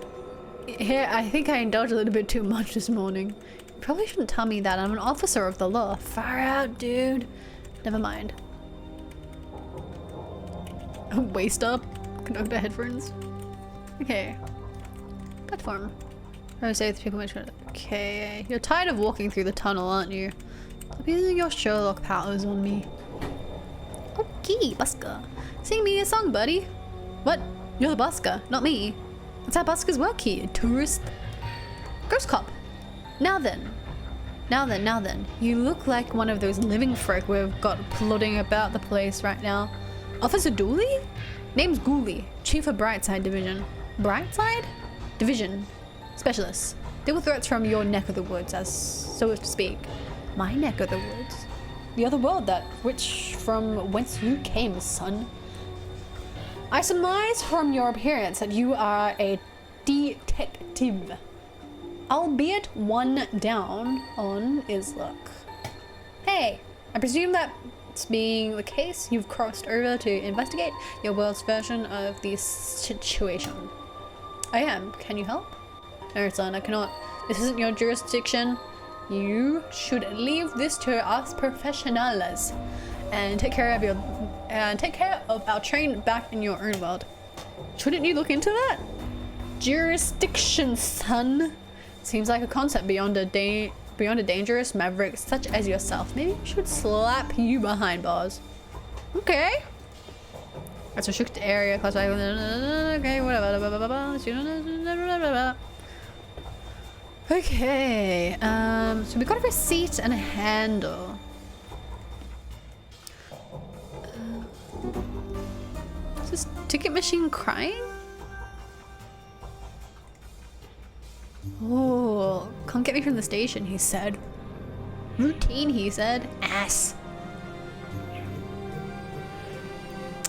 [SPEAKER 1] Here, I think I indulged a little bit too much this morning. You probably shouldn't tell me that. I'm an officer of the law. Far out, dude. Never mind. Waist up. Conductor headphones. Okay. Platform. I say the people. Okay. You're tired of walking through the tunnel, aren't you? Stop using your Sherlock powers on me. Okay, busker. Sing me a song, buddy. What? You're the busker, not me. That's how buskers work here, tourist. Ghost cop. Now then. Now then. You look like one of those living folk we've got plodding about the place right now. Officer Dooley? Name's Ghoulie, Chief of Brightside Division. Brightside? Division. Specialist. Deal with threats from your neck of the woods, as so to speak. My neck of the woods? The other world from whence you came, son. I surmise from your appearance that you are a detective. Albeit one down on Isluck. Hey, I presume that's being the case, you've crossed over to investigate your world's version of the situation. I am. Can you help? No, son, I cannot. This isn't your jurisdiction. You should leave this to us professionals and take care of our train back in your own world. Shouldn't you look into that? Jurisdiction, son. Seems like a concept beyond a dangerous maverick such as yourself. Maybe we should slap you behind bars. Okay. That's a restricted area. Okay, whatever. Okay. So we got a receipt and a handle. Is this ticket machine crying? Oh, can't get me from the station, he said. Routine, he said. Ass.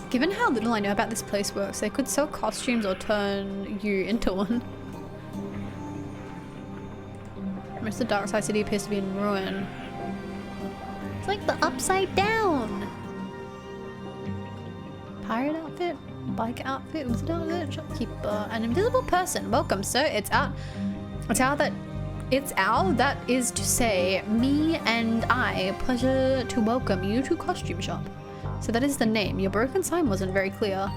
[SPEAKER 1] Given how little I know about this place works, they could sell costumes or turn you into one. Most of the Darkside City appears to be in ruin. It's like the Upside Down. Pirate outfit, bike outfit, wizard outfit, shopkeeper, an invisible person. Welcome, sir. It's our that is to say, me and I, pleasure to welcome you to Costume Shop. So that is the name. Your broken sign wasn't very clear.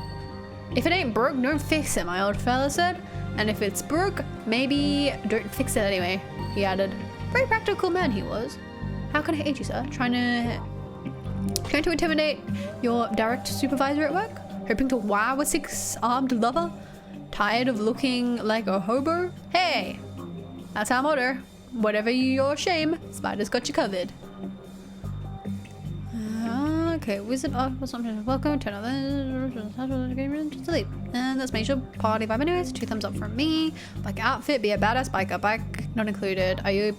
[SPEAKER 1] If it ain't broke, don't fix it, my old fella said. And if it's broke, maybe don't fix it anyway, he added. Very practical man he was. How can I aid you, sir? Trying to intimidate your direct supervisor at work? Hoping to wow a six-armed lover? Tired of looking like a hobo? Hey! That's our motto. Whatever your shame, Spider's got you covered. Okay, wizard of assumption. Welcome to another sleep. And that's major party vibe anyways. 2 thumbs up from me. Bike outfit, be a badass biker. Bike not included. Are you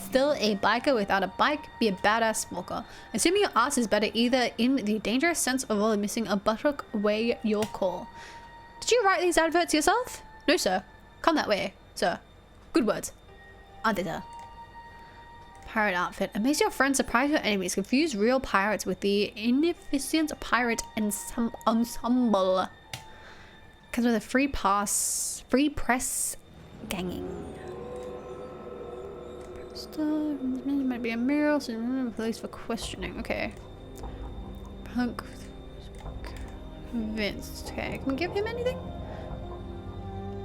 [SPEAKER 1] still a biker without a bike? Be a badass walker. Assuming your ass is better either in the dangerous sense of all missing a buttock, weigh your call. Did you write these adverts yourself? No, sir. Come that way, sir. Good words. Aren't they, sir? Pirate outfit. Amaze your friends, surprise your enemies. Confuse real pirates with the inefficient pirate ensemble. Comes with a free press ganging. Might be a mural, so police for questioning. Okay. Punk. Convinced. Okay, can we give him anything?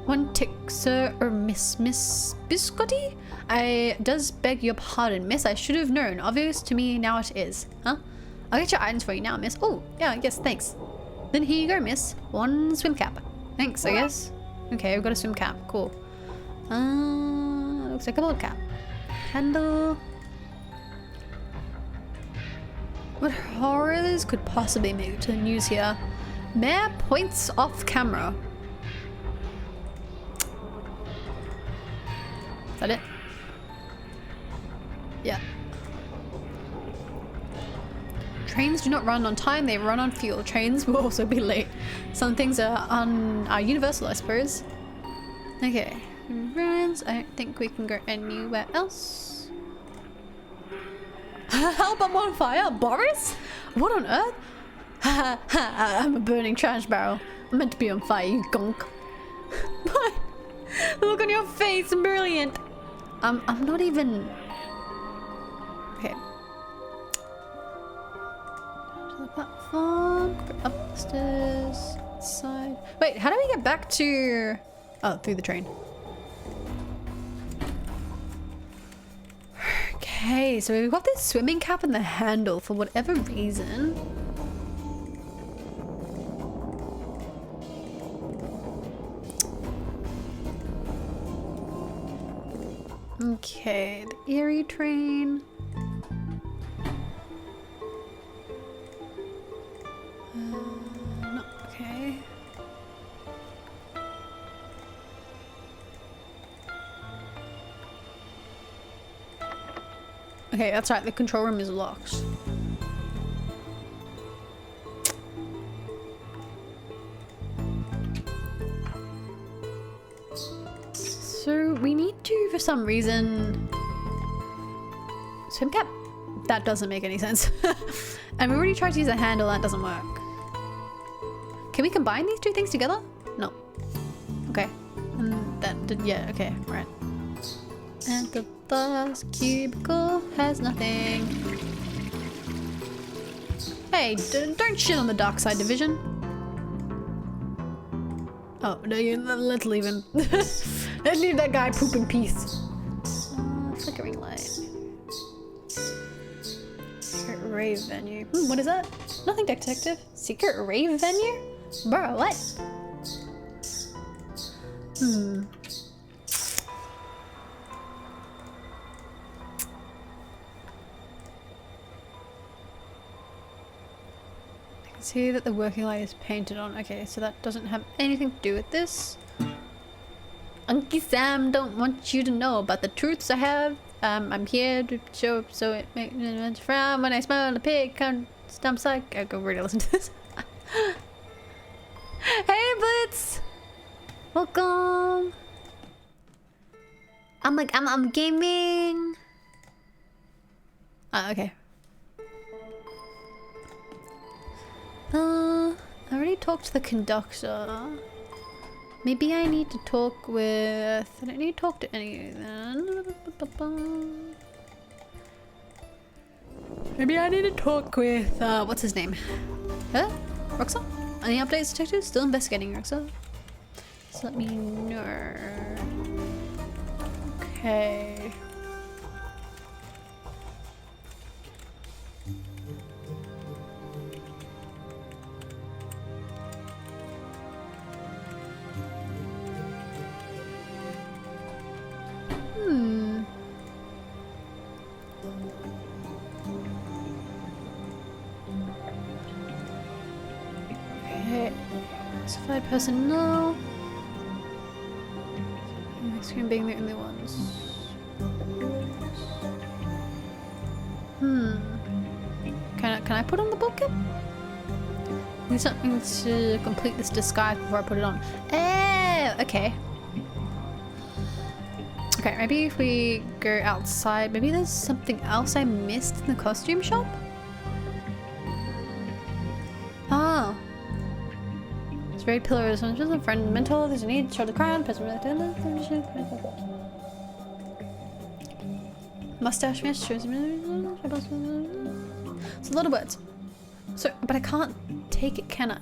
[SPEAKER 1] One tick, sir, or miss Biscotti? I does beg your pardon, miss. I should have known. Obvious to me now it is. Huh? I'll get your items for you now, miss. Oh, yeah, yes, thanks. Then here you go, miss. 1 swim cap. Thanks, I guess. Okay, we've got a swim cap. Cool. Looks like a board cap. Handle. What horrors could possibly make it to the news here? Mayor points off camera. Is that it? Yeah. Trains do not run on time, they run on fuel. Trains will also be late. Some things are universal, I suppose. Okay. Ruins. I don't think we can go anywhere else. Help, I'm on fire. Boris? What on earth? I'm a burning trash barrel. I'm meant to be on fire, you gonk. What? The look on your face, brilliant. I'm not even... Okay. To the platform, up the stairs, side. Wait, how do we get back to... Oh, through the train. Okay, so we've got this swimming cap and the handle for whatever reason. Okay, the Erie train. No, okay. Okay, that's right, the control room is locked. So we need to, for some reason, swim cap? That doesn't make any sense. And we already tried to use a handle, that doesn't work. Can we combine these two things together? No. Okay. And that did, yeah, okay, right. And the bus cubicle has nothing. Hey, don't shit on the dark side division. Oh, no, let's leave him. Let's leave that guy poop in peace. Flickering light. Secret rave venue. What is that? Nothing, detective. Secret rave venue? Bro, what? See that the working light is painted on. Okay, so that doesn't have anything to do with this. Unky Sam don't want you to know about the truths I have. I'm here to show up so it makes me frown when I smell the pig come stumps like. I'll go really listen to this. Hey Blitz! Welcome! I'm gaming! Okay. I already talked to the conductor. Maybe I need to talk with... I don't need to talk to any then. Maybe I need to talk with... what's his name? Huh? Roxa? Any updates, detective? Still investigating, Roxa. Just let me know. Okay. Okay. Classified personnel. Next screen being the only ones. Can I put on the bucket? I need something to complete this disguise before I put it on. Oh, okay. Okay, maybe if we go outside, maybe there's something else I missed in the costume shop? Oh. It's very pillars. It's just a friend mental. There's a need to show the crown. Mustache mesh. It's a lot of words. So, but I can't take it, can I?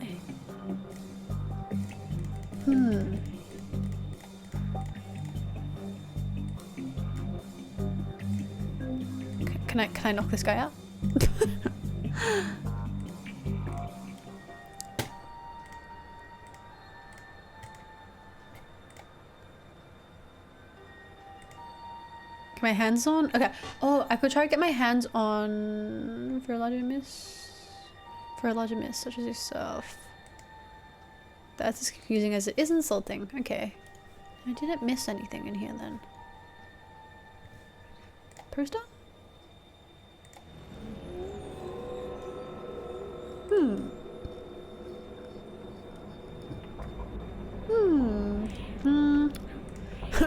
[SPEAKER 1] Can I knock this guy out? Get my hands on? Okay. Oh, I could try to get my hands on for a larger miss. For a larger miss, such as yourself. That's as confusing as it is insulting. Okay. I didn't miss anything in here then. Poster?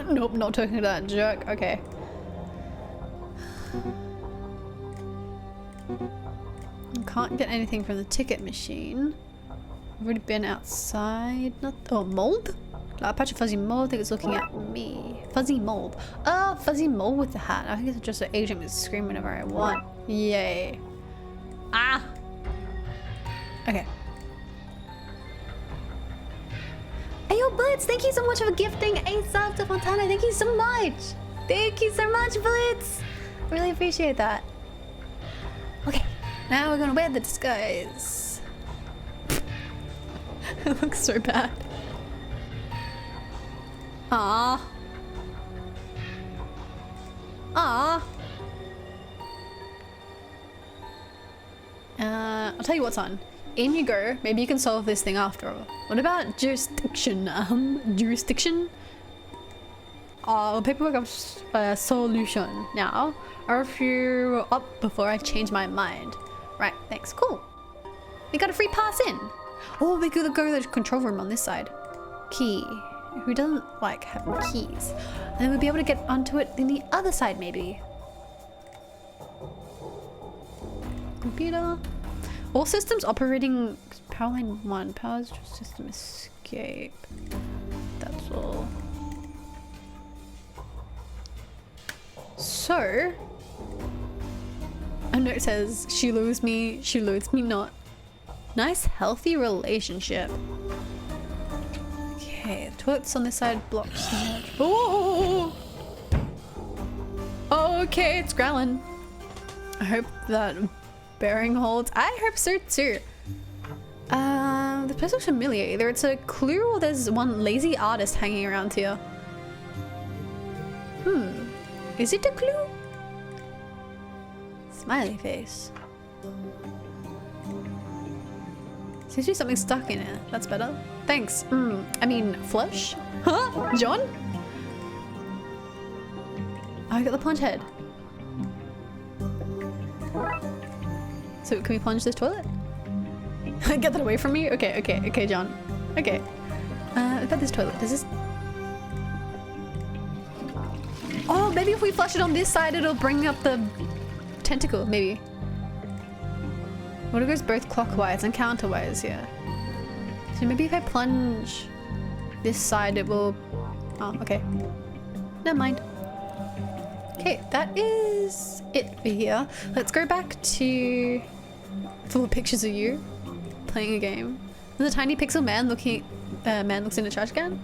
[SPEAKER 1] Nope, not talking to that jerk. Okay. can't get anything from the ticket machine. I've already been outside. Not oh, mold? A patch of fuzzy mold. I think it's looking at me. Fuzzy mold. Oh, fuzzy mold with the hat. I think it's just an agent with scream whenever I want. Yay. Ah. Okay. Hey, yo, Blitz! Thank you so much for gifting a sub to Fontana. Thank you so much. Thank you so much, Blitz. Really appreciate that. Okay, now we're gonna wear the disguise. It looks so bad. Ah. Ah. I'll tell you what's on. In you go. Maybe you can solve this thing after all. What about jurisdiction? Jurisdiction? Paperwork of solution now. Or if you're up before I change my mind. Right, thanks. Cool. We got a free pass in. Oh, we could go to the control room on this side. Key. Who doesn't like having keys? And then we'll be able to get onto it in the other side, maybe. Computer. All systems operating. Power line 1. Power system escape. That's all. So. A note says, she loathes me not. Nice, healthy relationship. Okay, toilets on this side blocks. Oh! Okay, it's growling. I hope that bearing holds. I hope so too. The place looks familiar. Either it's a clue or there's one lazy artist hanging around here. Is it a clue? Smiley face. Seems to be something stuck in it. That's better. Thanks. I mean, flush? Huh? John? Oh, I got the plunge head. So can we plunge this toilet? Get that away from me? Okay, John. Okay. About this toilet. Does this... Oh, maybe if we flush it on this side, it'll bring up the tentacle, maybe. What if it goes both clockwise and counterwise here? So maybe if I plunge this side, it will... Oh, okay. Never mind. Okay, that is it for here. Let's go back to full pictures of you playing a game. There's a tiny pixel man looking. Man looks in a trash can.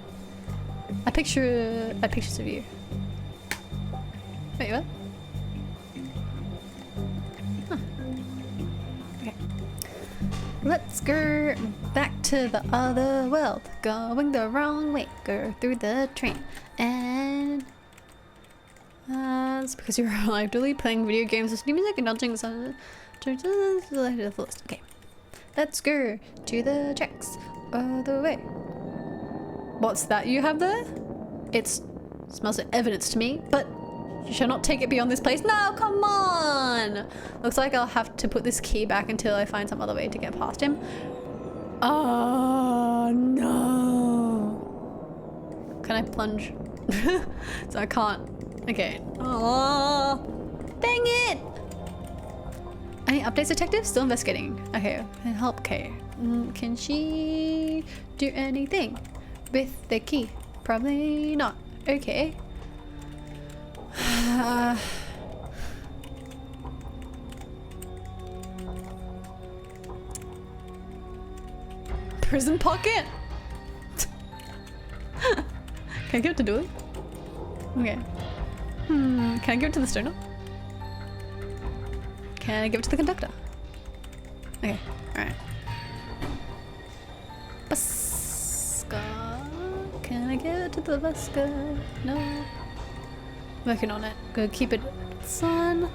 [SPEAKER 1] I picture pictures of you. Wait, what? Huh. Okay. Let's go back to the other world. Going the wrong way. Go through the train and. It's because you're actively playing video games, listening to music, and nudging some to the list. Okay, let's go to the tracks all the way. What's that you have there? It smells of evidence to me, but you shall not take it beyond this place. No, come on! Looks like I'll have to put this key back until I find some other way to get past him. Oh no! Can I plunge? So I can't. Okay. Oh, dang it! Any updates, detective? Still investigating. Okay, help Kay. Can she do anything with the key? Probably not. Okay. Prison pocket? Can I give it to Dooley? Okay. Can I give it to the stoner? Can I give it to the conductor? Okay, alright. Buska. Can I give it to the buska? No. Working on it. Go keep it sun.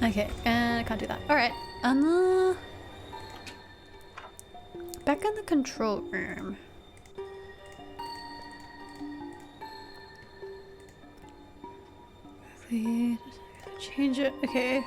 [SPEAKER 1] Okay, and I can't do that. Alright. Back in the control room. Change it. Okay.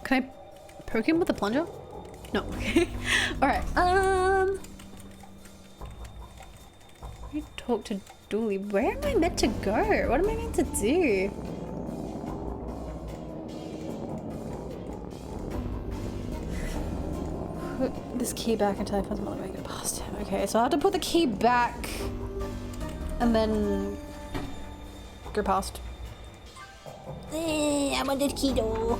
[SPEAKER 1] Can I poke him with a plunger? No. Okay. Alright. I talk to Dooley. Where am I meant to go? What am I meant to do? Put this key back until I find someone to make it past him. Okay, so I have to put the key back and then go past. I want the key though.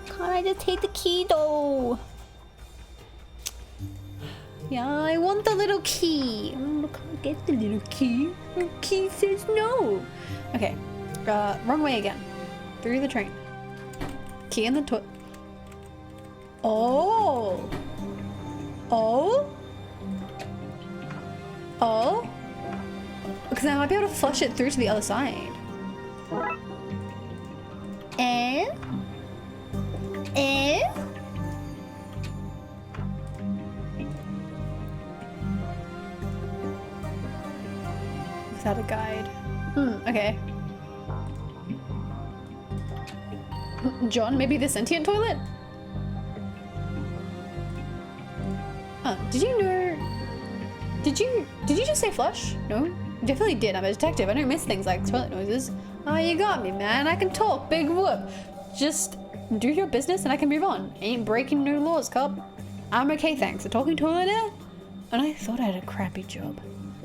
[SPEAKER 1] Can't I just take the key though? Yeah, I want the little key. I can't get the little key. The key says no. Okay, wrong way again. Through the train. Key in the toilet. Oh. Oh. Oh. Because I might be able to flush it through to the other side. Eh? Eh? Without a guide. Okay. John, maybe the sentient toilet? Did you know? Did you just say flush? No? You definitely did. I'm a detective. I don't miss things like toilet noises. Oh, you got me, man. I can talk. Big whoop. Just do your business and I can move on. Ain't breaking no laws, cop. I'm okay, thanks. A talking toilet there? And I thought I had a crappy job.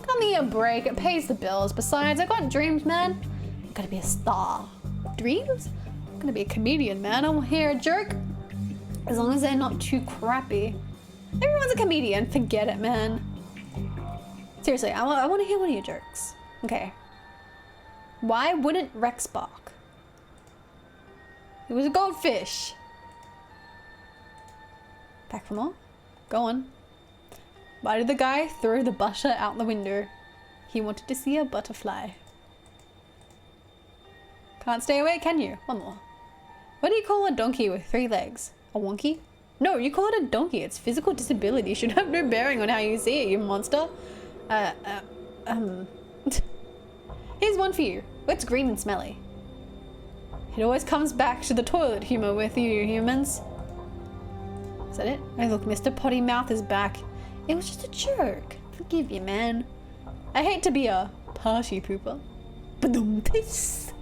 [SPEAKER 1] Got me a break. It pays the bills. Besides, I got dreams, man. I'm gonna be a star. Dreams? I'm gonna be a comedian, man. I won't hear a joke. As long as they're not too crappy. Everyone's a comedian. Forget it, man. Seriously, I want to hear one of your jokes. Okay. Why wouldn't Rex bark? He was a goldfish. Back for more? Go on. Why did the guy throw the butter out the window? He wanted to see a butterfly. Can't stay away, can you? One more. What do you call a donkey with 3 legs? A wonky? No, you call it a donkey. Its physical disability should have no bearing on how you see it, you monster. Here's one for you. What's green and smelly? It always comes back to the toilet humor with you humans. Is that it? Oh look, Mr. Potty Mouth is back. It was just a joke. Forgive you, man. I hate to be a party pooper. Ba-dum-piss.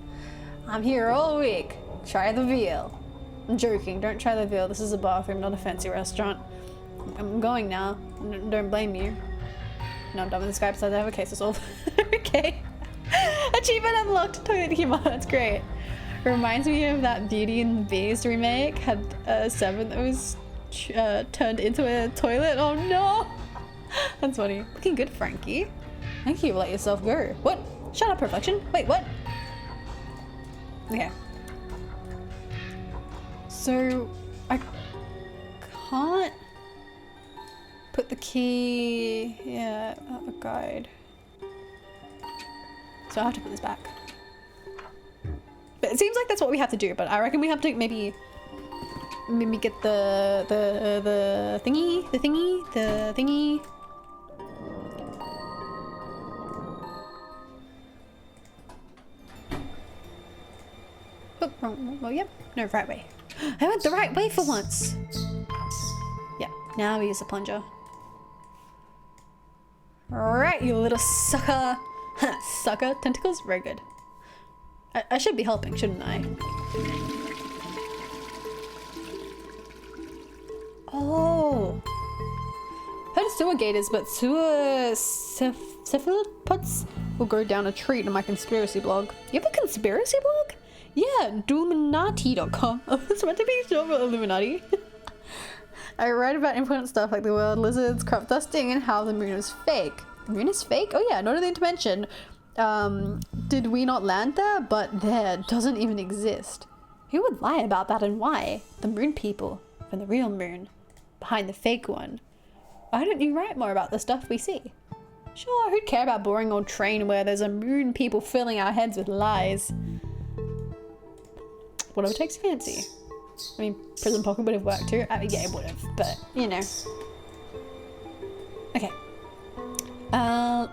[SPEAKER 1] I'm here all week. Try the veal. I'm joking. Don't try the veal. This is a bathroom, not a fancy restaurant. I'm going now. Don't blame you. No, I'm done with the Skype, so I have a case to solve. Okay. Achievement unlocked. Toilet humor. That's great. Reminds me of that Beauty and the Beast remake. Had a 7 that was turned into a toilet. Oh no. That's funny. Looking good, Frankie. Thank you. Let yourself go. What? Shut up, Reflection. Wait, what? Okay. So I can't put the key. Yeah, a guide. So I have to put this back. But it seems like that's what we have to do. But I reckon we have to maybe get the thingy. Oh, wrong. Well, yep. No, right way. I went the right way for once. Yeah. Now we use the plunger. Alright, you little sucker. Sucker. Tentacles? Very good. I should be helping, shouldn't I? Oh. Heard sewer gators, but sewer cephalopods will go down a treat in my conspiracy blog. You have a conspiracy blog? Yeah, Doolluminati.com. I was meant to be sure about Illuminati. I write about important stuff like the world, lizards, crop dusting, and how the moon is fake. The moon is fake? Oh yeah, not only to mention, did we not land there? But there doesn't even exist. Who would lie about that and why? The moon people from the real moon, behind the fake one. Why don't you write more about the stuff we see? Sure, who'd care about boring old train where there's a moon people filling our heads with lies? Whatever takes fancy. I mean, Prison Pocket would have worked too. I mean, yeah, it would have, but you know. Okay.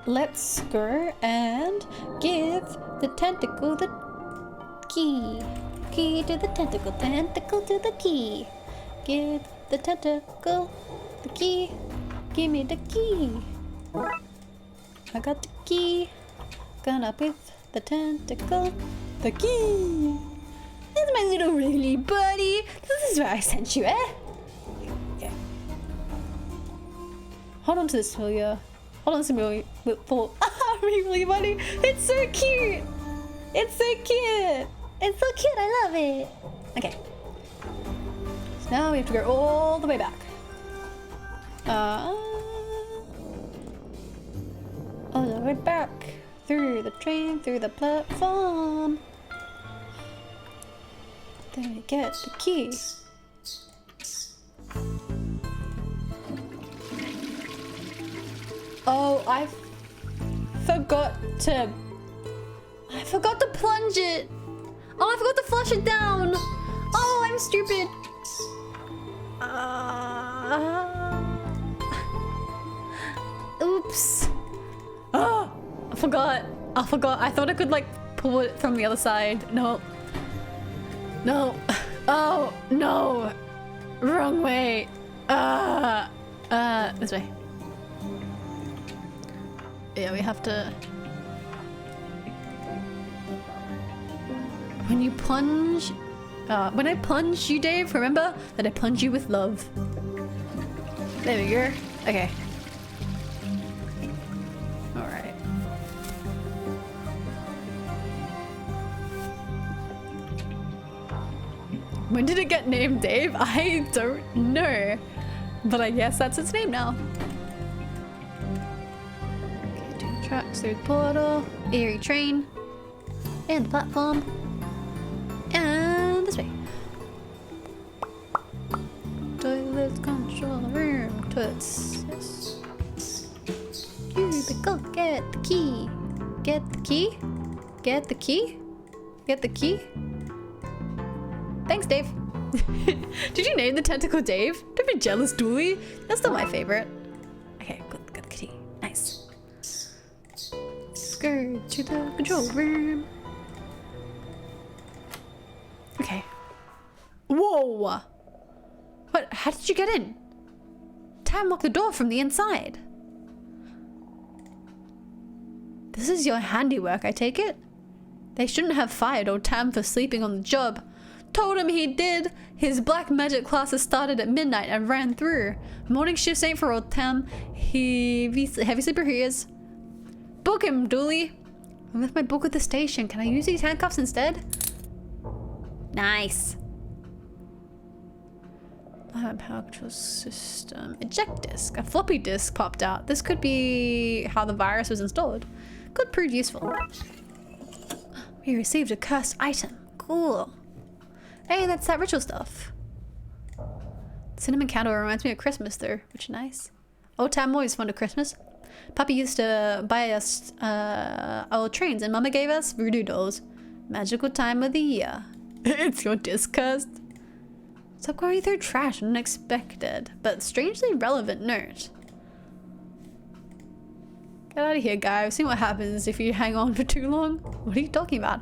[SPEAKER 1] Let's go and give the tentacle the key. Key to the tentacle, tentacle to the key. Give the tentacle the key. Give me the key. I got the key. Gonna with the tentacle the key. That's my little really buddy. This is where I sent you, eh? Okay. Hold on to this, Amelia. Hold on to Amelia. Really buddy. It's so cute. It's so cute. It's so cute. I love it. Okay. So now we have to go all the way back. All the way back. Through the train, through the platform. Then we get the key. Oh, I forgot to plunge it. Oh, I forgot to flush it down. Oh, I'm stupid. Oops. Oh, I forgot. I thought I could like pull it from the other side. No. No. Oh, no. Wrong way. This way. Yeah, we have to... When you plunge... when I plunge you, Dave, remember that I plunge you with love. There we go. Okay. Alright. When did it get named Dave? I don't know. But I guess that's its name now. Okay, 2 tracks through the portal. Eerie train. And the platform. And this way. Toilet control room. Toilets. Yes. Cubicle, get the key. Get the key? Get the key? Get the key? Thanks, Dave. Did you name the tentacle Dave? Don't be jealous, Dooley. That's still my favorite. Okay, got the key. Nice. Go to the control room. Okay. Whoa! What? How did you get in? Tam locked the door from the inside. This is your handiwork, I take it? They shouldn't have fired old Tam for sleeping on the job. Told him he did. His black magic classes started at midnight and ran through. Morning shifts ain't for old Tam. Heavy sleeper he is. Book him, Dooley. I left my book at the station. Can I use these handcuffs instead? Nice. Power control system. Eject disk. A floppy disk popped out. This could be how the virus was installed. Could prove useful. We received a cursed item. Cool. Hey, that's that ritual stuff. Cinnamon candle reminds me of Christmas though, which is nice. Old Tam always fond of Christmas. Papi used to buy us old trains and Mama gave us voodoo dolls. Magical time of the year. It's your disc cursed. Stop going through trash, unexpected, but strangely relevant note. Get out of here, guy. I've seen what happens if you hang on for too long. What are you talking about?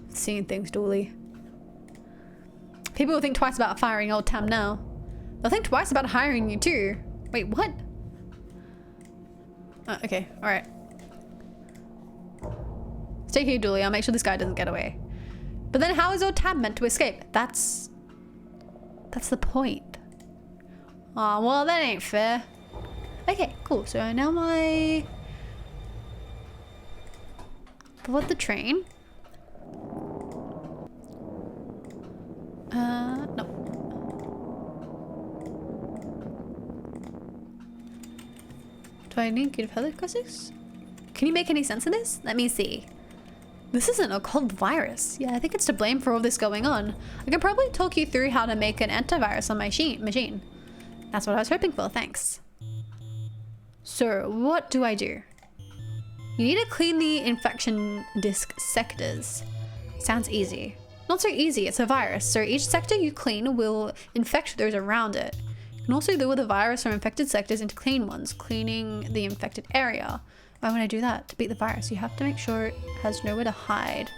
[SPEAKER 1] Seeing things, Dooley. People will think twice about firing old Tam now. They'll think twice about hiring you too. Wait, what? Okay, alright. Stay here, Dooley. I'll make sure this guy doesn't get away. But then how is old Tam meant to escape? That's the point. Oh, well, that ain't fair. Okay, cool. So now my... Board the train. No. Do I need good feather classics? Can you make any sense of this? Let me see. This isn't a cold virus. Yeah, I think it's to blame for all this going on. I could probably talk you through how to make an antivirus on my machine. That's what I was hoping for, thanks. So, what do I do? You need to clean the infection disk sectors. Sounds easy. Not so easy, it's a virus, so each sector you clean will infect those around it. You can also lure the virus from infected sectors into clean ones, cleaning the infected area. Why would I do that? To beat the virus, you have to make sure it has nowhere to hide.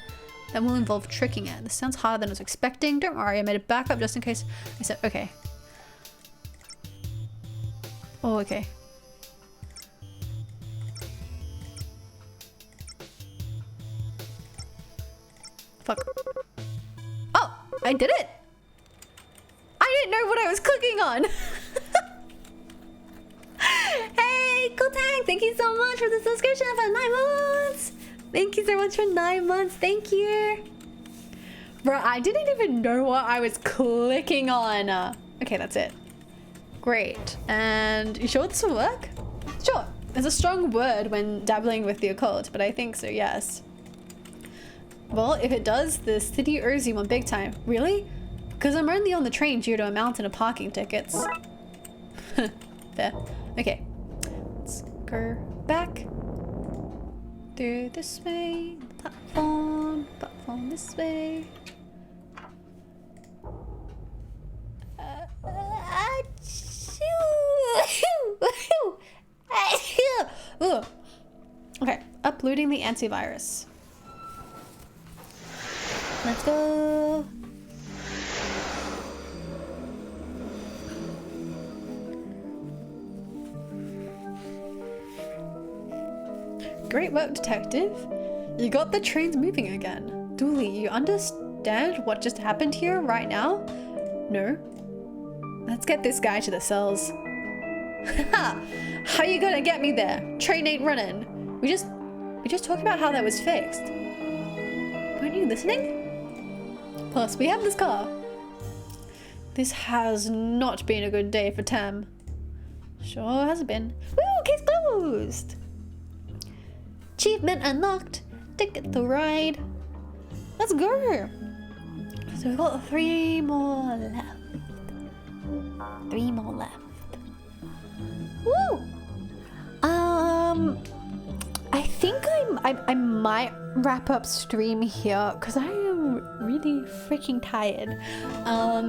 [SPEAKER 1] That will involve tricking it. This sounds harder than I was expecting. Don't worry, I made a backup just in case. I said, okay. Oh, okay. Fuck. Oh, I did it. I didn't know what I was clicking on. Hey, Cool Tank, thank you so much for the subscription for 9 months. Thank you so much for 9 months. Thank you. Bro, I didn't even know what I was clicking on. Okay, that's it. Great. And you sure this will work? Sure. It's a strong word when dabbling with the occult, but I think so, yes. Well, if it does, the city owes you one big time. Really? Because I'm only on the train due to a mountain of parking tickets. Fair. Okay. Let's go back. Through this way. Platform. Platform this way. Okay, uploading the antivirus. Let's go. Great work, detective. You got the trains moving again. Dooley, you understand what just happened here right now? No. Let's get this guy to the cells. How you gonna get me there? Train ain't running. We just talked about how that was fixed. Weren't you listening? Plus, we have this car. This has not been a good day for Tam. Sure hasn't been. Woo, case closed. Achievement unlocked. Ticket to ride. Let's go. So we've got 3 more left. 3 more left. Woo! I think I might wrap up stream here because I am really freaking tired. I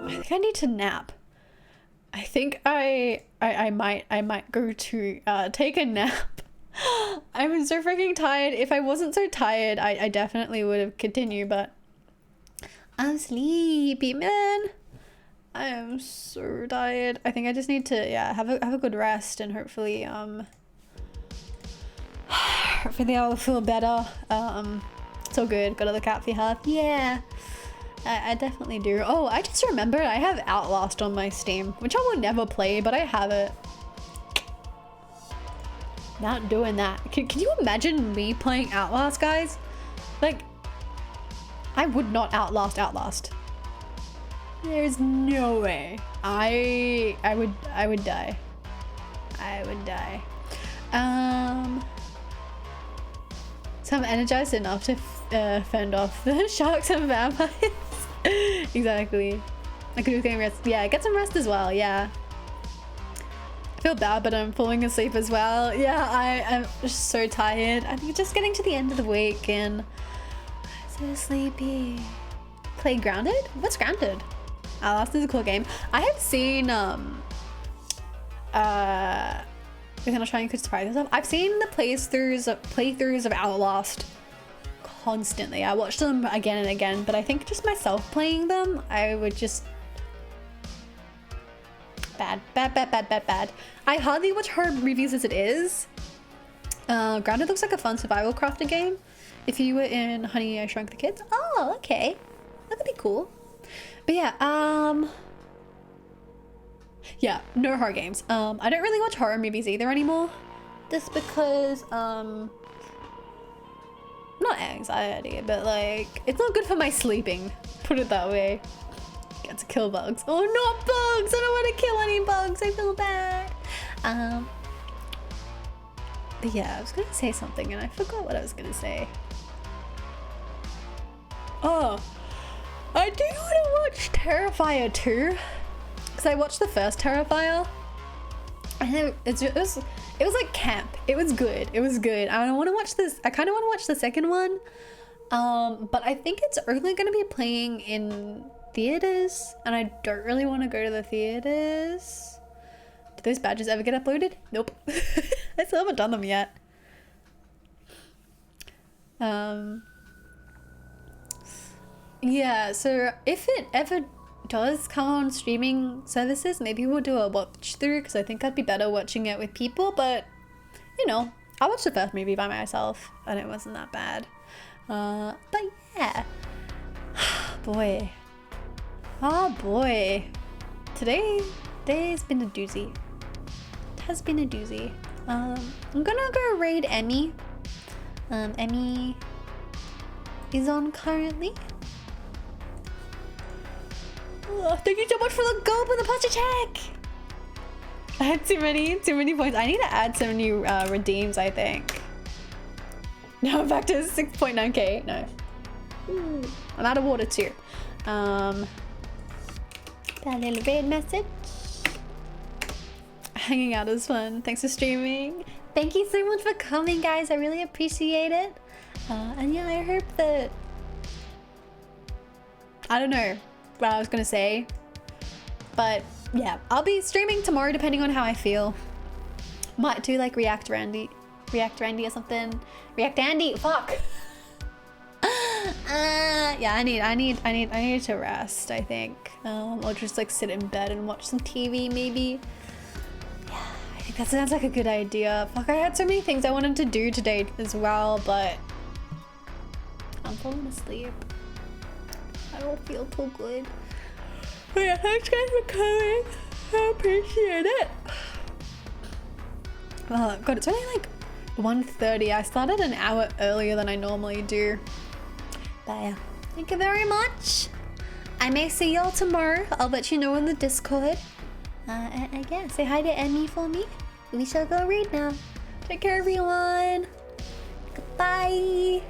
[SPEAKER 1] think I need to nap. I think I might go to take a nap. I'm so freaking tired. If I wasn't so tired, I definitely would have continued, but I'm sleepy, man. I am so tired. I think I just need to have a good rest and hopefully hopefully I'll feel better. It's all good. Got all the cat for health. Yeah. I definitely do. Oh, I just remembered I have Outlast on my Steam, which I will never play, but I have it. Not doing that. Can you imagine me playing Outlast, guys? Like, I would not Outlast. There's no way. I would die. I would die. So I'm energized enough to fend off the sharks and vampires. Exactly. I could do getting rest. Yeah, get some rest as well. Yeah. I feel bad, but I'm falling asleep as well. Yeah, I'm just so tired. I think just getting to the end of the week and I'm so sleepy. Play Grounded? What's Grounded? Outlast is a cool game. I have seen we're gonna try and could surprise yourself. I've seen the playthroughs of Outlast constantly. I watch them again and again, but I think just myself playing them, I would just bad. I hardly watch horror reviews as it is. Grounded looks like a fun survival crafting game. If you were in Honey, I Shrunk the Kids. Oh, okay. That could be cool. But yeah, yeah, no horror games. I don't really watch horror movies either anymore. Just because, not anxiety, but like, it's not good for my sleeping. Put it that way. Get to kill bugs. Oh, not bugs! I don't want to kill any bugs. I feel bad. But yeah, I was gonna say something and I forgot what I was gonna say. Oh, I do want to watch Terrifier 2. Because I watched the first Terrifier. And it was like camp. It was good. It was good. I want to watch this. I kind of want to watch the second one. But I think it's only going to be playing in theaters. And I don't really want to go to the theaters. Do those badges ever get uploaded? Nope. I still haven't done them yet. Yeah, so if it ever does come on streaming services, maybe we'll do a watch through, because I think I'd be better watching it with people, but you know, I watched the first movie by myself and it wasn't that bad. But yeah. Boy. Oh boy. Today's been a doozy. It has been a doozy. I'm gonna go raid Emmy. Emmy is on currently. Oh, thank you so much for the gold with the posture check. I had too many points. I need to add some new redeems, I think. Now I'm back to 6.9k. No. Ooh, I'm out of water too. That little raid message. Hanging out is fun. Thanks for streaming. Thank you so much for coming, guys. I really appreciate it. And yeah, I hope that... I don't know what I was gonna say, but yeah, I'll be streaming tomorrow depending on how I feel. Might do like React Randy or something. React Andy, fuck. Yeah, I need to rest, I think. Or just like sit in bed and watch some TV maybe. Yeah, I think that sounds like a good idea. Fuck, I had so many things I wanted to do today as well, but I'm falling asleep. I don't feel too good. But yeah, thanks guys for coming. I appreciate it. Oh god, it's only like 1:30. I started an hour earlier than I normally do. But yeah, thank you very much. I may see y'all tomorrow. I'll let you know in the Discord. And yeah, say hi to Emmy for me. We shall go read now. Take care, everyone. Goodbye.